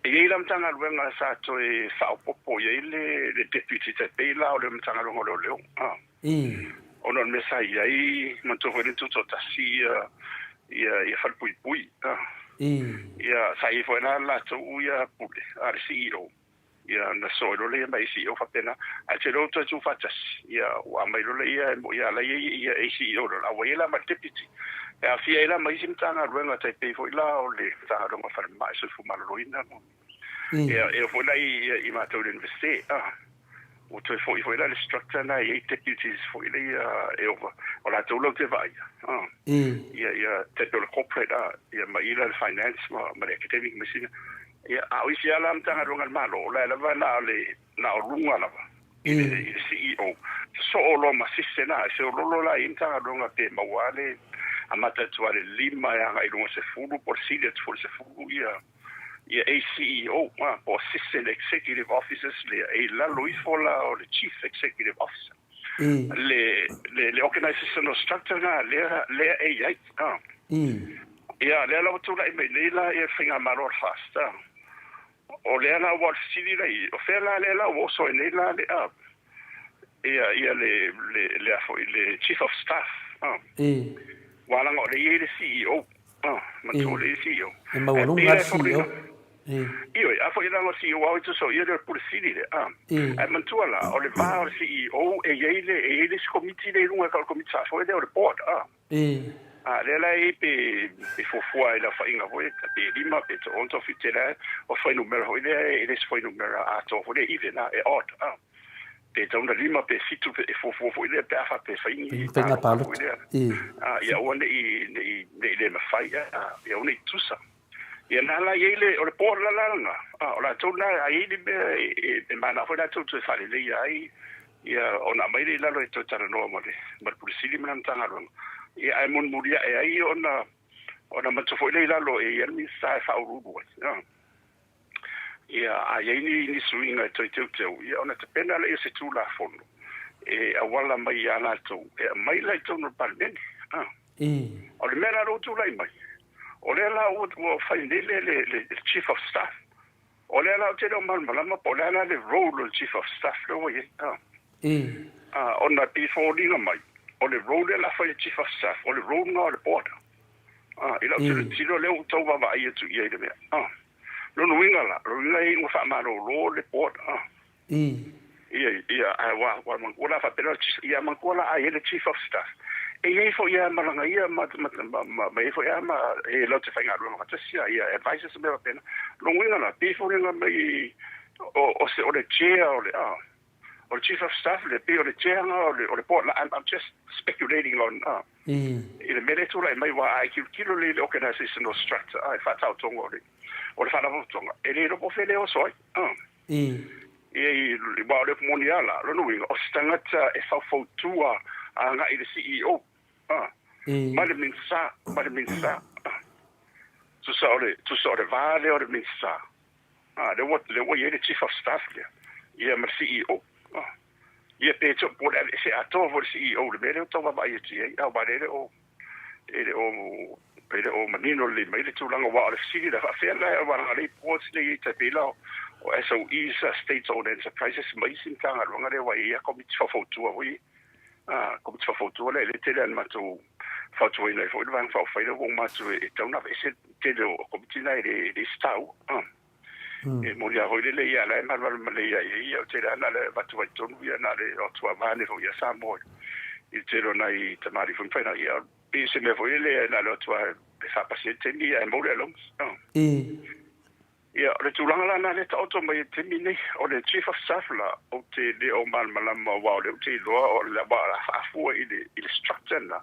e lam tanga luenga sa to e fa popo ye le deputy te pela o le tanga lo lo ono me sa ia man to ho tu to tasi ia fa pui ia sa I foi la to ia pule ar CEO ia na so lo le mai CEO fa pena a te lo to fa tas ia wa mai lo le ia la ia CEO lo la wa ia ma deputy e fia ila mai sim tanga ruenga tai pe foi la o le tanga ronga fa mai se fu malo ina e foi la I ma to investe o to foi la le structure na e deputies foi la e o la to lo te vai ia te to corporate ia mai ila finance ma academic machine ia a o sia la tanga ronga malo la va na o runga la il CEO so lo ma sisena se lo la inta ronga te mawale amata tuare lima ya ngai lunga se fulu por sidet for se fulu ia CEO por assistant executive officers le la Louis Fola o le chief executive officer le organizational structure na le ai ia le la tu la me la e finga maror fast o le la wa sili lai o fela le la o so ne la le ia le chief of staff wala ngo le CEO ma to le CEO e ma wala nga CEO io a foi la CEO o to so ia le pulisili le e man to la o le va o CEO e ele committee le lunga ka committee sa foi le board le la pe fofua la fa inga voi pe lima pe to onto fitela o foi numero ele foi numero a to foi even e ot pe tona lima pe situ pe fofo ile pe afa pe fa ingi penga palo ia one le ma fa ia one tusa ia nala ile o le por la o la tona ai le mana foi la tu fa le ia ona mai le la lo to tara no mo le pulisili man tanga ro ia ai mon muria e ai ona ma to foi le la lo e mi sa fa urubu ia ai ni swinga to ia ona te pena le se tu la fono e awala mai ana to e mai la to no parmen o le mera ro tu lai mai o le la o fai le chief of staff o le la te no mal malama po le la le role of chief of staff lo ia ona before ni mai o le role la fa chief of staff o le role no le border ila tiro le to va va ia tu ia de me lo no winga la lo winga i fa ma lo le border ia wa man ko la fa pero ia man ko la ai le chief of staff e fo ia malanga ia ma fo ia ma e lo te fainga lo ma tsia ia advices me pena lo winga la pe fo nga mai o se o le chair o le or chief of staff le pe o le chair or le port I'm just speculating on in the minute like mai wa I kilo le organizational structure I fa tau tongo o le fa na tonga e le po fele o soi e ba le moniala lo no winga o stangata e fa fotua nga i le CEO ma le minsa tu sa le vale o le minsa le what le chief of staff le ia ma CEO ia pe to por se ato for CEO le mere to va ia ti au ba le o manino le mai le tulanga wa le sigi da fa la wa le ports le te pela o SOE state owned enterprises mai sin tanga longa le wa ia committee for photo we committee for photo le te le ma to photo le fo le van fa fa le ma to e tona se te le committee le stau e mo ya hoile le ya la mal le ya te la le va tu tonu ya na le o tu avane fo ya Samoa il te ro nai te mari fo fa ya pe se me foile na le tu fa paciente ni e mo le longs ya le tu langa na le auto mai te mini o le chief of staff la o te le o mal malama wa le te lo o la ba AFUA il structure na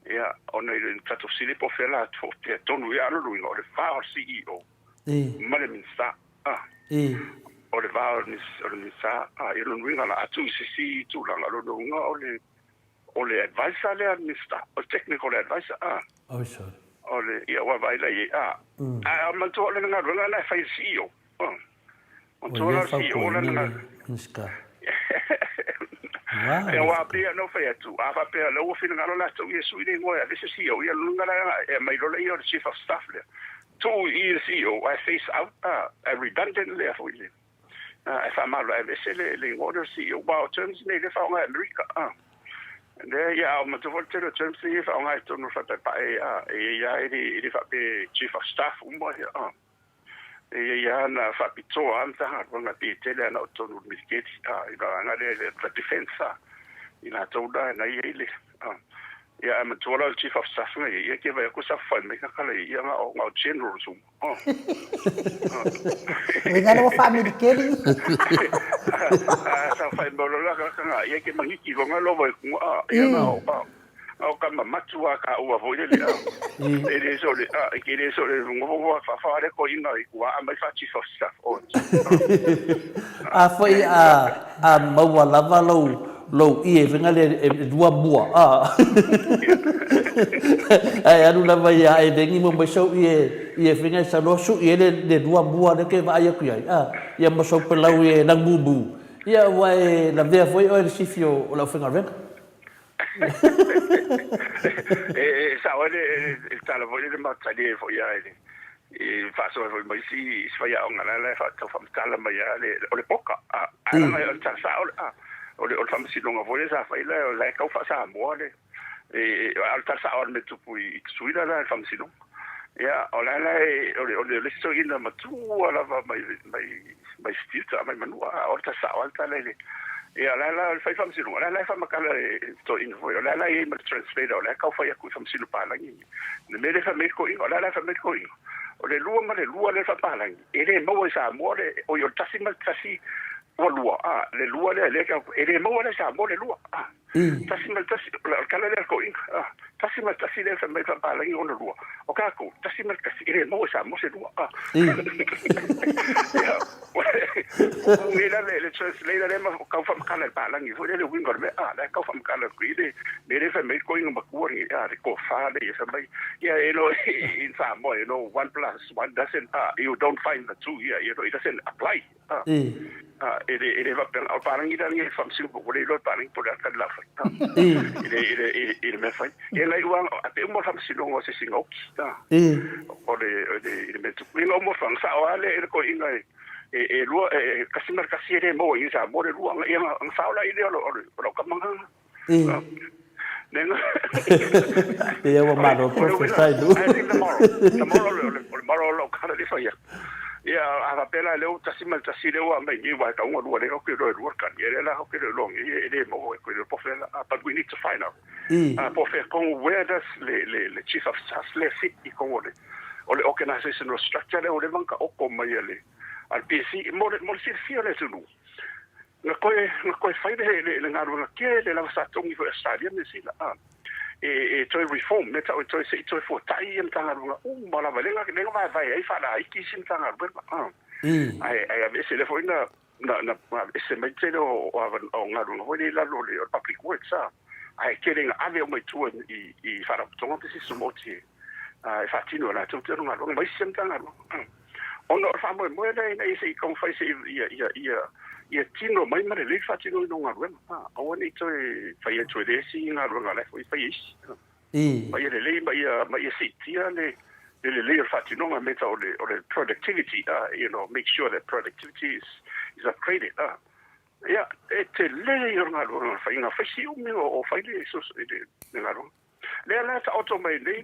ya on le tato sili po fela to te tonu ya lo o le fa o CEO male minsta o le va o le sa e lo ringa la atu si tu la lo nga o le advisor le minsta o technical advisor so o le ia wa vai la man to le nga lo la fa CEO on to la CEO la nga minsta e wa pia no fa tu fa pia lo fi nga lo la tu yesu ile ngo ya le CEO ia lo nga la e mai lo le o chief of staff le to CEO I face out a redundant le for you if I'm out I say le order CEO wow terms ne le fa nga America and there yeah I'm to vote the terms if I nga to no fa pa ya ele fa pe chief of staff mo ya na fa pito anta ha nga pe tele na to no misketi ina nga le defense ina to da na ile ya I'm told chief of staff ya ke ba ko sa fa me ka kala ya nga o general so Venga no family keri sa fa mo la ka ya ke mangi ki nga lo ba ya nga o ka matua ka o vo le ele so le ke le so le ngo fa le ko ina ku a mai fa chief of staff foi a mau lava lo e venga le dua bua ai anu la vai ai dengi mo so e venga sa no su e le dua bua de ke vai ku ai ia mo so pelau e na bubu ia vai la vea foi o sifio o la venga venga sa ole tala voi le matali foi ai fa so voi mai si fa ya nga la fa to fa tala mai le o le poka ala mai o ta sa o le famsi longa voi sa fa ile la ka fa sa mo le al ta sa on me tu pui suida la famsi longa ya o le so ina matu ala va mai stilta mai manua o ta sa o ta le ya la fa famsi longa la fa makala to in voi la e me translate la ka fa ya ku famsi lo pa la ni me le fa me ko la fa me ko o le lua le fa pa la e le mo sa mo le o yo tasima tasi o lua le lua le ka e le mo le sa mo le lua tasima tasi kala le ko tasima tasi le fa me fa pa la o le lua o ka ko tasima tasi e le mo sa mo se lua ya o le translate le ma ka fa kala pa la ni fo le wingo me la ka fa kala ku ile le fa me ko ma ku ri ko fa le fa me ya in sa mo 1 + 1 doesn't you don't find the two here it doesn't apply ele va per al parangi da ni fa si ko le lo parangi to da ka la fa ele me fa e la igual até mo fa si longo se singo o le me tu ni mo fa sa ale ko ina e lo kasimar kasire mo i sa mo le lo nga sa la ile lo ka manga Nenga. Ia wa malo professor lu. Tomorrow lo kana di faya. Ia a pela leo tasima tasile wa mai ni wa ka ngwa le ko ro ro kan ia la ko ro long ia mo ko ro professor but we need to find out. Professor kon where does le chief of staff le fit I kon o le organizational structure le o le banka o ko mai le. Al PC mo si fio le tunu. Nga koe fai le ngaru nga ke le la sa tongi fo stadium ni sila toi reform me toi se toi fo tai en tanga nga mala vale nga vai ai fa la ki sin tanga ai ave se le foi na se me te o ngaru nga hoi la lo le public works ai getting ave o mai tu I fa tonga te si moti ai fa tino la tu te nga lo mai sin tanga ono fa mo nei se kon fai se ia tino mai mare le fa tino no nga ruema o ni toi fai to de si nga ruema le foi fai mai le si tia le fa tino nga meta o le productivity make sure that productivity is upgraded yeah te le nga ruema fai nga fai si o fai le so nga ruema le la ta auto mai le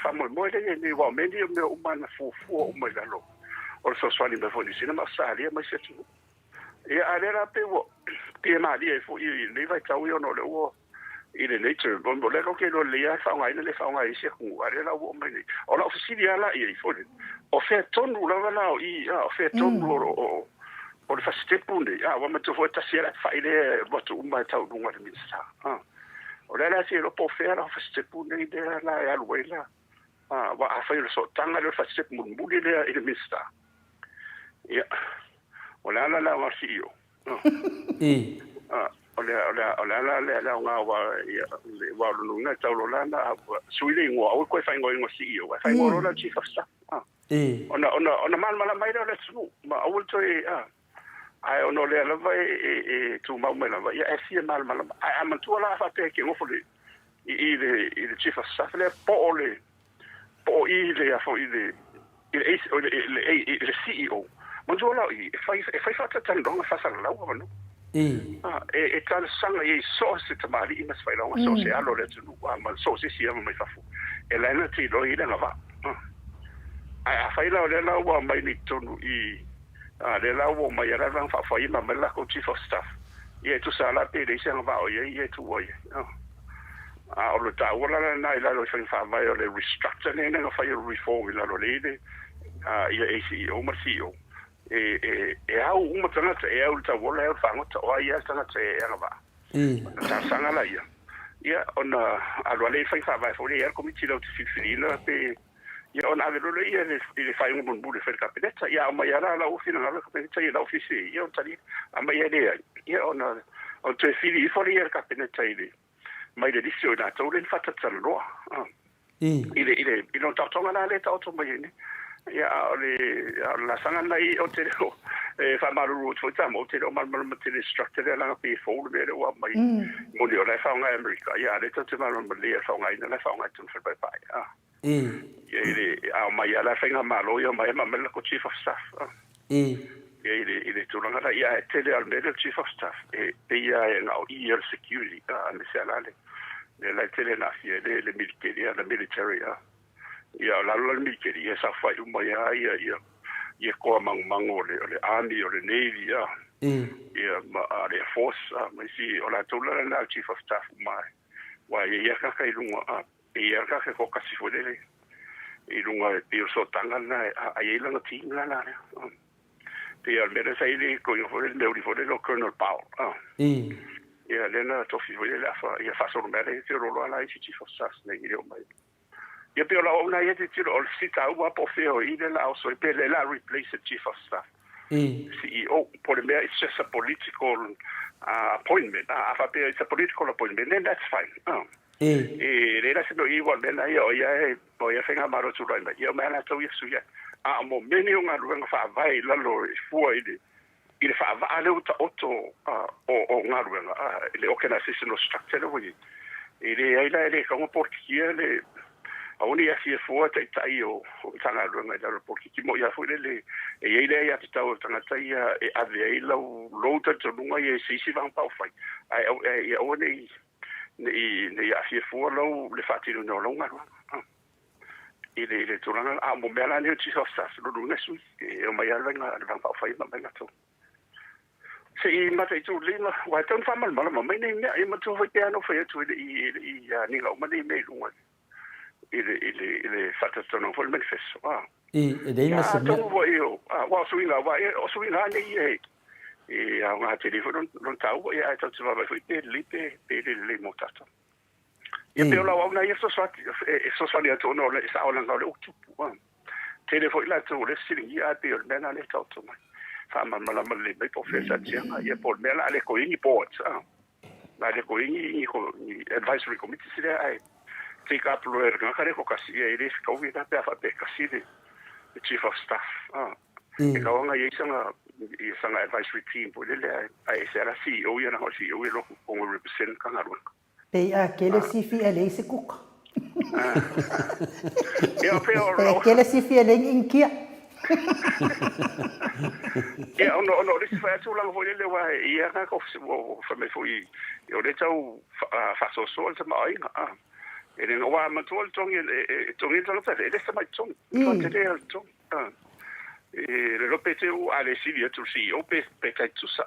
fa mo le ni wa me ni me o mana fu o mai la lo o so swali me fo ni sinema sali mai se tu ia alera pe wo pe ma dia fo I le vai tau yo no le wo I le nature bon le ko ke no le ya fa ngai le fa ngai se ku alera wo mai o la oficina la I fo o fe tonu la la I o fe tonu o le fa stepu ne wa ma to fo ta sera fa ile wo tu ma tau dunga de minsta o le la se lo po fe la fa stepu ne de la ya lo la wa a fa so tanga le fa stepu mun budi le I minsta ia Ola la wa CEO. Ola wa lu na tau la na suile ngo o ko fa ngo CEO. Fa ngo la chief of staff. Ona mal mai la su. Ma o to ai ono le la vai tu ma me la vai. Ya si mal ai am tu la fa te ke ngo fo le chief of staff le po le a fo le CEO. Monjola fai fata tan donga fasa la wa no tal sanga so se tamari I mas fai la so se alo le tu ma so se si mai fafu la na ti do I la va ai fai la le la wa mai ni tonu I le la wa mai la van fa fai ma la ko chief of staff tu sala pe le se va o tu o o lo ta wala na la lo fa vai o le restructure ne na fai reform la lo le CEO ma CEO au uma tanga te au ta wola au fango ta o ia tanga te anga ta sanga la ia ona alwale fai fa vai fo ia komiti lo te fifilina pe ia ona ave lo ia le fai un bon bude fer capinetta ia ma ia la ofina la capinetta ia la ofisi ia tali ama ia ia ona o te fili fo ia capinetta ile mai le disio na to le fata tsalo ile non ta tonga la le ta auto mai ne ia la sanga nei o te fa maru fo tamo te o mal te structure la pe fo le o mai mo le la fa nga America ia le te maru le fa nga ina la fa nga tun fer bai ia ile mai la fa nga malo ia mai ma la ko chief of staff ile tu nga ia te le al chief of staff ia nga ia security ne se alale le tele na le military ia la military ia sa fa mai ia ko mango le army o le navy ia ma le force mai si o la tola na chief of staff mai wa ia ka kai lunga ia ka ko kasi fo le I lunga pe so tanga na ai la ti la na pe al mera sai le ko yo fo le no colonel Paul ia le na to fi le fa ia fa so mera te ro la chief of staff ne ile o mai ia pe la ona ia te tiro o sita ua po feo I le la o so pe le la replace the chief of staff CEO por me it's just a political appointment fa pe it's a political appointment and that's fine le la sino igual ben ai o ia fenga maro tu rai ia me la to ia suia mo meni unga ruanga fa vai la lo fu ile fa va le uta auto o nga ruanga le organizational structure lo ile ai la le como portia le Auni ia fo tai o tanga runga da porque ki mo ia fo le ile ia tau tanga tai ave ai lo ta tunga ia si van pau fai ai oni ni AFUALO le fatino no longa ile tulanga a mo mela ni tsi hosta lo lu nesu e mai ala nga va fa fa ma nga to se I mata tu lima wa ton fa mal mal mai ni e ma tu fa piano fa tu I ni ga ma ni me lunga ile fata tono fol manifesto e dei ma se wa io wa suinga o suinga ni e a nga telefono non tau e a tatu va foi le motato e pe la una io so so no le sa ona no le utu telefono la tu le sili a pe le na le tatu mai fa ma le me professor tia e por me la le ko ini port la le ko ini advisory committee si ai take up lawyer nga kare ko kasi e le ko vi ta pe fa pe kasi le chief of staff e ka nga ye sanga advisory team po le ai sera CEO ya na ho CEO lo ko represent ka nga ron Pei a kele sifi ele se kuka. Ya pero kele sifi ele inkia. Ya no this fa tu lang ho le wa ia ka ko fa me foi yo le tau fa so sa mai e le no wa ma tu tong e tong fa le sa mai tong to te tong le repete u ale Silvia tu si o pe ka tu sa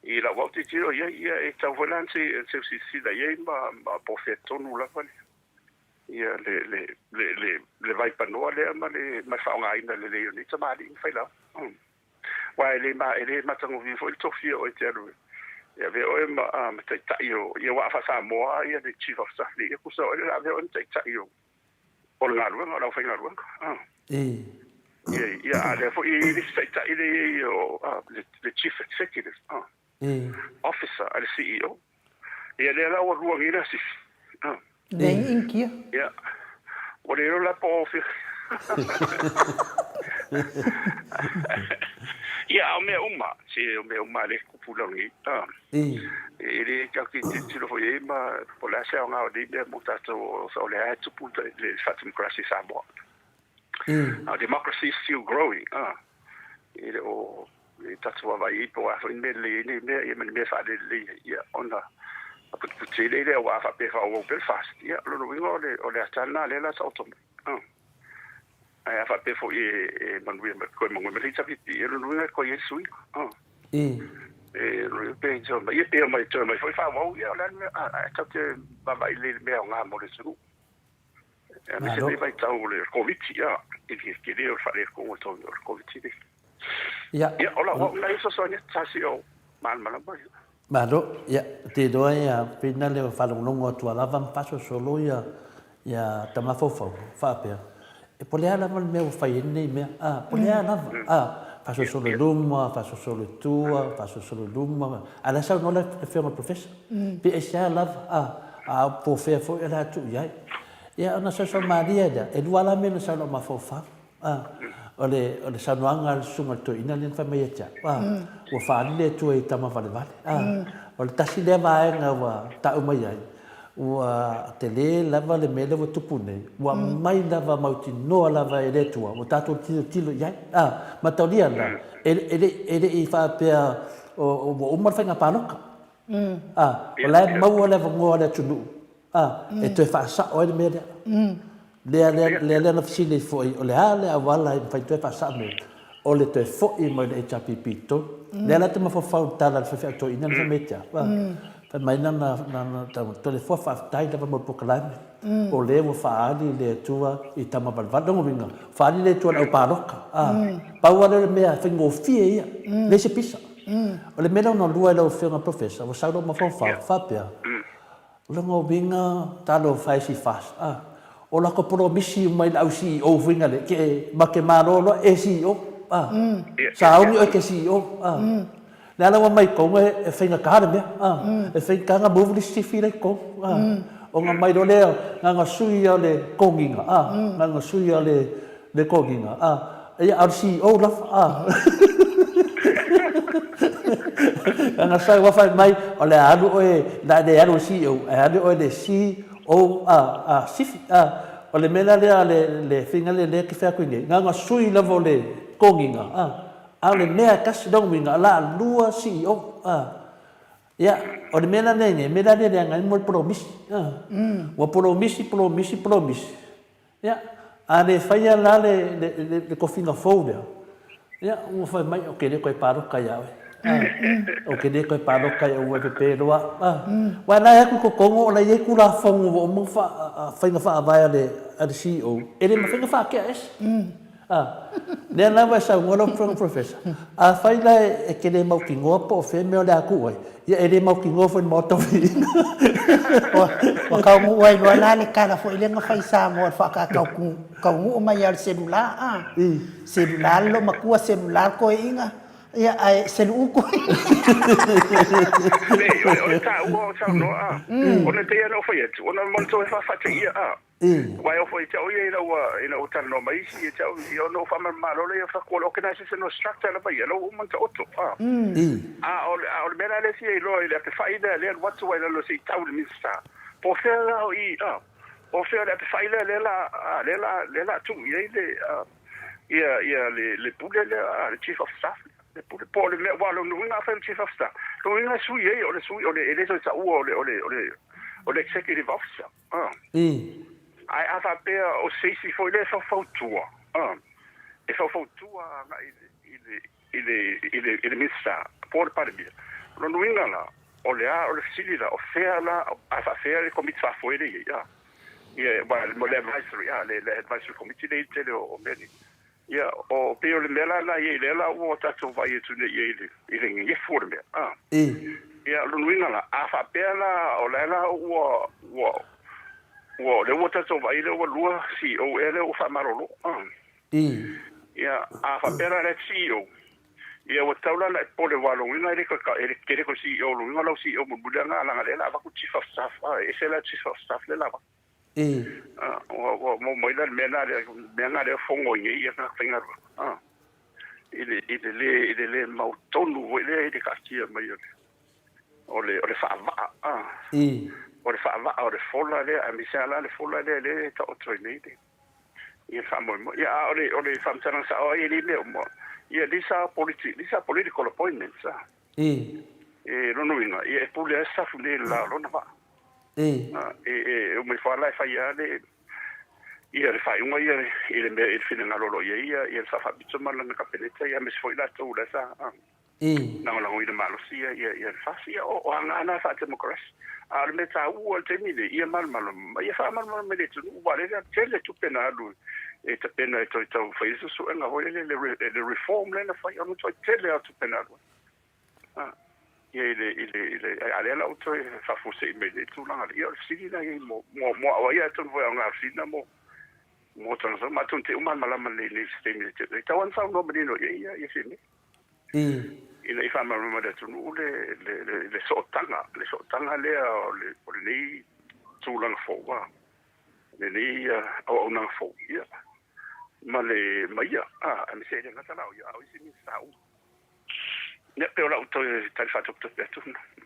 e la volta tiro ia e tau volante se da ia ma profeto no la vale ia le vai pa no le ma fa nga ina le ni tama di fa la wa le ma tango vi fo il tofio o tero ia ve o ma ta io wa fa Samoa ia de chief of staff ni ku so ia ve on ta io o la ruanga la fa nga ruanga yeah, therefore, the chief executive officer, the CEO. Yeah, they're our wrong in us. Nem inkia. Yeah. What do you like, PROF? Yeah, o me uma le kupulangi. Ele ka ki tiro foi ma pola se nga di mo tato so le ha tu punta le fatum crashes Samoa. Democracy is still growing. That's what I eat. But in me fa le ona. But to le le wa fa pe fa o Belfast. Yeah, lo wingo le tana le la sauto. Ai fa pe fo man we ko mo me le tapi lo wingo ko yesu. Lo pe jo ma ye pe mai to mai foi fa wo ya la ta te ba ba le me nga mo le su. Mi se vai tau le Covid ya che devo fare con il Covid. Ya ola wa la eso sonia tasio mal ba. Maro ya te doa ya finale fa longo tu ala van paso solo ya tamafofo fa pe. E pole ala mal meu fa ni me pole ala faço solo luma, faço solo tua, faço solo luma. Ala sa no la ferma professor. Pe e sa la po fe fo ela tu ya. Ya ona sa Maria da e duala me sa lo mafofa ole sa noanga sunga to ina len fa mai cha o fa le tu e tama vale ole tasi le vai nga wa ta o mai ai o tele lava le mele o tupune wa mai lava mauti no lava e le tua o tato tilo ya ma taulia la ele i fa pe o mar fa nga panoka o la mau le ngo le tunu e te fa sa o le mele le na fisi le foi o le ale a wala i fai te fa sa me o le te foi mo le HPP to le la te ma fa tala fa fa to ina le metia fa mai na to le fa tai da mo proclaim o le mo fa ali le tua i tama balva no vinga fa ali le tua o paroka pa wala le me fa ngo fie le se pisa o le me no lua le fe na professor o sa lo ma fa pe le ngo vinga talo fa si fast o la ko promisi mai la usi o vinga le ke ma ke marolo e si o sa o o ke si o la la mai ko e finga ka me e finga nga bo li si file ko o nga mai do le nga sui o le konginga nga sui o le konginga e a si o la nga sai wa fa mai o le adu o la de adu si o adu o le si o sifi o le mena le finga le ke fa kuinge nga sui la vole konginga le mea kasi dong winga la lua si o ia o le mena nei mena le ngai mo promise wa promise ia a le faia la le kofinga fouga ia o fa mai o ke le koe paro kai au o ke le koe paro kai o we pe roa wa na e ku kongo o la ye ku la fongo o mo fa fainga fa vai ale CEO ele ma fainga fa ke es le na va sa ngolo professor a faila e ke le mau ki ngopo o fe me le aku oi ia ele mau ki ngofo mo to wa ka ngu wai lo la le kala fo ile nga fai Samoa fa ka ngu o mai al celular celular lo makua celular ko inga ia ai celu ko o ta o ta no ona te no foi et ona monto fa fa te ia vai o foi tau ia ina o ta no mai si tau io no fa mal lo ia fa ko lo que na se no structure la vai lo monto otto o mena le si lo ile te faida le what to ile lo si tau ni sta po fe la o fe le te faida le la tu ia le pule le chief of staff le pole le walo no nga fa chief of staff no nga sui o le so sa o le executive officer ai ava pe o sei foi le so fautua e so fautua na ile missa por parbi no nga la o le silida o fela a fa fela come fa foi le ia mo le advisory le advisory committee le tele o meni ia o peo le mela na ia le la o tato vai tu ne ia nge forme ia lo nuinga la a fa pela o la o le o tato vai le o lua si o ele o fa marolo ia a fa pela le CEO ia o taula na pole walo ina ele ke ko CEO lo ina lo CEO mo bulanga la le la va ku chief of staff e se la chief of staff le la mo moila mena le fongo ye na finga ile mau tonu ile de kastia mai ole fa va ole fa va ole fola le a misala le fola le ta otro nede ia fa mo ia ole fa mtana sa o ile le mo ia lisa political appointments no inga ia pule sa funde la lona va o me fa la fa ia le fa uma ia ele fina na lolo ia sa fa bitso mala na kapeleta ia me foi la tu la sa na la oi de malosia ia fa sia o ana fa democracy al me ta u al temile ia mal ia fa mal me le tu vale la tele tu penalu e te pena to fa isso so na hole le reform le na fa ia no to tele tu penalu ele ale la auto fa fosse me le tu na ia sigi na mo ia tu vai nga sina mo tan so ma tu te uma mala le sistema le tawan sa no menino ia sini ile fa ma le tu le sotanga le tu lang fo wa le o na fo ia ma le maia mi se le ngata la ia o sini sa ne pe ola to tal fa to tu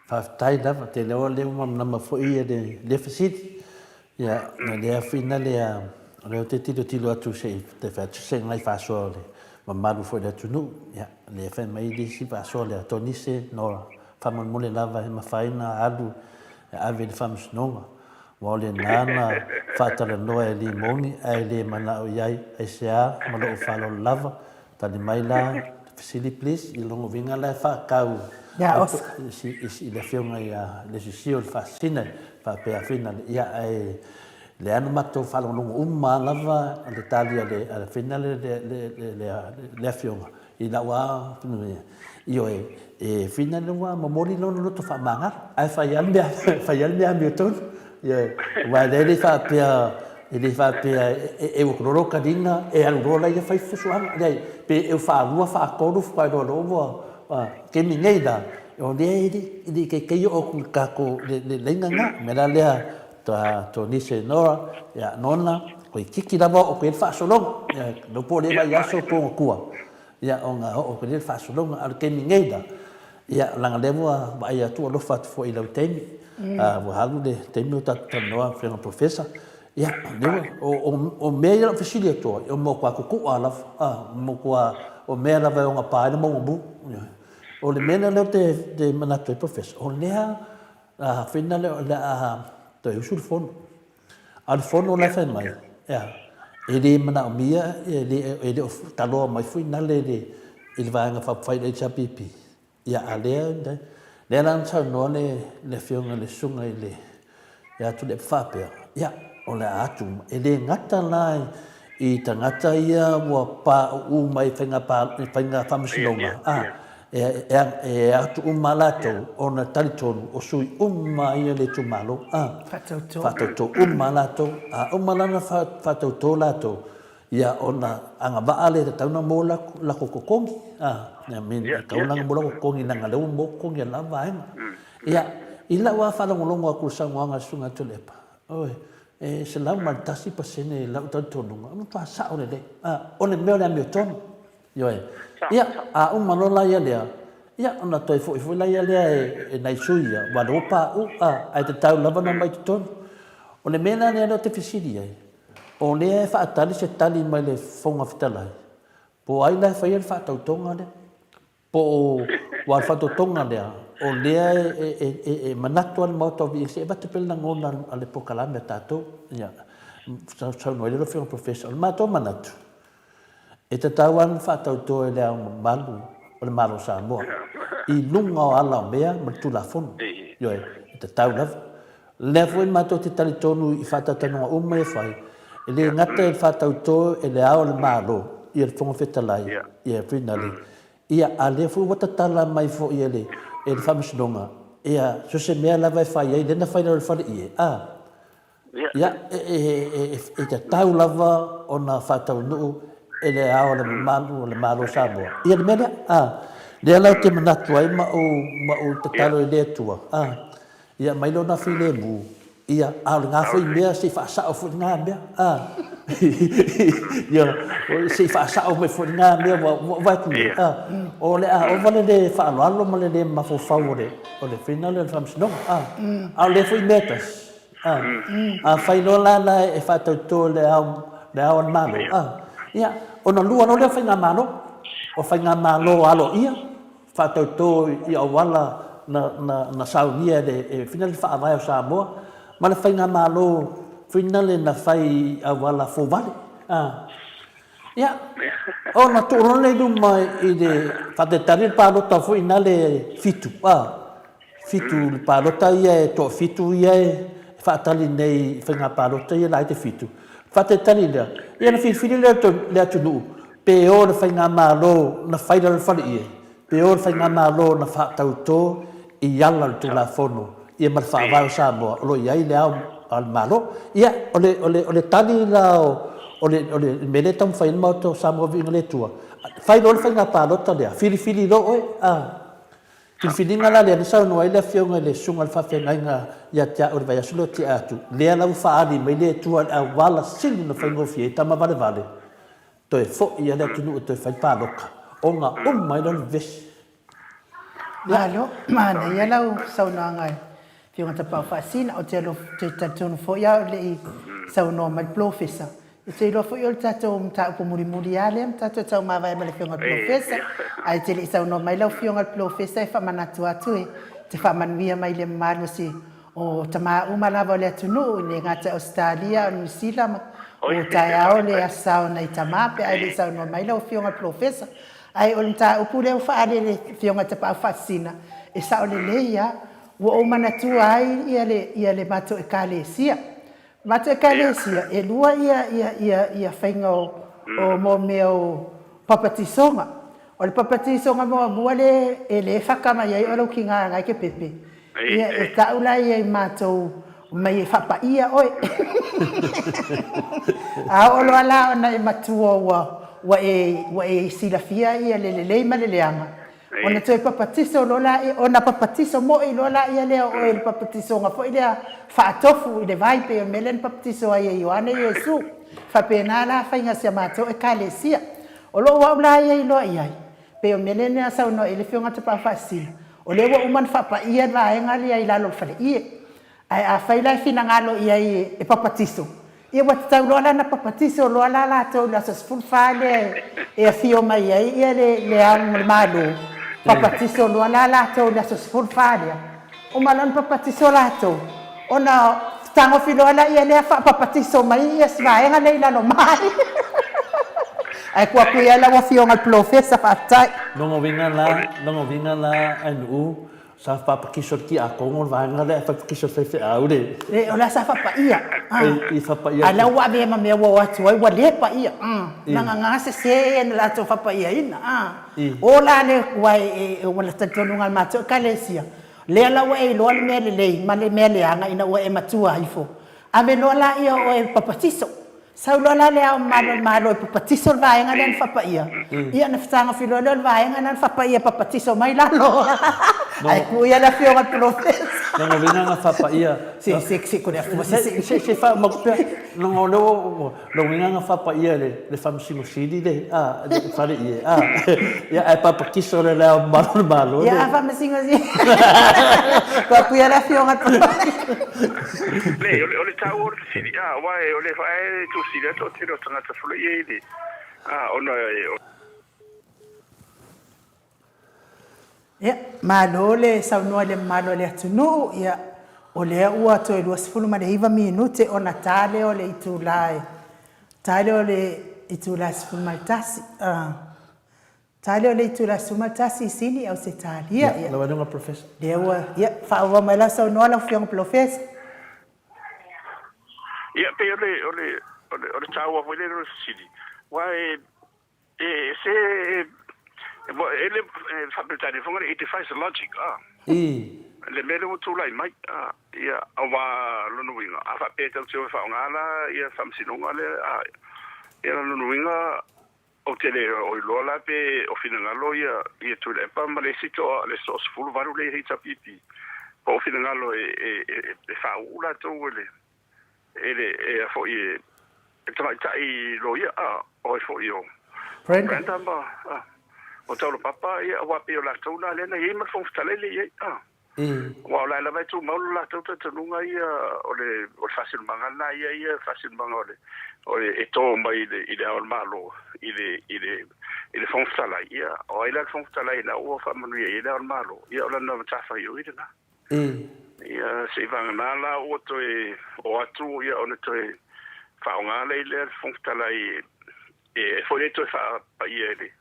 fa tai da te le ma fo ia le fasit ya na le fina le te tilo atu se te fa se ngai fa so le ma malu fo da tu nu ya le fa mai di si fa so le to ni se no fa mo le lava ma faina alu ave le fam no wa le nana fa ta le no e li moni ai le mana o yai ai sea ma lo fa lo lava ta di mai la facili please il longo vinga la fa kau ya si le fiona ya le si o fa sina fa pe fina ya ai le anu mato fa lo uma lava le talia le fina le fiona i la wa io e fina le wa momori lo to fa manga ai fa ya me to ya wa le fa pe ele fa pe e o croro cadina e al rola ia fai fusuan dai pe eu fa lua fa coru fa do lovo ke mingeida o de ke yo o ka ko le lenga me la le to ni se no ya nona ko kiki da o ko fa solo no po le vai aso po kua ya onga o ko le fa solo al ke mingeida ya langa levo ba ya tu lo fa fo ila temi wa halu de temi ta no fa no professor ya o meia facilitator o mo kwa ku ala mo kwa o mea la vai unha pa mo bu o le mena leo te manatu e professor. O lea whina leo le to e usul fono. A le fono la whai mai. E le mana o mia, e le o taloa mai whina le il vaanga whapwhai le chapipi. Ia a lea, lea lan tau noa le whionga le sunga i le, ia tu le whapea. Ia, o le atu, e le ngata lai, i tangata ia ua pa u mai whainga whamasilonga. E atu umalato o na talitonu o sui ia le tumalo. Whatauto umalato, a umalana whatauto lato. Ia ona anga baale te tauna mo la kokongi. Ia min tauna mo la kokongi nanga leu mo kongi la vaenga. Ia ila wa whalangolongo aku sangoanga sunga tulepa. Oi. Se lau maltasi pasene lau tantonunga. Anu tua sao le. One meo le amio tonu. Ioe. Ia a umalola ia lea. Ia ona toi fo la ia lea e nai suia. Wano pa ai te tau lava na mai te tonu. One mena lea no te fisiri ai. O lea e whaatali se tali mai le whonga whitalai. Po ai lai whaia le whaatautonga lea. Po wa whaatautonga lea. O lea e manatu al Maota Viiga se e bate pele na ngona ale pokalame tātou. Ia. Sau noi le whionga professor. O mātou manatu. E te tau anu whaatauto e lea malu. O le malo Samoa. I lunga o ala o mea ma tula fono. Ioe. E te tau lava. Lea fwoi mātou te tali tonu i whaatatanunga ume e whai. E le ngata e whaatauto e le ao le malo i le whonga whetalai i e whinale. Ia a le fui watatala mai fo i ele e le whamasinonga. Ia so se mea lava e whai ei lena whaina le whare i e. Ia e te tau lava o na whatau nuu e le ao le malo Samoa. Ia le mea le alau te manatu ai ma o te talo e le atua. Ia mailo na while mu. Ia au ngā whai mea se whaasao fwoi ngā mea. Ia se whaasao me fwoi ngā mea waitu mea. O le o vale le whaaloalo ma le mawhawhau o le whina le whamsinonga. Au le fwoi metas. A whai no lana e whaatauto le au an malo. Ia o na lua no le whai ngā malo. O whai ngā malo alo ia. Whaatauto i au wala na saunia e whina le whaavai o Samoa. Ma le whainga malo, whina le na whai a wala fōwale. Ia, o na tōrona le du mai i le whatetari le pālota whina le fitu. Fitu le pālota ia e tō fitu ia e whaatali nei whainga pālota ia lai te fitu. Whatetari lea, ia na whiwhiri le atunu. Pe o le whainga malo na whaira le whare ia. Pe o le whainga malo na whaatauto i ala le tūla whono. Ia mar whaavau Samoa, o lo iai le au al malo. Ia, o le tani la o le mele tam whain Maota Samoa Viiga le tua. Whai lo le whainga pālota lea, whiri lo oi. Whiri ngala lea, ni sau noa ile whionga le sunga le whawhengai ngā ia tia o le vai asulo ti atu. Lea lau whaari mai le tua a wala sili na whaingofi e tama vale. Toi fo ia le tunu o toi whai pāloka. O ngā mai lo le vesi. Lalo, mana ia lau sau noa ngai. Whionga ta pau whaasina o te alo te tatonu fo iau le i sau noa mai professor. I te ilo fo iau le tatou mta upo muri ale, tatou tau mawai ma le whionga professor. Ai te le i sau noa mai lau whionga professor e whamanatu atu e te whamanuia mai le malu si o tama umalawa le atunu i le ngata Australia o New Zealand o tai ao le asao na i tamape ai le sau noa mai lau whionga professor. Ai o le mta upu leo whaare le whionga ta pau whaasina e sao le leia ua o manatua ai ia le mato e kalesia. Mato e kalesia e lua ia whainga o mo mea o papatisonga. O le papatisonga mua le e le whakama iai o lau ki ngā ngai ke pepe. Ia e taula ia i mato mai e whapa ia oi. A olo ala ona e matua ua e silafia ia le leima le leanga. Ona toi papatiso lola ona papatiso mo i lola ia lea o el papatiso nga fo ia faatofu i le vai pe o melen papatiso ai Ioane Iesu fa pena la fa inga se mato e kalesia o lo wa la ia i lo ia pe o melen na sa no ele fionga te pa fasi o le wa uman fa pa ia la enga ia i la lo fa ia ai a fa ila fina ngalo ia e papatiso ia wa tau lola na papatiso lola la to la sos full fale e fio mai ia le ang malu papatiso lo la to na so full fadia o malon papatiso la to ona tango filo ala ia le fa papatiso mai ia sva nga leila no mai ai kwa kuia la wa fionga professor fa tai no vinga la anu sa papakiso ki a kongo vanga le papakiso fe aude ola sa fa pa ia i fa pa ia ala wa be ma me wa tu wa le pa ia nanga ngase se la to fa pa ia ina ola le wa wala tatono ngal ma to kalesia le ala wa e lo le mele anga ina wa e matua ifo ame no la ia o e papatiso sau lo la le malo e papatiso va nga den fa pa ia ia na fitanga filo lo va nga nan fa pa ia papatiso mai la lo ai ku ia la fio al professor no vinga nga fa pa ia si ko le se fa mo no vinga nga fa pa ia le fam sidi le fa le ia ai papatiso le la malo ia fam sidi ku ia la fio al le ole tau sidi wa ole fa tu sidi to tiro tanga ta flo ye ona ia malo le saunoa le malo le atunu ia o le ua to e 2 minute ona tale o le itulai tale o le itulai sfumaltasi tale o le itulai sfumaltasi sini au se tale ia la wadunga professor le ua ia fa wa mai la saunoa la fiong professor ia pe ole tau wa le sidi wa se ele facultad de fonga it defies logic le mele mo tulai mai ia awa lono winga afa peta o fa ngala ia famsinonga le ia lono winga o tele o lola pe o fina ngalo ia tule pa male sito le sos full varu le hita pipi o fina ngalo e fa ula to le ele fo ie tai lo ia o fo io Brenda ba o tau papa ia wa pe la tona le na ima fo stalele ia wa la vai tu mau la tota tunga ia ole o fasil mangana ia fasil mangole ole e to mai ile al malo ile fo stala ia o ile fo stala ia o fa manu ia ile al malo ia ola na tafa ia ina ia se vanga la o to o atu ia ona to fa ngale ile fo stala ia fo le to fa ia ile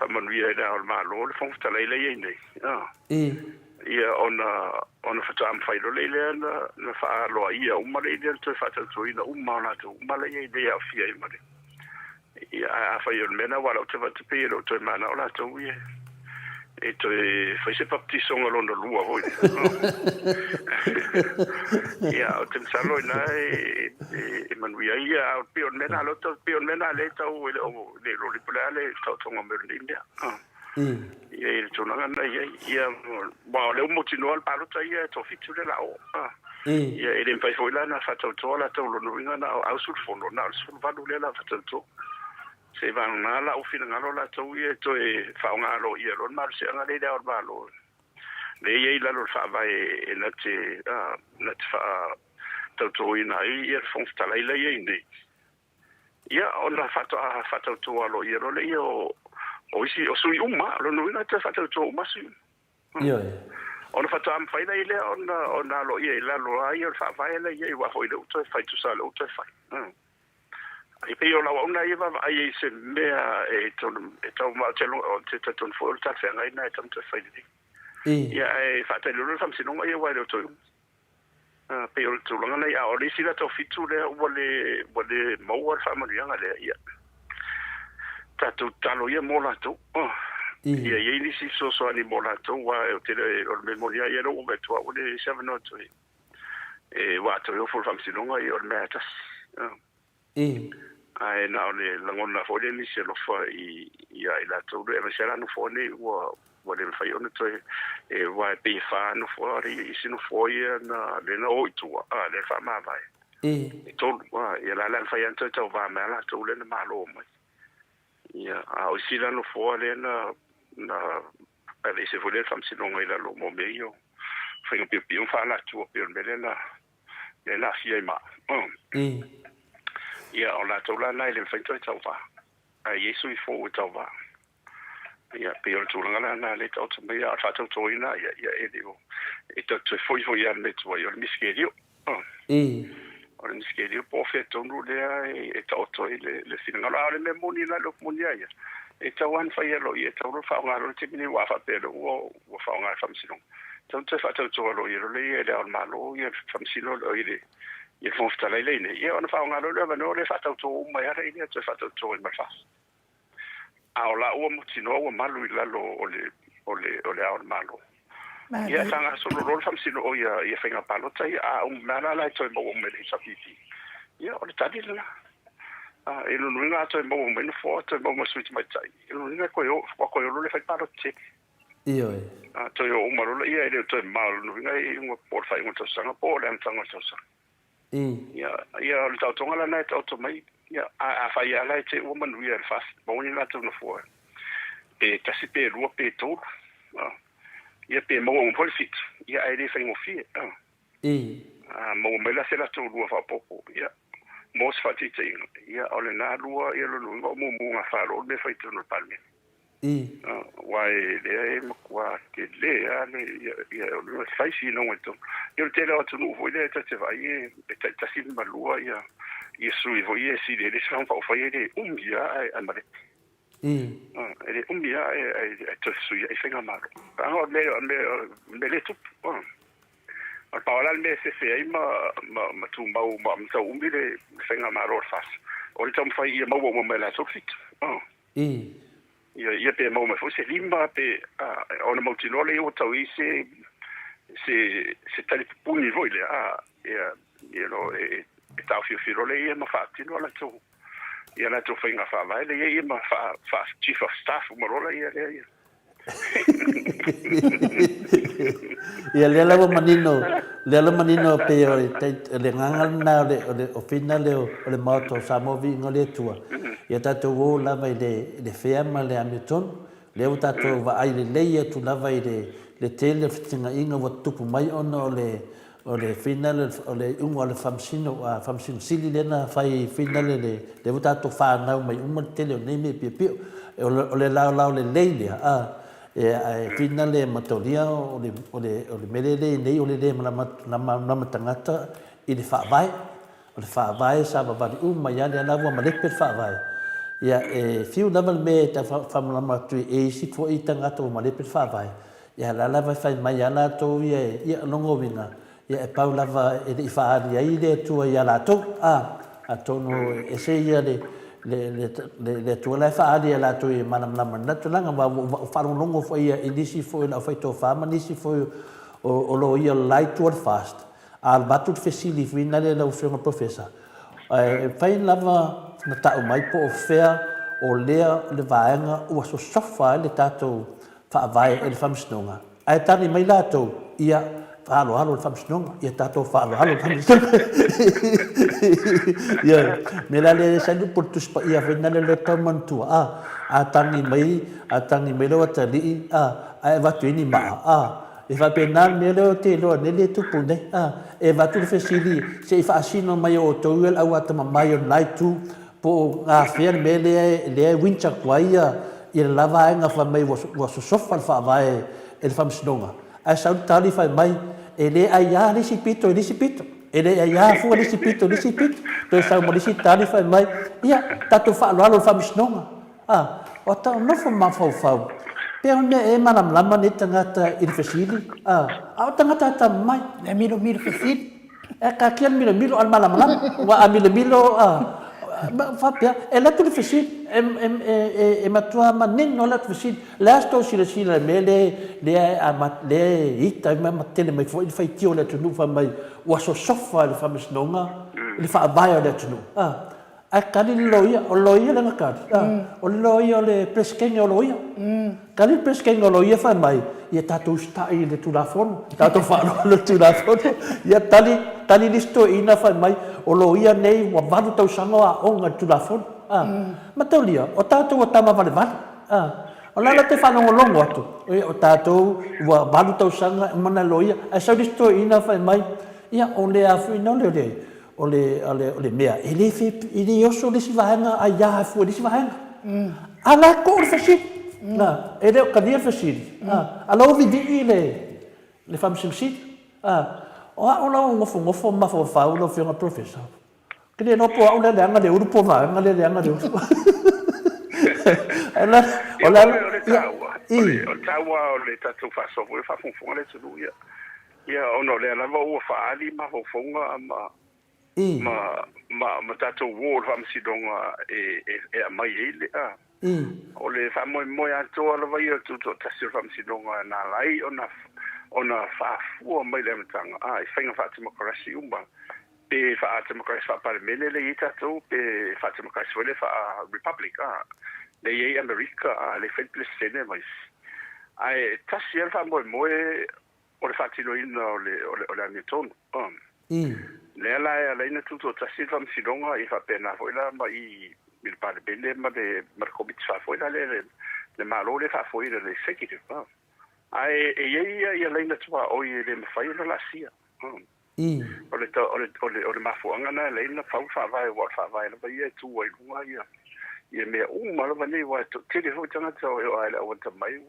man wie da al malo le fong tala ile yende ia ona fata am failo le na fa lo ia uma le de to fata to ina uma na to uma le yende ya fia i mare ia a fa yo mena wala to fata pe lo to mana ola to wie e to fa se pa petit son lo no lua voi ia o tem salo na e man wie ia pe on mena lo to pe on mena le to le lo le to to ngombe india ia to na na ia ba le mo tino al palo to ia to fitu le lao ia e dem fai foi la na fa to la to lo no vinga na au sul fondo na sul va le la fa to se van na la o fina ngalo la to ia to e fa ngalo ia lo mal se ngale da or balo le ia la lo fa vai e na te fa to ina ia fon sta la ia inde ia ona fa to lo ia lo le ia o isi o sui uma lo no ina te fa to uma su ia ona fa to am fa ile ile ona lo ia la lo ia fa vai le ia wa foi do to fa to sa lo to fa e pe yo la ona ia va ai se mea e to ma telo o te ton fo ta fa ngai na tam te fa ia e fa te lo fam sinonga ia wa to pe yo to longa ia o le sila to fitu le wale mo fa ma ria le ia ta tu talo ia mo la to ia ni si so ani mo la to wa o te o memoria ia lo me to o le 7 not e wa to yo fo fam sinonga ia o me ta ai na le langona fo le ni se lo fa ia ila to le me sera no fo ni wa le fa yo no to e wa pe fa no fo ri si no fo ia na le no to le fa ma vai to wa ia la fa yan to va ma la to le ma lo mai ia a o si la no fo le na ale se fo le fam si no ila lo mo me yo fa un pe fa la to pe me le la fia ma ia o la to la na le fa to va a yesu I fo to va ia pe o tulanga na le tau tu mai a tatu toina ia elio e tatu foi ia le tu ia miskerio o le miskerio po fe tonu le e tau toi le sinanga la le memoni la lo monia ia e tau an fa ia lo ia tau lo fa ngalo te mini wa fa pelo o fa ngalo fa msino tau te fa tau to lo ia le ia al malo ia fa msino lo ia fo sta le ne ia ona fa ngalo le no le fa tau to mai ara ia te fa tau to in fa aola ua mutino ua malu i lalo o le ao malo. Ia tanga solo rol famsino o ia whainga palota ia nana lai toi mau mele sa pipi. Ia o le tadi lana. E nuinga toi mau mele fo toi mau masuiti mai tai. E nuinga koe o le whai palota. Iyo e. Toi o umarola ia ele toi mau nuinga i unga por whai unga tausanga po le antanga tausanga. Ia o le tautonga lana e tauto mai. Ia a fai ala te o manu ia fast boni na tu no fo e kasi pe ru pe to ia pe mo un polfit ia ai de fai mo fi mo me la se la tu ru fa popo ia mo se fati te ia ole na ru ia lo mo nga fa ro me fai tu no palme wai de mo qua ke le ale ia lo fai si noento io te la tu no fo ile te vai e te si malua ia Yesu vo yesi de san fa fa yede umbia ai mare ele umbia ai to su ai fenga maro ano me le tu al paola me se ai ma tu ma so umbile fenga maro fas o le tam fa ia mo me la so fit ia pe mo me fo se limba pe ona mo tinole o tau se tali puni vo ile ia no tau fio le ia ma fatti no la tu ia la tu finga fa vai le ia ma fa chief of staff umarola ia ia le la manino pe le ngangal na o final le Maota Samoa Viiga le ATUA ia tatu o lava i le fema le amiton le o tatu va ai le ia tu lava i le tele fitinga inga wa tupu mai ona o le final o le unga le famsino sili lena fai final le vota to fa na mai tele nei me pipio o le lao le leile final le matoria o le melele nei o le na tangata i le fa vai sa ba mai ya le lava ma le pe fa vai ia fiu lava me ta fa ma tu si fo i tangata ma le pe fa vai ia la lava fai mai ya la to ia longo vinga ia pau lava e fa ali ai le tua ia la to a tono e se ia le tua la fa ali la to i mana na to langa va fa longo fo ia inisi fo la fa to fa ma nisi fo o lo ia light to fast al batut fesili fina le la ufenga professor fai lava na ta mai po fair o le vaenga o so sofa le tato fa vai e famsnonga ai tani mai la to ia halo famsnonga ia tato halo famsnonga ia me la le sa por tus pa ia fina le taman tu a tangi mai lo tali ai va tu ni ma e va penal me lo te lo ne tu pune e va tu fesili se fa sino mai o to el awa ta mai on night tu po a fer me le wincha kwaia ia lava nga fa mai was sofa fa vai el famsnonga a sa tali fa mai ele aia risipito ele aia fu risipito to sa mo risitali fa mai ia tatu fa lo famsnonga o ta no fa ma fa pe one e manam lama ni tangata il fesili a tangata ta mai e milo fesili e ka kian milo al malam wa milo fa pe e la tu fesili e matua manin no la fesili la sto sila mele le ita ma tele mai foi fai tio le tu fa mai wa so sofa le famsnonga le fa baia le tu a kali loia le ngaka o loia le preskenga loia kali preskenga loia fa mai ia tatu stai le telefon tatu fa le telefon ia tali listo ina fa mai o loia nei wa vadu tau sanga o nga telefon matolia o tatu o tama vale o la te fa no longo atu o tatu wa vadu tau sanga mana loia a sa listo ina fa mai ia o le afu no le ole mea ele oso le si vahanga a ia fu le si vahanga ala ko le fasi Na, e leo kadia fasiri. Alo vidi le famsim sit. Ona ngofo mafofa ulo fiona professor. Kini no po ona le anga le urupo va, anga le anga le urupo. Ala o tawa o le tatu fa so fa fun le tulu ia ono le lava o fa ali ma fo fonga ma tatu wo fa msidonga e mai ele o le fa mo ya to la va ia tu to tasi fa msidonga na lai ona fa fu mai le mtanga e fainga fa demokrasi umba pe fa demokrasi fa parlemene le ita to pe fa demokrasi le fa republic le ye America le fait plus sene mais ai tasi fa mo o le fatino ina o le anitono le la ina tuto tasi fa msidonga e fa pena foi la ma i il parlemene ma de marcobit fa foi la le malo le fa foi le executive ai ia la ina tua o i le fai la sia o le mafuanga na le ina fa vai la ia tu o lunga ia me uma la vani wa te le ho tanga tau ai la o mai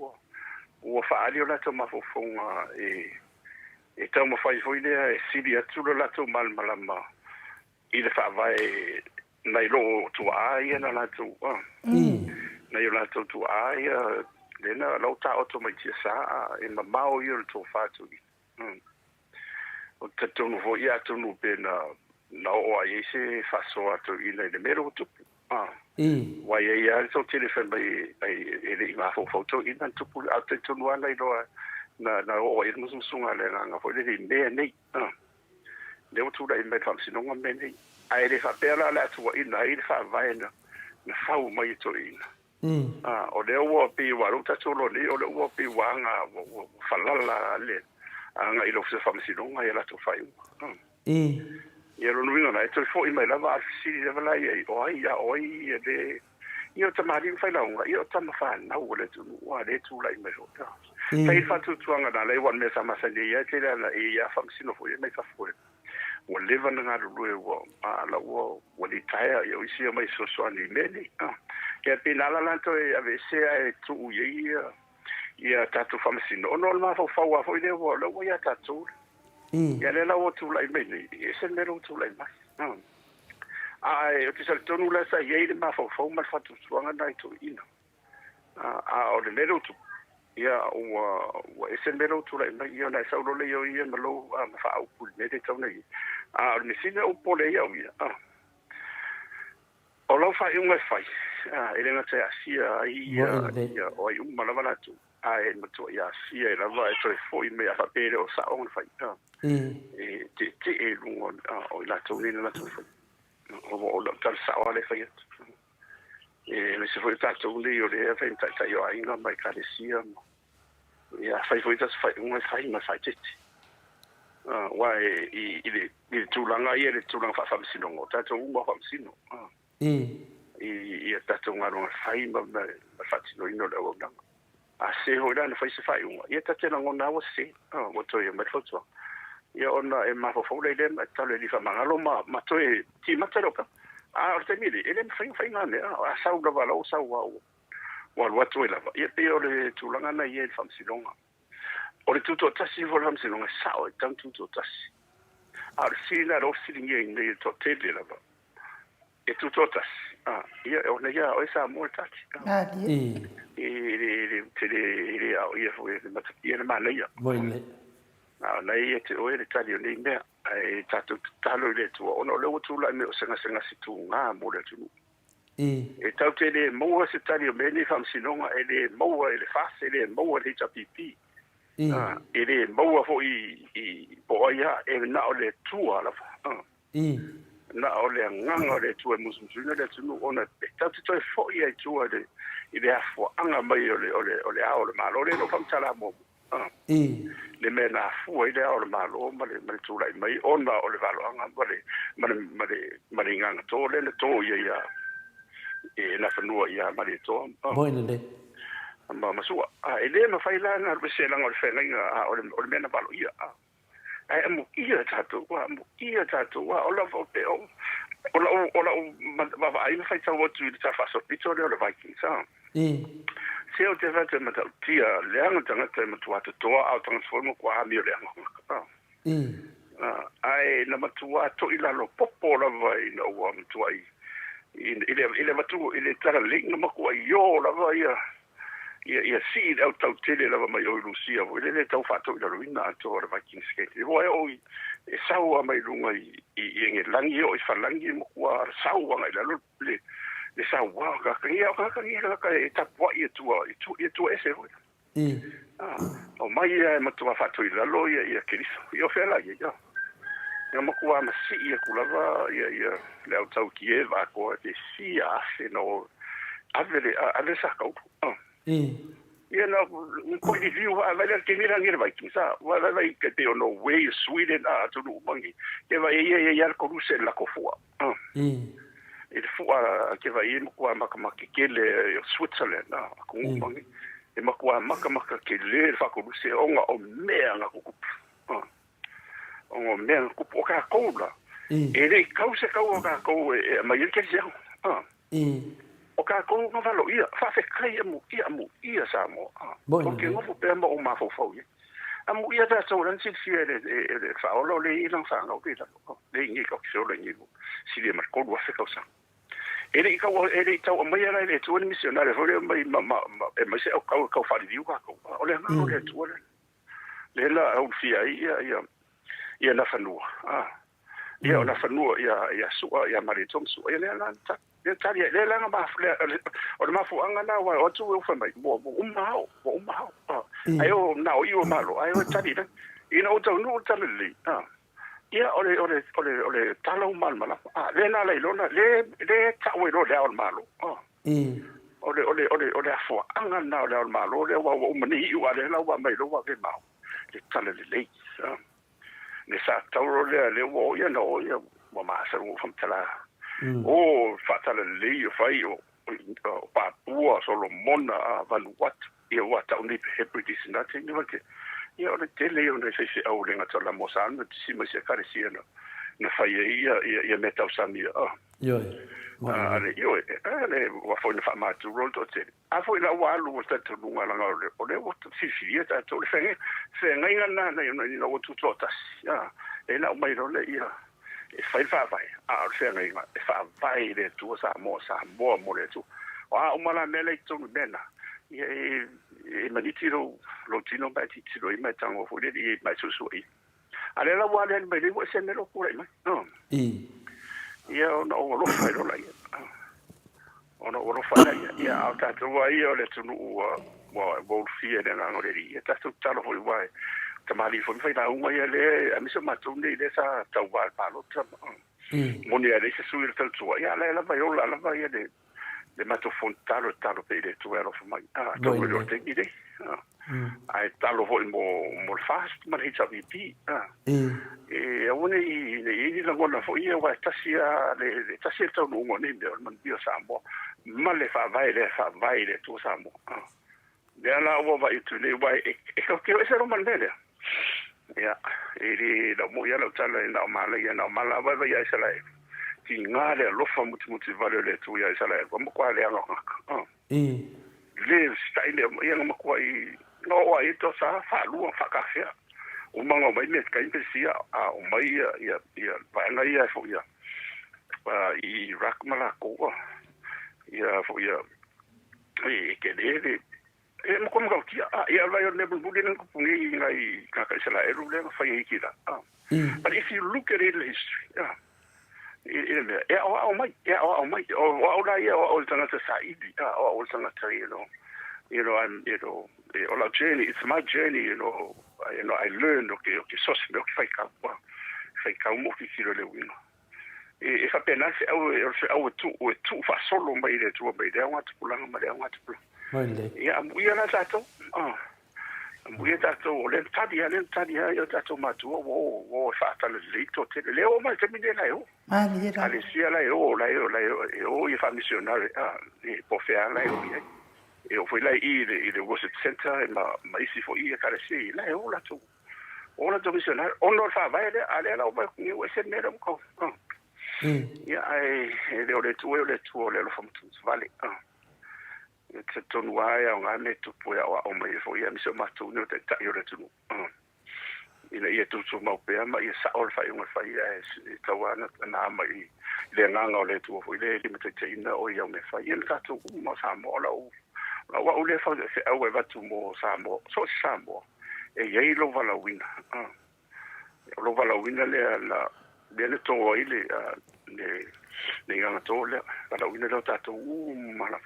o fa ali o la to mafuanga e tau mo fai foi le sidi atu la to malama i le fa vai nai lo tu ai na la tu nai la tu ai lena lo ta o to mai sa e mamao i to fa tu o te tonu vo ia tonu pena na o ai se fa so atu i le mero tu wa ia so telefone mai ele ma foto i na tu pu atu tonu ana i lo na o e musu sunga le nga fo le me nei le tu dai me kam sino ngam nei ai le fa pela la tu i na i fa vai na fa mai to ina o le o pe wa ro ta solo le o le o pe wa nga fa la le anga i lo se fa sino nga ia la to fa ia lo nuinga na e to fo i mai la va si le va ia o ia de io tamari fai la unga io tamafa na o le tu wa le tu la i me so Fai fatu tuanga na le wan me sama sa ia te la ia famsino fo ia mai fa fo. O leva na lu wo la wo li taia ia isi mai so so ni meni. Ia pinala la to ave se e tu ia tatu famsino. No ma fo fa fo ile wo lo ia tatu. Ia le la wo tu la meni. Ese me ro tu la mai. Ai o te sa tonu la sa ia ma fo ma fatu tuanga na to ina. O le mero tu ia o ese mero tu la ia na sa lo le ia na lo fa au pu me te tona ia ni sina o pole ia o lo fa un fai ele na te asia ia o i un mala tu ai mo to ia sia la va to foi me a papere o sa on fai te e lungo o la to ni na to fai o lo tal sa o le fai le se foi tanto un io le eventa io ai non mai caresia ia fai foi tas fai un fai ma fai tete i tulanga ia le tulanga fa famsino ngo tato un mo famsino i tato ngaro fai ma fatino ino le o nang a se ho na fai se fai un ia tato na ngona o se mo to ia ma foto ia ona e ma fo le ma tale li fa mangalo ma to e ti ma tero ka o te mili, ele fai ngane, a sau la wala o sau wau. Wal watu e lava. Ia pe o le tūlanga na ia e whamsilonga. O le tuto tasi vo le whamsilonga, sao e tang tuto tasi. A le sina ro silingia i nei to tele lava. E tuto tasi. Ia o na ia o e sa mo tasi. Ele au ia fo e mataki e na mana ia. Moile. Na ia te oe le tali o nei mea. Ai tatu talo le tu ono le tu la me senga si tu nga mo le tu e tau te le mo se tali o meni fam sinonga ele mo ele fase ele mo le tapipi ele mo fo i boia e na o le tu ala na o le nganga le tu e musumsuna le tu ona tau te fo i ai tu ale ile afo anga mai o le ao le malo le no fam tala mo le mena fu ile o le malo ma le tu lai mai ona o le valo anga ma le nganga to le to ia e na fanua ia ma le to boina le ma masua ele ma fai la na se la ngol fe nga o le mena valo ia ai mo ia tatu wa o la vo pe o la ma ai fai tau tu ta fa so pito le vai ki sa se o te vate mata tia leanga tanga te matua te toa au transformo kwa ha mi leanga ai na matua to ila lo popo la vai no wa matua ile matu ile tara ling na makua yo la vai ia seed au tau tele la mai o Lucia o ile tau fato ila ruina to ora Viking skate o e saua mai lunga i nge langi o i falangi makua saua mai la le sa wa ka e tapua i tu ese ho o mai matua fato ila lo ia kiriso io fela ia makua masi ia kulava ia le au tau ki e va ko te sia se no ave sa ka ia na ko di viu ave le ke mira ngira vai sa va vai ke te no way Sweden to no mangi ke vai ia ko ruse la ko fua e fua ke vai makua makamaki ke le Switzerland ko mangi e makua makamaka ke le fa ko ruse onga o mea nga ko o mea kupu ka koula e rei kause kau o ka kou e mai ke se o ka kou nga valo ia fa fe kai amu ia Samoa o ke ngofu pe mo o mafofo ia amu ia ta so ran sik fie e fa o lo le ilang fa nga o ke le ngi ko so le ngi si le mar ko wa fe kausa e rei kau e rei tau mai era le tu missionare fo le mai e mai se o kau fa di ka ko o le nga o le tu le la o fia ia na fanua ia na fanua ia sua ia maritom sua ia na ta ia le la ma fle o ma fu anga na wa o tu o fa mai mo umma ayo na o io malo ayo tadi na ina o tau no tali ia ole talo mal mala le na le lona le ta we lo le al malo ole afu anga na le al malo le wa o mani i wa le la wa mai lo wa ke mau le tala le ne sa tauro le wo ia no ia wa ma sa wo fam tala o fatala le fai o Papua Solomona Vanuatu ia wa ta uni hepridis na te ni ke ia o te le o ne se au le ngata la mosana si me se karesia na fai ia meta usami yo ale wa foi na fama tu rol to te a foi la wa lu sta tu lunga la ngole o le wo si ta to le fe ngai na no wo tu to tas ya e la mai ro le ia e fai fa vai a fe ngai ma e fa vai le tu sa mo mo le tu wa o mala mele tu mena e manitiro lo tino ba ti tiro i mai tango fo le i mai su ale la wa le me le wo se me lo pure mai no ia ona o lo fai lo lai ona o lo fai ia au tatu wa ia le tunu wa fie de na ngore ia tatu talo foi vai tamali foi fai na uma ia le a miso matunde le sa tau wa pa lo tra moni ia le se suir tal tua ia la vai o la vai ia de mato fontalo talo pe de tu ero fo mai to lo te ide ai talo foi mo fast ma hita vp e one i la gona foi ia wa tasia le tasia to no ngone de man bio Samoa ma le fa vai le tu Samoa de la o va tu le vai e que ese ro man de ya e la mo ya la tala na mala ya na mala va ya sala ki ngale lo fa muti vale le tu ya sala ko mo kwa le nga le stai le ya mo kwa i no wa ito sa fa lu fa ka fia o manga mai me ka impesia o mai ia va nga ia fo ia i rak mala ko ia fo ia e ke de e mo como ka kia ia vai ne bu de ko pungi ngai ka sala e ru le fa ia kira but if you look at it in history o mai o la ia o tanga sa idi o tanga on la journey, it's my journey, I learned, okay, so se me fai ka mo ki kilo le wino. E fa pena se au tu fa solo mai le tu mai de wat pulanga mai de wat pula. Ya ia na tato. Mu ia tato le tadia ia tato matu o fa ta le lito te le o mai te mi de la yo. Ale sia la yo ia fa missionario e po fe la yo e o foi lá i le worship center ma isi fo i ka se la e ola to missionar ono fa vai ale la o ba ni o se mero ko ya ai le tu le lo fam tu vale Te tonu ai o ngā me tupu e o mai fo ia miso matu no te tai o le tunu. Ina ia tutu mau pea ma ia saol fai unga fai e tawana na mai le nganga o le tua fo ile li me te ina o ia me fai ia tatu mo Samoa la wa ule fa se au e watu mo Samoa so Samoa e ia lo vala wina. Lo vala wina le to ile le nganga to le vala wina lo tatu mala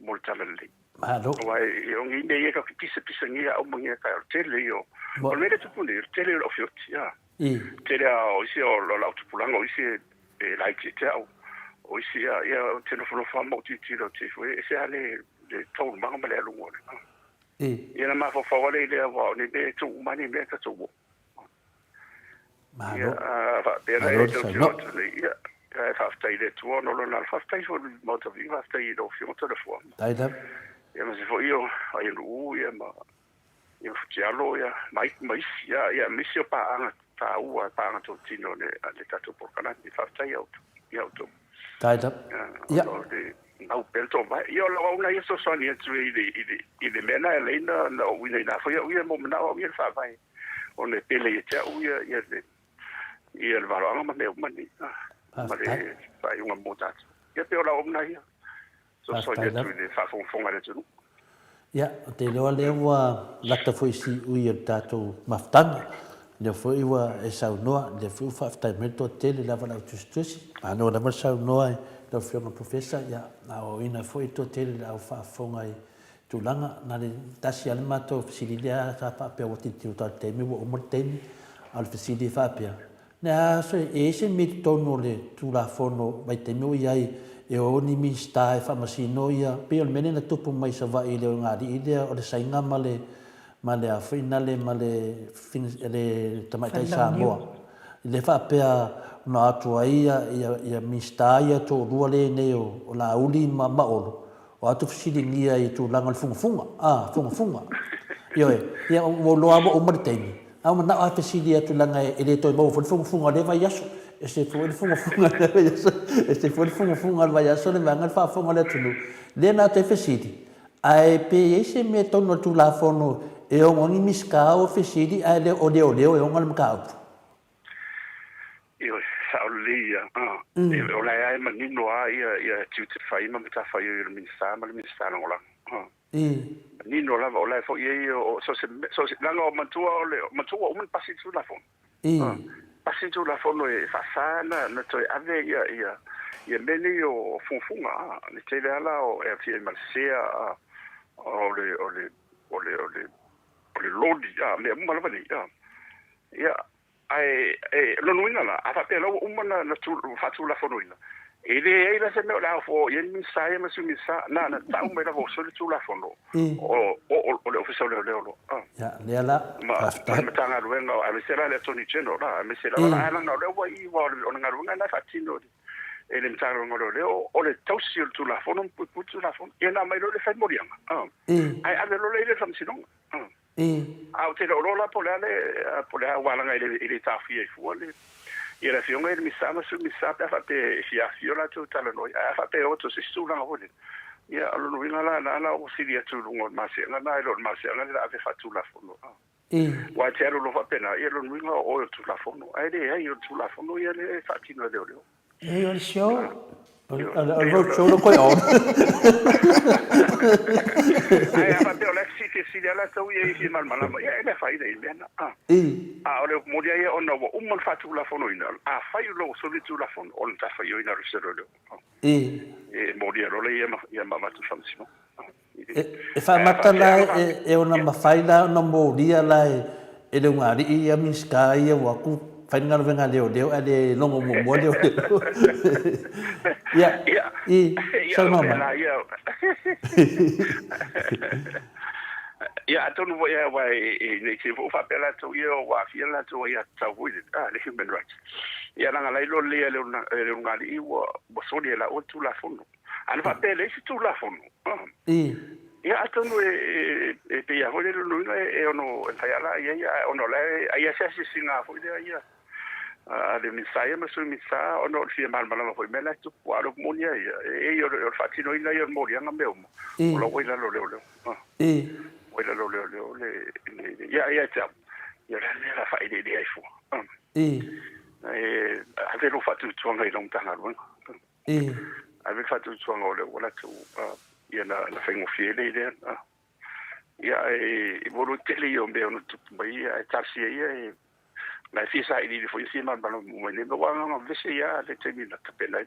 mortality. Malo. Wai yung hindi ye ka pisa ngia o mga ka tele yo. O le tu puni tele o fiot ya. Tele o isi o la tu pulang o isi like it o isi ya telefono famo ti lo ti fu e se ale de to ma ma le lungo. Ia na ma fo fo le wa ni be tu mani be ka tu. Malo. Ja, ja, faftai le tua no lona faftai fo Maota Viiga faftai do fio telefon. Tai da. Ya ma se fo io ai lu ya ma ia futialo ya mai ya misio pa anga ta ua pa anga to tino le tatu por kana ni faftai auto. Ya auto. Tai da. Ya. Au pelto vai io la una io so ni tu i mena le na wina na fo ia mo na o ia fa vai. On le pele ya ia le valo ma me mani. Mare fai unha motato. Ia pe ola omna ia. So ia tu de fa fonga le tunu. Ia, te loa lewa lata foi si ui tatou maftanga. Le foi wa e saunoa, le foi whaftaimento tele lava lau tustusi. Ano na mar saunoa le whionga professor, ia, o ina foi to tele lau whafonga i tūlanga. Nā le tasi ale mato whasililea sa whapea wati tiu tā temi wa umar temi al whasili whapea. Nā so e se me tono le tūlafono mai te nui ai e o ni minsta e whamasino ia pe o mene na tupu mai sa vai leo ngāri i lea o le sainga ma le a whainale ma le tamaitai Samoa. I le whapea na ATUA ia minsta ia tō rua le ne o la uli ma maolo. O atu whasilingia i tūlanga le funga. Funga. Ia o loa o maritemi. Au na a fesili atu langa e le toi mau funga le vai aso e se funga le vai aso e se funga le vai aso le vanga fa funga le tulu le na te fesili ai pe ese me tono tu la fono e o ngoni miska o fesili ai le o e o ngal mka io saulia e o la ai manino ia tutu fai ma meta fai il ministero ngola Nino lava o lai fo ye o so se langa o matua o man pasi tu la fon. Pasi tu la fon e fa na toi ave ia meni o funfunga ni te ala o e fi malsea o le lodi me malva ni ia ai lo nuina la a fa pelo umana na tu fa tu la fonoina. Ele se me la fo yen mi sai ma su mi sa na ta me la so le tu la fono o le ofisa le ya le ala ma tanga ruenga a me sera le toni cheno la me sera la na le wa i wa o nga runga na fatino ele mtaro ngolo le o le tausi tu la fono pu tu la fono e na mai lo le fa morianga ai ave lo le fam sinong au te lo la pole wala nga ile tafi e fu le Ia fionga ele misama su misapa fa pe sia fiola tu tala noi fa pe otro se stula ngole ia alo no ina la o silia tu ngo mase na lo mase na la fa tu la fono wa te alo lo fa pena ia lo no o tu la fono ai de ai tu la fono ia le fa tino de olio e o show al show lo coi on ai fa pe o la si la tu ia mal ia le fa ide bena ole modia ia ona o man fa tu la fono ina fa lo so tu la fono on ta fa ina resero modia lo ia ma tu famsimo e fa mata la e ona mafaila no modia la e le ngari ia miska ia wa ku fa ngar venga leo ale longo mo leo ia so mama ia tonu voi ne ke fu fa pela to io wa fiela to ia ta vui le human rights ia nga lai lo le ngali i wo so le la o tu la fono an fa pele si tu la fono ia tonu e pe ia ho le no e ono fa ia ono le ia se singa fo ia le misai ma su misa ono fia mal mal foi mela tu puaro monia e io fatino ina io moria nga meu lo wela lo le wela lo le ya tsa ya la fa ide ai fu ave lo fatu tuanga i long tanga lo ave fatu tuanga le wala tu ya na fengo fiele ide ya e volu tele io me ono tu mai taxi ya la fisa ili foi sima balo mo ne wa nga vese ya le temi na kapela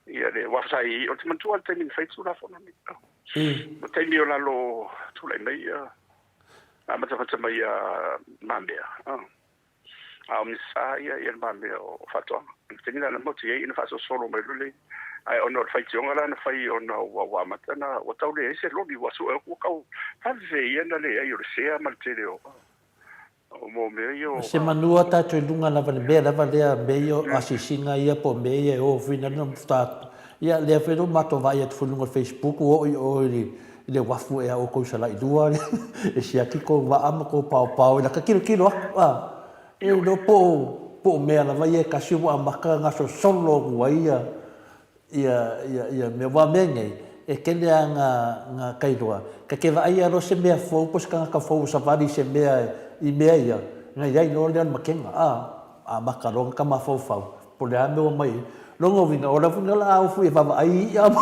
ya le wa sai o tman tu al temi fai tu la fona mi mo temi o la lo tu la mai a ma ta mai mambia a mi sai ya mambia o fatwa temi la mo ti ina fa so solo mai le ai ono fai ti onga na fai ono wa matana o tau le ese lobi wa su ko kau fa ve ya na le ai o se a maltere o se manua tātou i lunga lava le mea lava lea mea asisinga ia po mea o whina na mstatu. Ia lea whenua mato vai atu whenunga Facebook o le wafu ea o kousala i lua e sia kiko wa ama ko pao ina ka kilo aku. E no po mea lava ia kasi wa amaka ngaso solo ngua ia me wa mengei. E kele a ngā kairoa. Ka ke wa ai aro se mea fau, pos ka ngaka fau savari se mea i mea ia. Nga iai no lean makenga. A makaronga ka mafau fau. Po lea mea mai. Longo vinga, ora vunga la au fu e wawa ai ia ma.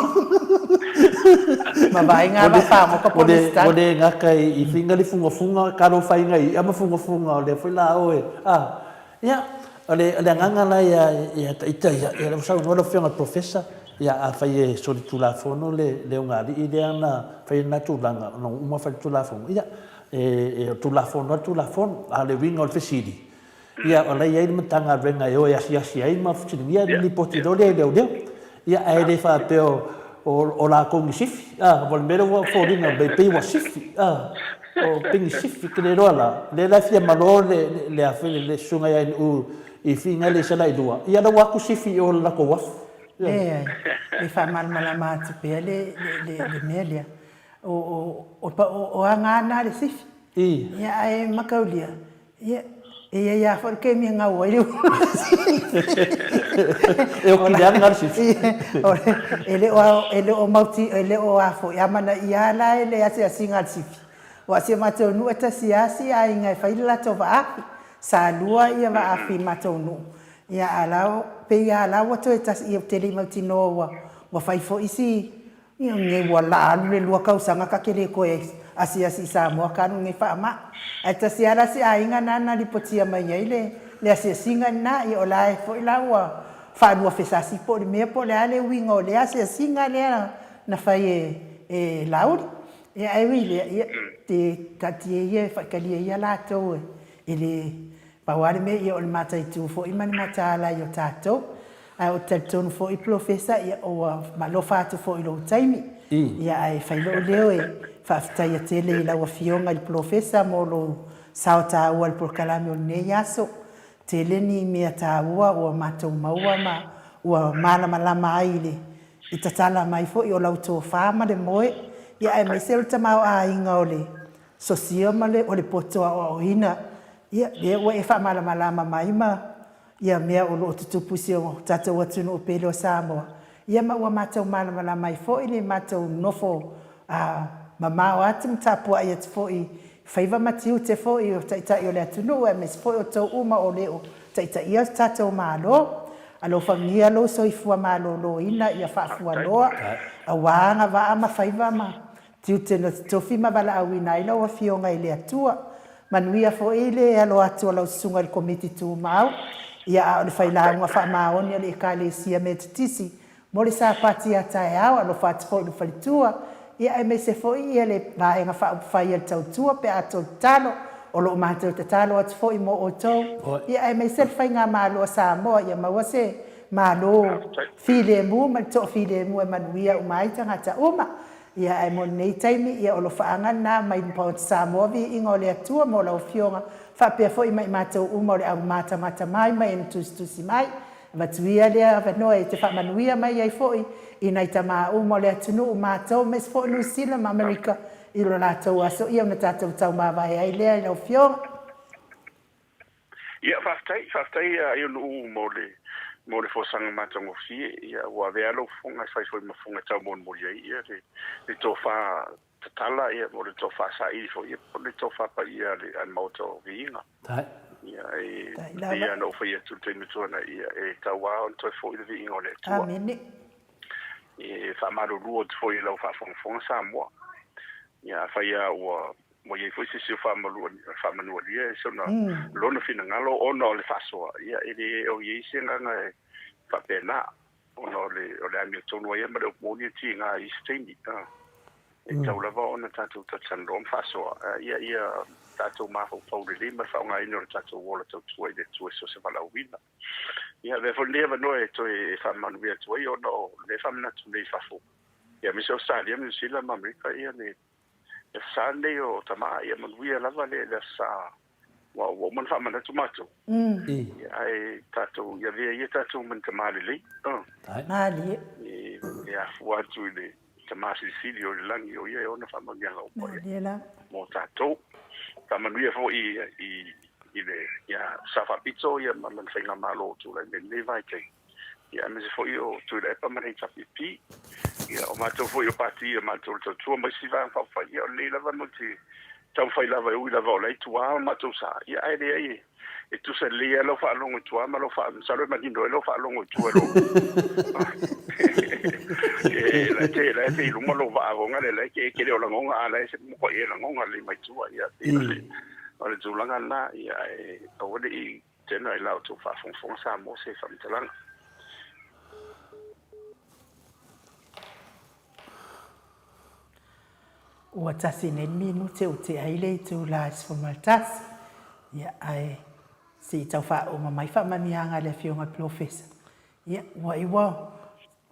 Ma vai ngā wawha mo ka polistan. O le ngaka i whinga li funga karo whai ngai. Ama funga o le whi la oe. Ia, o le ngangala ia taita ia. Ia le wasau ngora whianga professor. Ia a fai e sori tulafono le ungari i le ana fai na tulanga no uma fai tulafono ia e tulafono a le winga o le fesiri ia o lei ai matanga renga e o asi ai ma futinia ni potino le ia ai le fa pe o la kongi sifi vol mero wa foringa be pe wa sifi o pingi sifi que le rola le la fia malo le a fele le sunga ia i finga le sala i dua ia la wa ku sifi o la ko wafu e fa mal matu pe le melia o angana le sif ia e makaulia ia for ke mi nga o eu que ngar sif ele o mauti ele o afo ia mana ia la ele ase singa sif o ase mato nu eta siasi ai ngai fa ila to va sa lua ia va afi mato nu ia alao pe ia alao to etas ia tele mauti no wa fai fo isi ia nge wala le lua kausanga ka kele ko asia si Samoa kanu nge fa ma eta si ara si ainga nana li potia mai le asia singa na i ola fo ilawa fa lua fesa si po me po le ale wingo le asia singa le na fai e lauri ia ai wi le te tatie ia fa kali ia la to ele pawari me ia o le matai tu fo i mani matala i o tātou. Ai o tātou fo i profesa ia o malofa atu fo i lo taimi. Ia ai whailo o leo e whaafitai a tele i laua fionga i profesa mo lo sao tāua i prokalami o nei aso. Tele ni mea tāua o mātou maua ma ua malama lama aile. I tatala mai fo i o lau tō whāma le moe. Ia ai mai selu tamau a inga o le sosia ma le o le potoa o hina. Ia le ua e whaamalama mai ma ia mea o loo tutupusi o tātou atunu o pele o Samoa. Ia ma ua mātou malama mai fo i le mātou nofo mamao atu mtapua i atu fo i whaiva matiu te fo i o taitai o le atunu e mes fo i o tau uma o leo taitai i o tātou malo. Alo whangia lo so i fua malo lo ina ia whaafualoa. A wāanga waa ma whaiva ma. Tiu te no tofi ma wala au ina ila o fionga i le atua. Manuia fo ile alo atua lau sunga i komiti tu mau. Ia a le whailaunga wha maoni ale kale sia me tutisi. Mole sa pati a tae au alo whaati fo ilu whalitua. Ia e me se fo i ele vaenga whai al tau tua pe ato talo. O lo mātou te talo atu fo i mo o tau. Ia e me se whai ngā malo a Samoa. Ia maua se malo file mu, ma to file mu e manuia umaitanga ta uma. Ia e mo nei taimi ia o lo whaanga nā mai mpau Samoa vi ingo le atua mo lau fionga. Whapea fo i mai mātou uma o le au mata mai mai en tusi mai. Vatuia lea whanoa e te whamanuia mai ai fo i nei ta maa uma o le atunu mātou mes fo New Zealand Amerika i lo nātou aso ia una tātou tau mawai ai lea i lau fionga. Ia whaftai ai unu mo le fosanga matango fie ia wa vealo funga fai foi mafunga tau mon mo ia le tofa tatala ia mo le tofa sai fo ia le tofa pa ia le an Maota Viiga. Tai. Ia ia no foi tu tenu tona ia tawa on to foi le Viiga le tua. Amene. E fa maru ruo foi lo fa fonga Samoa. Ia fa ia o mo ye foi se fa manu ia so na lo no fina ngalo ono le faso ia ele o ye singa nga fa pena ono le ami tonu ia ma mo ni ti nga i stendi e tau lava ona tatu tatsan faso ia tatu ma fo le ma fa nga ino tatu wola tatu e tu so se vala wina ia ve fo leva no e to e fa manu ia to io no le fa na tu le fa fo ia mi so sa ia mi sila ma mi ka ia ne e sale o tama ia manuia lava le sa wa man fa mana tomato ai tato ia via ia tato man tamale le mali ia wa tu le tamasi silio le langi o ia ona fa manga o mo tato tamanuia fo i le ia safa pizzo ia man fenga malo tu le vai ke ia me fo io tu le pa man ta pipi ia o matou foi o pati e matou tu mai si va fa fa ia le lava mo ti tau fai lava u lava o le tua matou sa ia ai e tu se le lo fa longo tua ma lo fa sa lo imagino lo fa longo tua lo e la te lu mo lo va o ngale le ke le o la ngonga ala se mo ko e la ngonga le mai tua ia o le zulanga na ia o le i tena i la tu fa fon sa mo se fa mtalanga ua tasi nei minute o te aile tu la sfomaltas ia ai si tau fa o mai fa manianga le fionga professor ia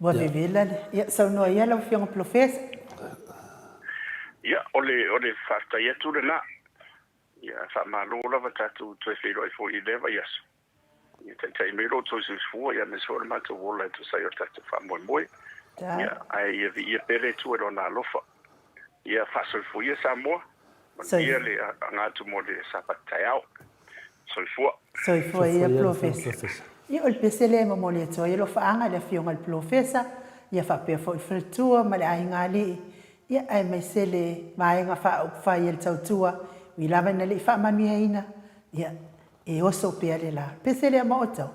wa vevela ia so no ia le fionga professor ia ole fasta ia tu na ia fa malo la vata tu fe lo fo i leva ia ia te me lo tu fu ia me so ma tu vola tu sai o tatu fa mo ia ai ia pere tu ro na lofa ia faso fu ia Samoa ia le ngatu mo le sapataiao so fu ia professor ia o pesele mo le to ia lo fa anga le fionga le professor ia fa pe fo tu ma le ai ngali ia ai mai sele mai nga fa ia le tua wi lava na le fa manu ina ia e oso pe le la pesele mo to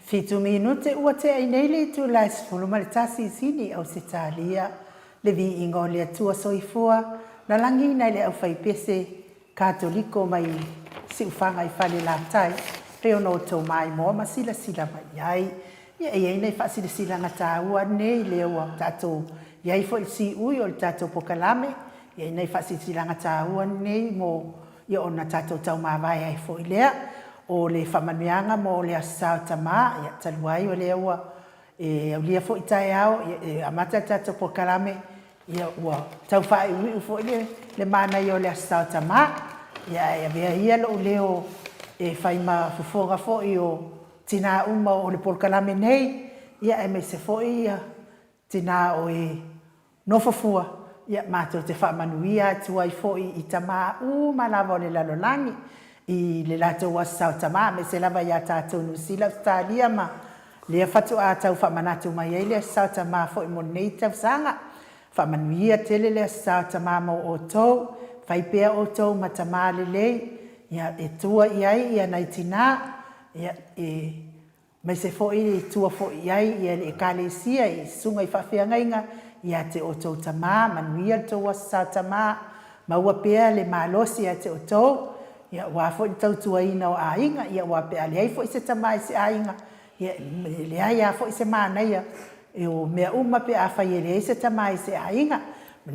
Fitu minute ua te ai nei le tu la sfulu ma le tasi sini au se talia le Viiga o le atua soifua na langi nei le au fai pese katoliko mai si ufanga i fale la tai pe ono tau mai mo ma sila mai ai ia ia nei fa sila ngata ua nei le ua tato ia fo si ui o tato pokalame ia nei fa sila ngata ua nei mo ia ona tato tau ma vai ai fo ilea o le whamanianga mo le asau tama, ia taluai o le ua, au lia fo itai au, amata tato po karame, ia ua tau whae ui ufo le mana i o le asau tama, ia vea ia lo leo whaima fufonga fo i o tina uma o le polkalame nei, ia me se fo i tina o nofafua, ia mato te whamanuia tuai fo i tama malawa o le lalolangi, i le lato wa sao tama me se lava ya tato no sila Australia ma le fatu a tau fa manatu mai ele sao tama fo i monita sanga fa manuia tele le sao tama mo o to fai pe o to matama le ya e tua ia na itina ya me se fo i tua fo ia le kalesia i sunga i fa fianga ia te o to tama manuia to wa sao tama ma wa pe le malosi ya te o to ia wa fo tau tuaina o ainga ia wa pe ale ai fo se tamai se ainga ia le ai fo se mana ia e o me uma pe a fai le se tamai se ainga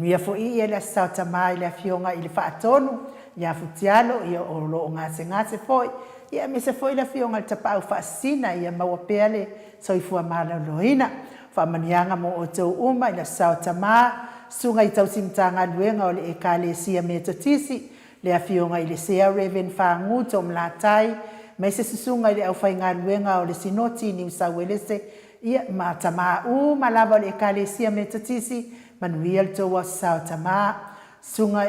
ia fo ia le sa tamai le fionga i le fa tonu ia futialo ia o lo ngase fo ia me se fo le fionga le tapa fa sina ia ma wa pe ale so i fu mala loina fa manianga mo o tau uma i le sa tama sunga i tau simtanga luenga o le ekalesia metotisi le afionga i le sea reven whangu to mlatai, mai se susunga i le au whainga luenga o le sinoti ni usawelese, ia ma tama malawa le ekalesia metatisi, manuia le toa sao tama, sunga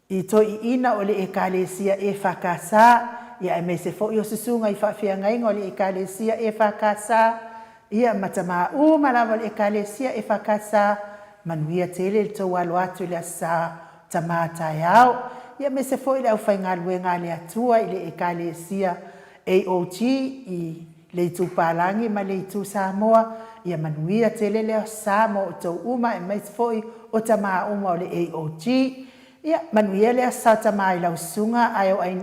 i to i ina o le ekalesia e whakasa, ia mai se fo i o susunga i whawhianga inga o le ekalesia e whakasa, ia ma tama malawa le ekalesia e whakasa, manuia tele le toa loatu le asa, tamata yao ia me se foi au fainga luenga le atua i le ekalesia AOG i le tupalangi ma le tu Samoa ia manuia tele le Samoa o tau uma e mai se foi o tama uma o le AOG ia manuia le sa tama i lau sunga ai o ain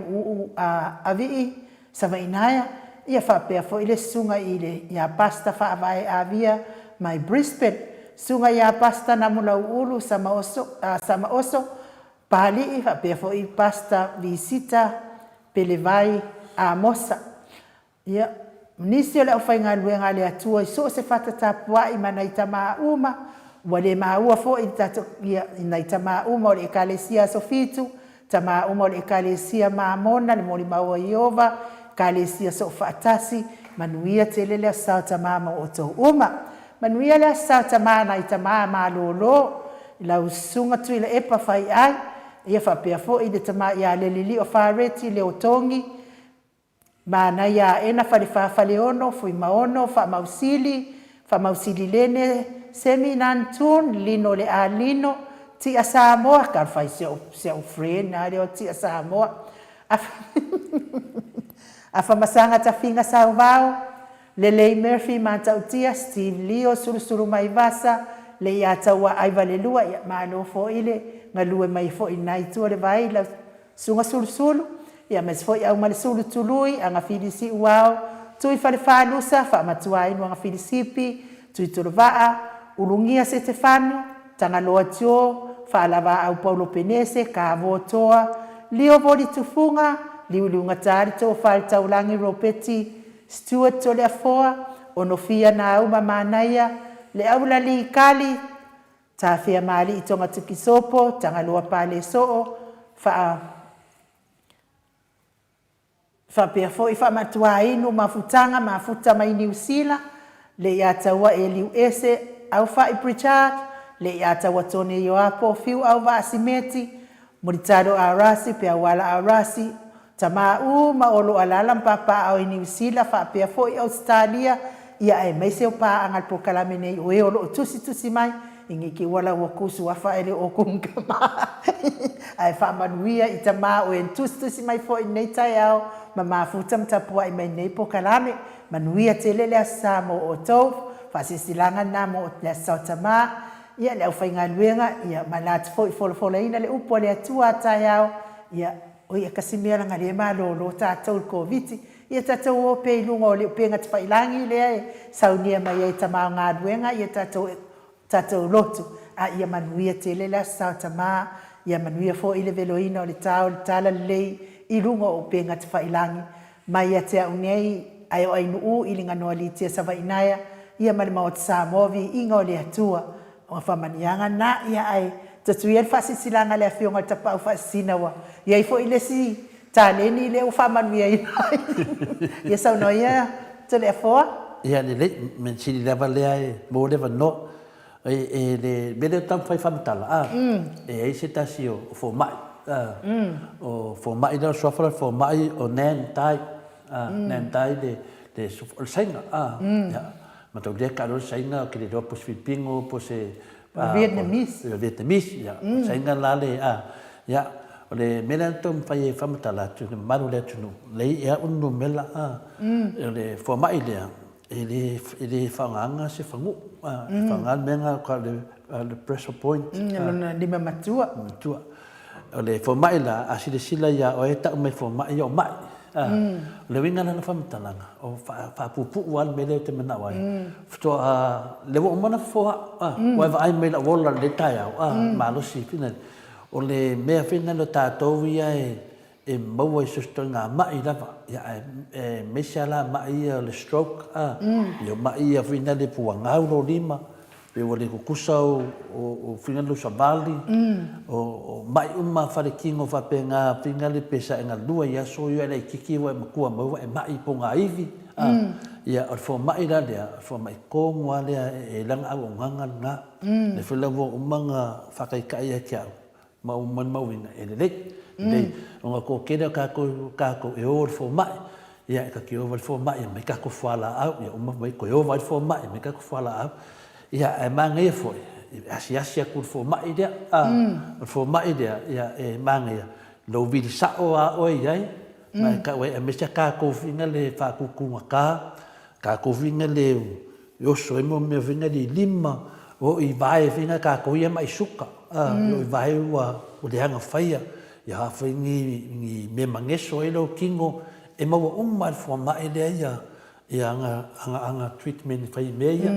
avi savainaya ia fa pe foi le sunga i le ia pasta fa vai avia mai Brisbane sunga ia pasta na mula ulu sama oso pali i fa pe foi pasta visita pele vai a mosa ia nisi le fainga luenga le atua so se fata tapua i mana itama uma wale ma ua fo i tato ia ina itama uma le ekalesia sofitu tama uma le ekalesia mamona le moli maua iova kalesia so fatasi manuia tele le sa tama o to uma manuia le sa tama na itama malolo la usunga tu ile epa fai ai ia fa pe fo i de tama ia le lili o fareti le otongi mana ia ena fale ono foi maono fa mausili lene seminantun lino le alino ti a Samoa ka fai se o frena le ti a Samoa afa masanga ta finga salvao le Murphy mantautia Steve Leo suru mai vasa le ia taua ai valelua ia malo fo ile ngalue mai fo inai tu le vai la sunga sulu ia mes fo au mal sulu tului anga filisi uao tui fale falusa fa matuai no anga filisipi tui tulvaa ulungia Stefano tanga loatio fa lava au Paulo Penese ka votoa lio voli tufunga liulunga tari to falta ulangi ropeti Stuart tole afoa onofia na au mamanaia le aula li kali ta fia mali i tonga tukisopo tanga loa pale soo fa pe fo i fa matua inu mafuta mai New Zealand le ia taua LUS au fa i Pritchard le ia taua tone yoapo fiu au va asimeti muritado arasi pe awala arasi tama ma olo alala papa au i New Zealand fa pe fo i Australia ia e mai se pa angal po kalame nei o olo tusi mai ingi ki wala wa kusu wa fa ele o kungama ai fa manuia i tama o entustusi mai fo nei tai au ma mafuta mtapua i mai nei pokalame manuia telele asamo o tau fa sisilanga namo o le sautama ia le ufainga luenga ia malat fo i folo ina le upo le atua tai au ia o ia kasimia langa le malo lo tatou covid ia tatou o pe lunga o le penga tfailangi le ai saunia mai ai tama nga luenga ia tatou lotu a ia manuia telele sautama ia manuia fo i le veloina o le tau le tala lei i lunga o penga tfailangi mai ia te unei ai o ainu i linga noa li tia savainaya ia male Maota Samoa Viiga o le atua o whamanianga na ia ai tatuia le whasisilanga le awhionga tapau whasina wa ia i fo i le si tāleni le o whamanuia i nai ia sauno ia te le afoa ia le men sili leva lea e mo leva no e le mele tam fai whamatala e ai se tasi o fo mai o fo mai da soafara fo mai o nen tai de sainga ya matau dia ka sainga ke le pos filipino pos Vietnamese ya sainga lale ya ole melantom fai famatala tu maru le tu le ya unu mela le fo mai le ele fanganga se fangu fangal menga ka le pressure point di matua ole fo mai la asile sila ya o eta me fo mai yo mai le winga na famatala o fa pupu wal mele te mena wai fto le wo mana fo wa vai me la vola le taia malo si fina ole me fina lo tato ia e mau e sustonga mai lava ya me sala mai le stroke yo mai a fina le puanga lo lima pe wale kukusa o fina lo sabali o mai uma fale kingo fa penga pinga le pesa enga lua ya so yo le kiki wa makua mau e mai ponga ivi ia o fo mai la dia fo mai ko ngale e lang au nganga na le fela vo umanga fa kai kai kia mau man mau ina ele le nga ko keda ka ko e o fo mai ia ka ki o fo mai me ka ko fala au ia umma mai ko o fo mai me ka ko fala au ia e mangai fo asia ku fo mai dia fo mai dia ia e mangai lo vi sa o ia mai ka we me ka ko finga le fa ku ka ko vinga le yo so mo me vinga di lima o I vai vinga ka ko ia mai suka o vai wa o le hanga faia ya fingi me mangeso elo kingo e mo umma fo mai le ia anga treatment fai me ia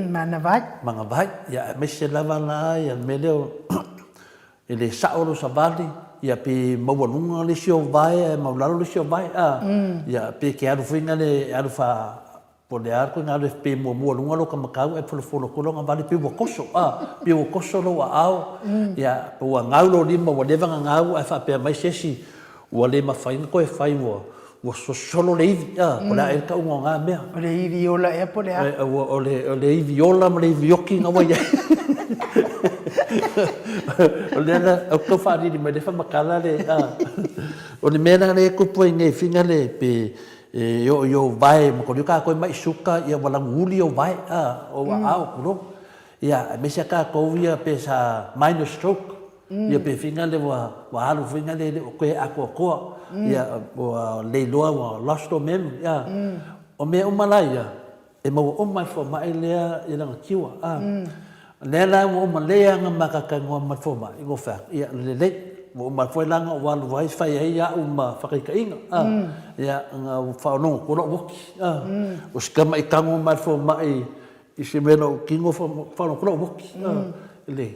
manga vai ya me se lava la ya me le ele saolo sabali ia pe mawalunga le sio vai mawlalo le sio vai ia pe ke aru finga le aru fa pole arko nga le pe mo lunga lo kamakau e folo ko longa vale pe wo koso lo ao ia po ngau lo lima wo leva ngau e fa pe mai sesi wo le ma fai ko e fai wo so solo le ivi o la e ka nga me o le ivi ola e pole o le ivi ola ma le ivi yoki nga wa ia o le o ko fa di me le fa makala le o le mena le ko po ngai finga le pe yo vai mo ko ka ko mai suka ia wala nguli o vai o au kuro ia me se ka ko ia pe sa minor stroke ia pe finga le wa alu finga le ko ko ia o le loa wa lost o mem ia o me o malaya e mo o mai fo mai le ia na kiwa le la mo malaya nga makaka ngo ma fo mai go fa ia le mo ma foi langa o walu vai fai ia uma whakaikainga ia nga whanonga kora woki o skama I kango mai fo mai I se mena o kingo whanonga kora woki le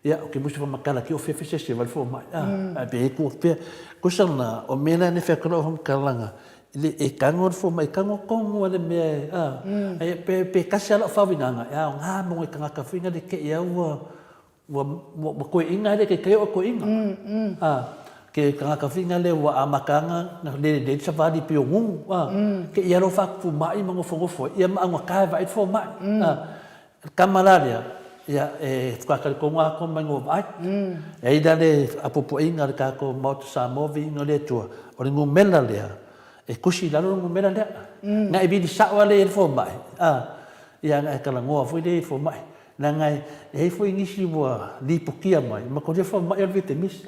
ia o ke musi wha makala ki o whewhese se wale fo mai pe e kua pia kusana o mena ne whakara o hamkalanga le e kango fo mai kango kongo wale mea pe kasi ala whawinanga ia o ngā mongo I kanga kawhinga le ke ia ua wa ko inga le ke o ko inga ke kanga ka finga le wa amakanga na le sa vadi pe ngu ke ia ro fa fu mai mango fo ia ma nga ka vai fo mai kamalaria ia e ka ko nga ko mango vai e ida le apopo inga ka ko Maota Samoa Viiga le tua o le ngumela le e kusi la lo ngumela le nga e bi sa wa le fo mai ia nga ka la ngo fo le fo mai na ngai e foi ngisi wa li pukia mai ma ko fa mai al vitamis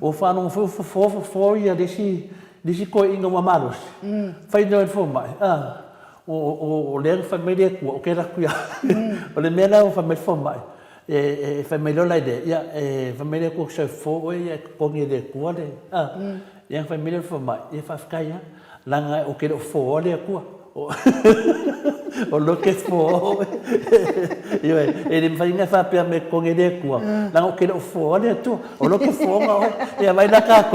o fa no fo ia desi ko inga wa malos fai no fo mai o le família ku o que era ku o le mena o família fo mai e família lá de ia família ku se fo ia ko ngi de ku le ia família fo mai ia fa kaya langa o que fo le ku o lo que fo io e fai nga fa per me con ide qua la o che fo le tu o lo che fo e vai la ca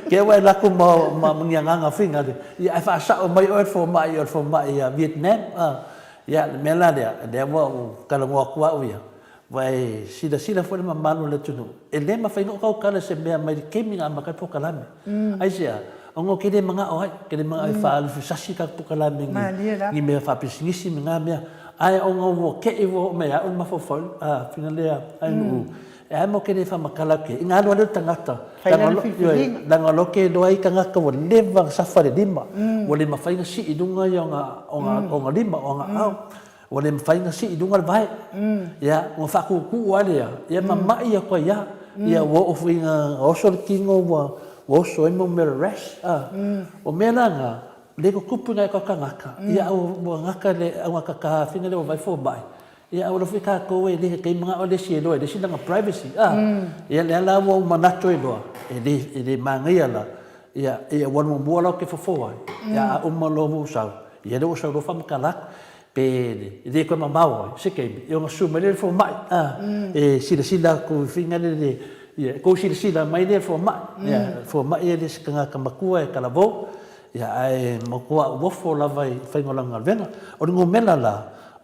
che vai la cu ma nga finga e fa sa o mai o mai a Vietnam ya me la de mo kala mo qua o ya vai sida fo ma mano le tu e le ma fai no ka kala se me mai ke mi ma ka po kala me ai sia ongo kede manga oi kede manga fa lu sasi ka tu kala me ni me fa pisingisi nga me ai ongo wo ke wo me a ma fo finalea ai no e mo kede fa makala ke nga no le tangata danga lo ke do ai kanga ka wo leva safari dima wo le ma fa nga si idunga onga lima onga au wo le ma fa nga si idunga vai ya mo fa ku wale ya mama ia ko ya wo o finga o so kingo wo so mo me rest o me nga le ko kupu ngai ko kangaka ia o ngaka le ngaka ka fina le vai fo bai ia o fika ko we le ke mga o le sielo le sinanga privacy ia le la wo manato lo e le mangia la ia wo mo lo ke fo ia o mo lo mo sa ia le o sa lo fam kalak pe le ko mamao se ke yo su me le fo mai e sila ko fina le ia ko sila mai le fo mai ia fo mai le skanga kamakua e kalabo ia ai mo kua wofo lava i whaingolanga venga o ringo mela la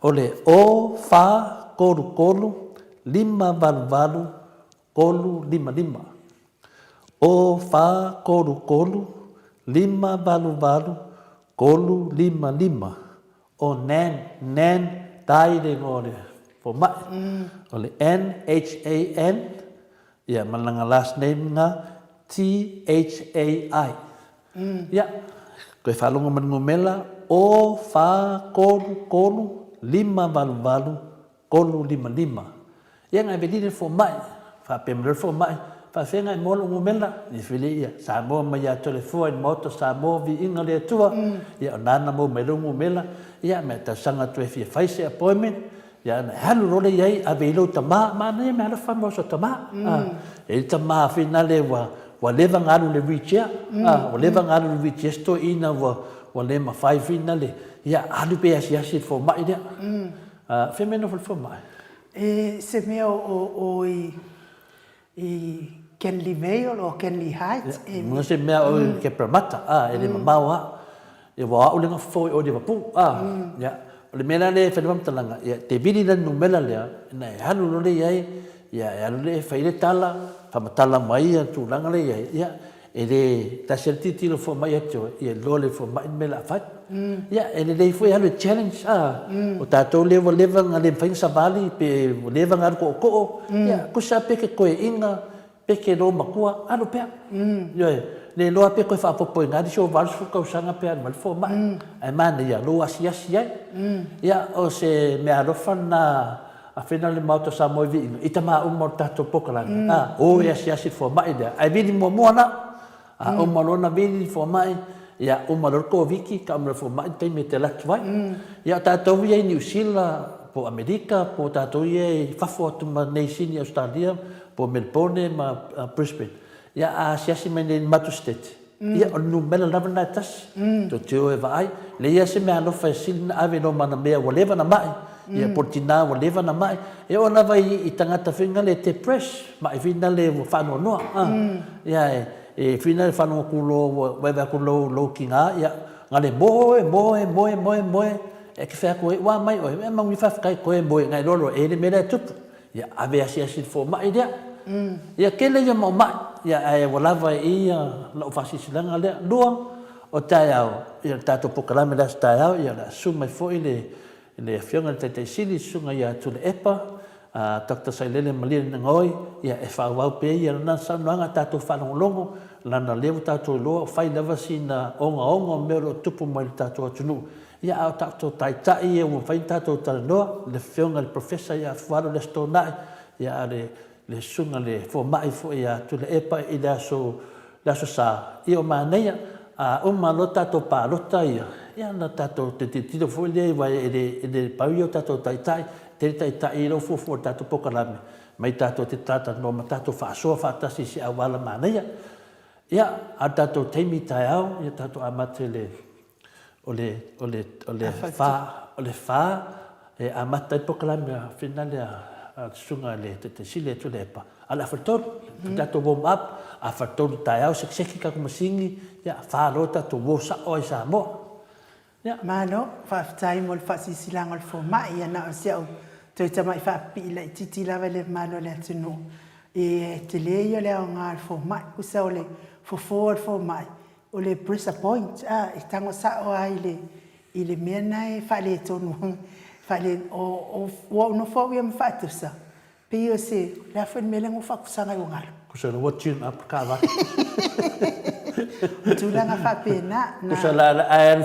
o le o fa kolu lima valu kolu lima o fa kolu lima valu kolu lima o nan tai de ngore fo mai o le NHAN ia malanga last name nga THAI ia koe whalonga manungomela o wha kolu lima valu kolu lima ia ngai vedine fo mai wha pemre fo mai wha whenga i molo ngomela ni while ia Samoa mai a telefua i Maota Samoa Viiga le ATUA ia o nana mo mai ngomela ia me ta sanga tu e faise appointment ia na halu role iai a veilo tama ma ne me ala famoso tama e tama finale wa leva ngalu le wheelchair wa leva ngalu le wheelchair sto ina wa le ma 5 fina le ia alu pe asi fo mai dia femeno fo mai se me o i ken li veio o ken li height mo se me o ke pramata ele mawa e wa o le fo o de pu ia o le mena le fe mam talanga ia te bini na numela le na halu le ia ia le faile tala famatala mai tu langa le ia ele ta certiti lo fo mai ato ia lo le fo mai mela fat ia ele le foi halo challenge o tato level ngale fain sabali pe level ngar ko ia ko sa pe ke ko inga pe ke lo makua alo pe ia le lo pe ko fa po ngadi so vals fo ko sanga pe mal fo mai ai man ia lo asia ia o se me arofana a final le Maota Samoa Viiga ita ma mo tato pokalanga o ia sia fo mai dia ai vini mo na o malona vini fo mai ia o malor ko viki ka mo fo mai te me te la vai ia tato ia New Zealand po Amerika po tato ia fafo tu ma nation Australia po Melbourne ma Brisbane ia a sia me ne Matu State ia o numela lavana tas to teo e vai le ia se me ano fa silna ave no mana mea whatever na mai ia portina whatever na mai e ona vai i tangata whinga le te press mai fina le whanua noa ia e fina le whanua kulo wewe kulo lo kinga ia ngale moe e ki whea koe wa mai oe e mangi whawhkai koe moe ngai lolo e le mera tupu ia ave asi fo mai dea ia kele ia mau mai ia e walawa ia la ofasisilanga lea lua o tai au ia tato pokalame la tai au ia la suma fo le fionga te sili sunga ia tu le epa Dr. Salele malina ngoi ia e fa wau pe ia na sananga tato whanongongo lana lewa tato loa fai lava sina onga mero tupu mai tato atunu ia au tātou taitai ia ua whai tātou taranoa le whionga le professor ia AFUALO le stonai ia le sunga le mai fo ia tu le epa i le aso sa ia o maneia o malo tātou pālota ia na tātou te tiro fo le vai e le pau tātou taitai te taitai i lo fo tātou pokalame mai tātou te tata no ma tātou whaasoa whaatasi si awala maneia ia a tātou teimi tai au ia tātou amate o le wha e amata i pokalame whina le sunga le te sile tu le pa ala fatoro tātou warm up a fatoro tai au sekseki ka kumasingi ia whaalota tu wosa o i Samoa Malo, whaafitai mo le whaasisilango le whomai ia na o siau toi tamai whaapi ila i titi lawa le malo le atunu e te leo le au ngā le whomai kusa o le whofo le whomai o le Brisa Point i tango sa o ai i le mea nai whaale tonu whaale o no whau ia mwhaatusa pe o se le awhen mele ngu whakusanga i o ngalo kusa le watching up ka waki Tulanga whapena kusa la ayan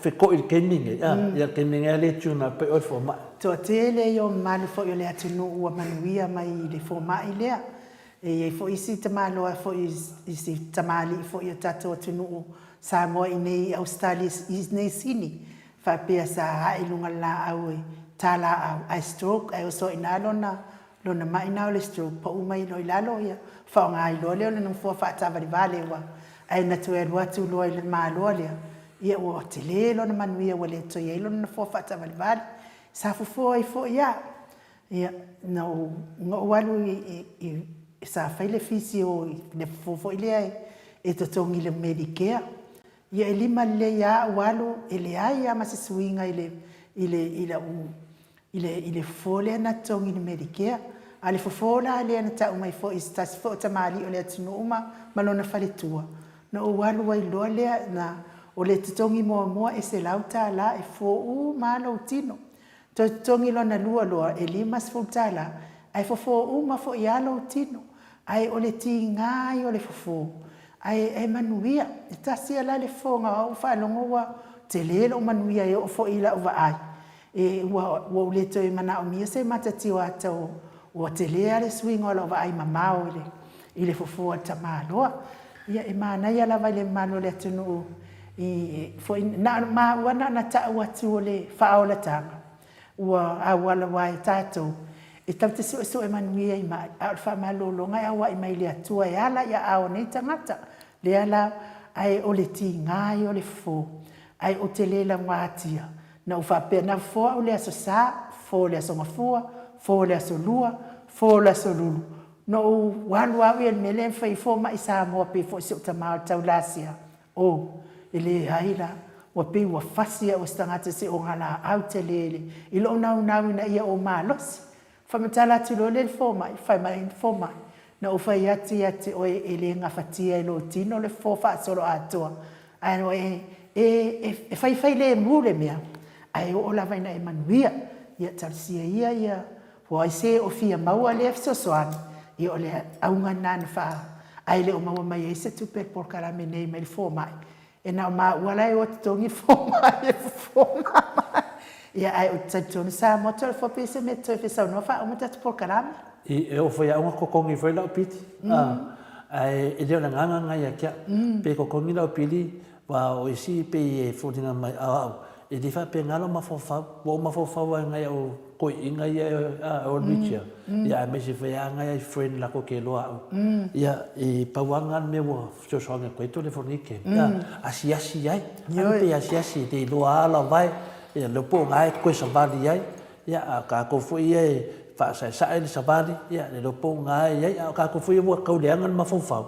whiko i keminge ia keminge le tuna pe o le whomai Toa tele yo malu fo yo le atunu ua manuia mai le whomai lea e fo isi tamaloa fo isi tamali fo yo tato atunu Samoa i nei Australia i nei sini whapea sa hailunga la au e tala au ai stroke ai oso ina lona mai nao le stroke pa umai no ilalo ia fa nga ilo le le nfo fa ta vale wa ai na tu e watu lo le malo le ia o te le lona manuia wale to ye lona fo fa ta vale sa fo fo ia no walu i sa faile fisio le fo ile e to tongi le Medicare ia lima le ia walu ele ai ama se swinga ile fole na tongi le Medicare ale fofola le na ta mai fo istas fo tamali ole tsunuma malona faletua no walu wai lo le na ole tongi mo e se lauta la e fo malo tino to tongi lo na lua e lima sfutala ai fo ma fo yalo tino ai ole tinga ai ole fo ai manuia tasia la le fonga o fa longoa te lelo manuia e o fo ila o ai e wa le to mana o mia se matati wa to o te le swing o va ai mamao ile fo tamalo ia e mana ia la vai le malo le tunu i fo na ma wana na ta wa tu le fa o la tanga wa awala wai tato e tauti so e manuia i mai a fa malo longa ia wa i mai le atua ia la ia ao nei tangata le ala ai o le tingai o le fo ai o te lela ngatia na u fa pe na fo o le aso sa fo le aso ngafua fo le aso lua fo le aso lulu no walu awi el mele fa i fo mai sa mo pe fo se tama taulasia o ele haila wa pe wa fasia o stangata se o ngala au te lele i lo na na ia o malos fa metala tu lo le fo mai fa mai fo mai na ufa yati o ele ngafatia e lo tino le fofa solo atua ai no e fai le mule mea ai o la vaina e manuia ia tarsia ia wa se o fia maua le so soan i o le aunga nan fa ai le o maua mai se tu per por kala me nei mai fo mai e na ma wala o tongi fo mai ia ai o tsaton sa motor fo pese me to fe sa no fa o mata por kala e o foi a kokongi foi la piti ai e le nganga ngai kia pe kokongi la pili wa o isi pe e fotinga mai au e di fa pe ngalo ma fofa wa ngai o ko inga ia o nicha ia me se foi ngai friend la ko ke lo ia e pawanga me wo so so ngai ko telefonike asia ai pe asia de lo ala vai e lo po ngai ko sa vali ai ia ka ko foi e fa sa ele sabali ia le lo po ngai ia ka ko foi wo ka leangan ma fofa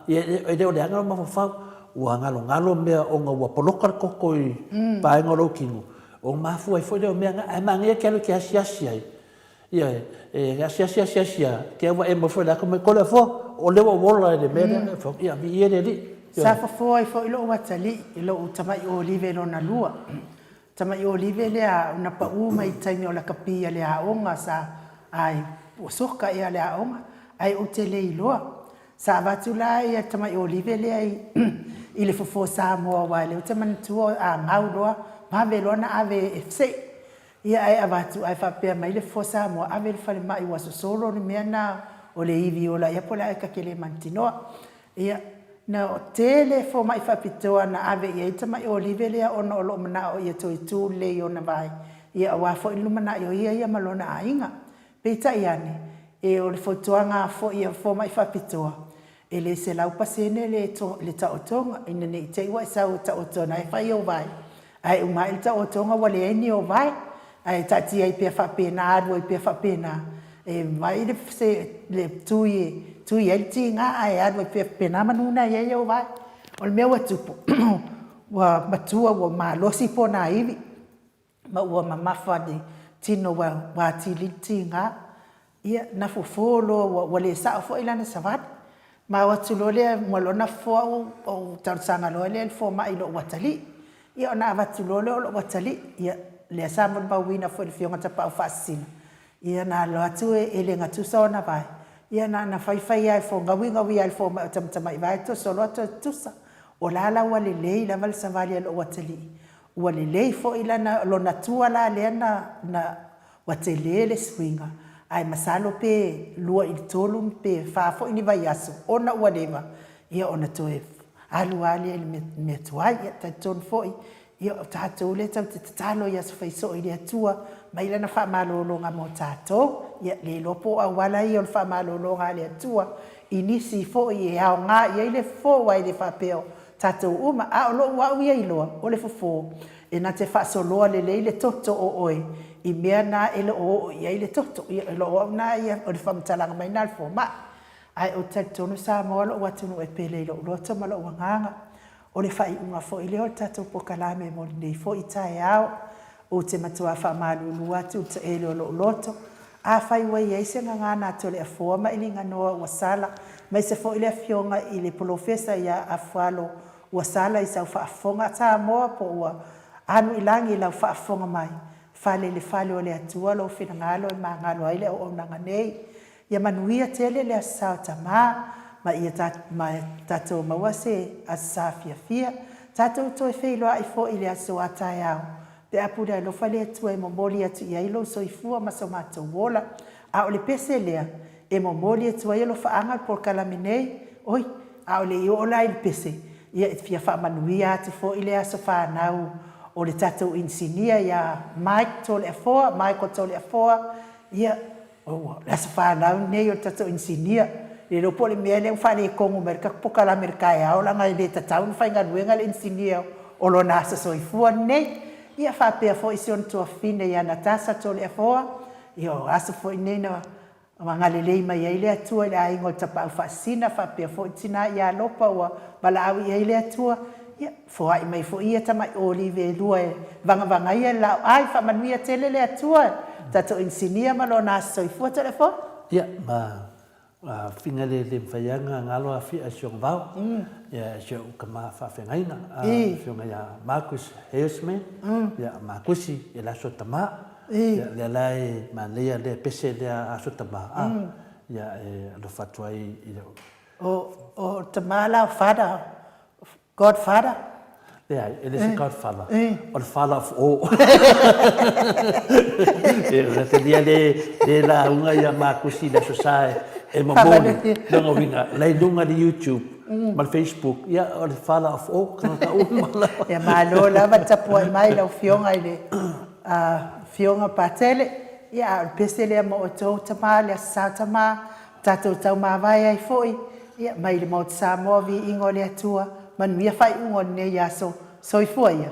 ia e de leangan ma fofa ua ngalo mea o ngā ua polokar kokoi pae ngoro kingu. O mafu ai foi leo mea ai mangia ke alo ke asiasi ai. Ia e asiasi ke awa e mo foi la kome kole fo o lewa wola e le mea fo ia mi iere li. Sa fo ai fo ilo watali ilo utamai o olive lo na lua. Tamai o olive lea una pa mai taimi o la kapia lea onga sa ai o soka ia lea onga ai o te le iloa. Sa vatula ia tamai o olive lea i le fofo Samoa wale o te mantua a ngauloa Mave lona ave FC. Ia ai avatu ai whapea mai le fo Samoa ave le whale mai waso solo ni mea na o le iwi o la ia pola e kakele mantinoa. Ia na o tele fo mai whapitoa na ave ia ita mai o live lea ona o lo mana o ia toi tu le o na vai. Ia wa fo ilumana o ia malona a inga. Peita iane e o le fotoanga fo ia fo mai whapitoa. E le se lau pasene le taotonga ina ne i te iwa sau taotona e whai o vai. Ai umai le taotonga wale eni o vai. Ai tati ai pia whapena aru ai pia whapena. E mai le tui ai tinga ai aru ai pia whapena manuna i o vai. O le mea watupu. Wa matua wa malosi po na iwi. Ma ua mamafa ni tino wa tili tinga. Ia na fufolo wa le sao fo ilana savati. Ma watu lole mwalona fo o tausanga lole fo ma ilo watali. Ia ona watu lole o watali. Ia le samon ba wina fo le fionga tapa o fasina. Ia na lo atu e le ngatu saona vai. Ia na fai ai fo ngawi ai fo ma tamtama i vai to solo to tusa. O lala wale lei la val savali al watali. Wale lei fo ilana lo natua la le na watele le swinga. Ai masalo pe lua i tolu pe fa fo ini vai aso ona whatever ia ona toe alu ali ele me tuai ia ta ton foi ia tatou le tau te talo ia so fai so ile atua mai lana fa malolo nga mo tatou ia le lopo a wala ia fa malolo nga le atua inisi fo ia au nga ia ile fo wai le fa peo tatou uma a lo wa ia ilo o le fo e na te fa solo le toto o oi i mea na ele o ia ile toto ia lo o na ia o le famtalanga mai na fo ma ai o tonu Samoa lo watunu e pele lo to malo wanganga o le fai unga fo ile o tatou pokalame mo nei fo i tai ao o te matua fa malulu atu te ele lo loto a fai wai ai se nga na to le fo ma ili nga no wasala mai se fo ile fionga ile profesa ya AFUALO wasala isa fa fonga Samoa po wa anu ilangi la fa fonga mai fale o le atua lo fina ngalo ma ngalo ai le o nanga nei ia manuia tele le sa tama ma ia tato ma wase asafia fia tato to fe lo ai fo ile aso ataya pe apura lo fale atua e momoli atu ia ilo so ifua ma so mato wola a o le pese lea e momoli atua ia lo fa anga por kalaminei oi a o le io la il pese ia fia fa manuia atu fo ile aso fa nau o le tatou insinia ia Mike tole afoa, Michael tole afoa, ia la whanau nei o tatou insinia. Le lopo le mea le whane e kongo merika poka la merika e au langa le tatau na whainga nuenga le insinia o lo nasa soifua nei. Ia whapea fo isi on tua fine ia Natasha tole afoa, ia o asa fo nei na ngale lei mai ai le atua le aingo tapa au whaasina whapea fo itina ia lopa ua bala au ia le atua. Ia fo ai mai fo ia tamai olive lua vanga ia la ai fa manuia tele le atua tato insinia malo na soifua tele fo ia ma finale le faianga ngalo afi a siong vau ia sio kama fa fengaina fionga ia Marcus Hesme ia Marcusi ia so tama ia le lai malia le pese le aso tama ia lo fatuai o tama la fada Godfather? Yeah, it is a godfather. Or the father of all. Dia de la unga ya makusi da sosai e mamoni donga winga lai dunga di YouTube mal Facebook ya or the father of all kana umala ya malo la batapo mai la fionga ile fionga patele ya pesele mo to tamale satama tato tama vai ai foi ya mai le mo Samoa vi ingole atua manuia fai ungo ne ya so soifua ia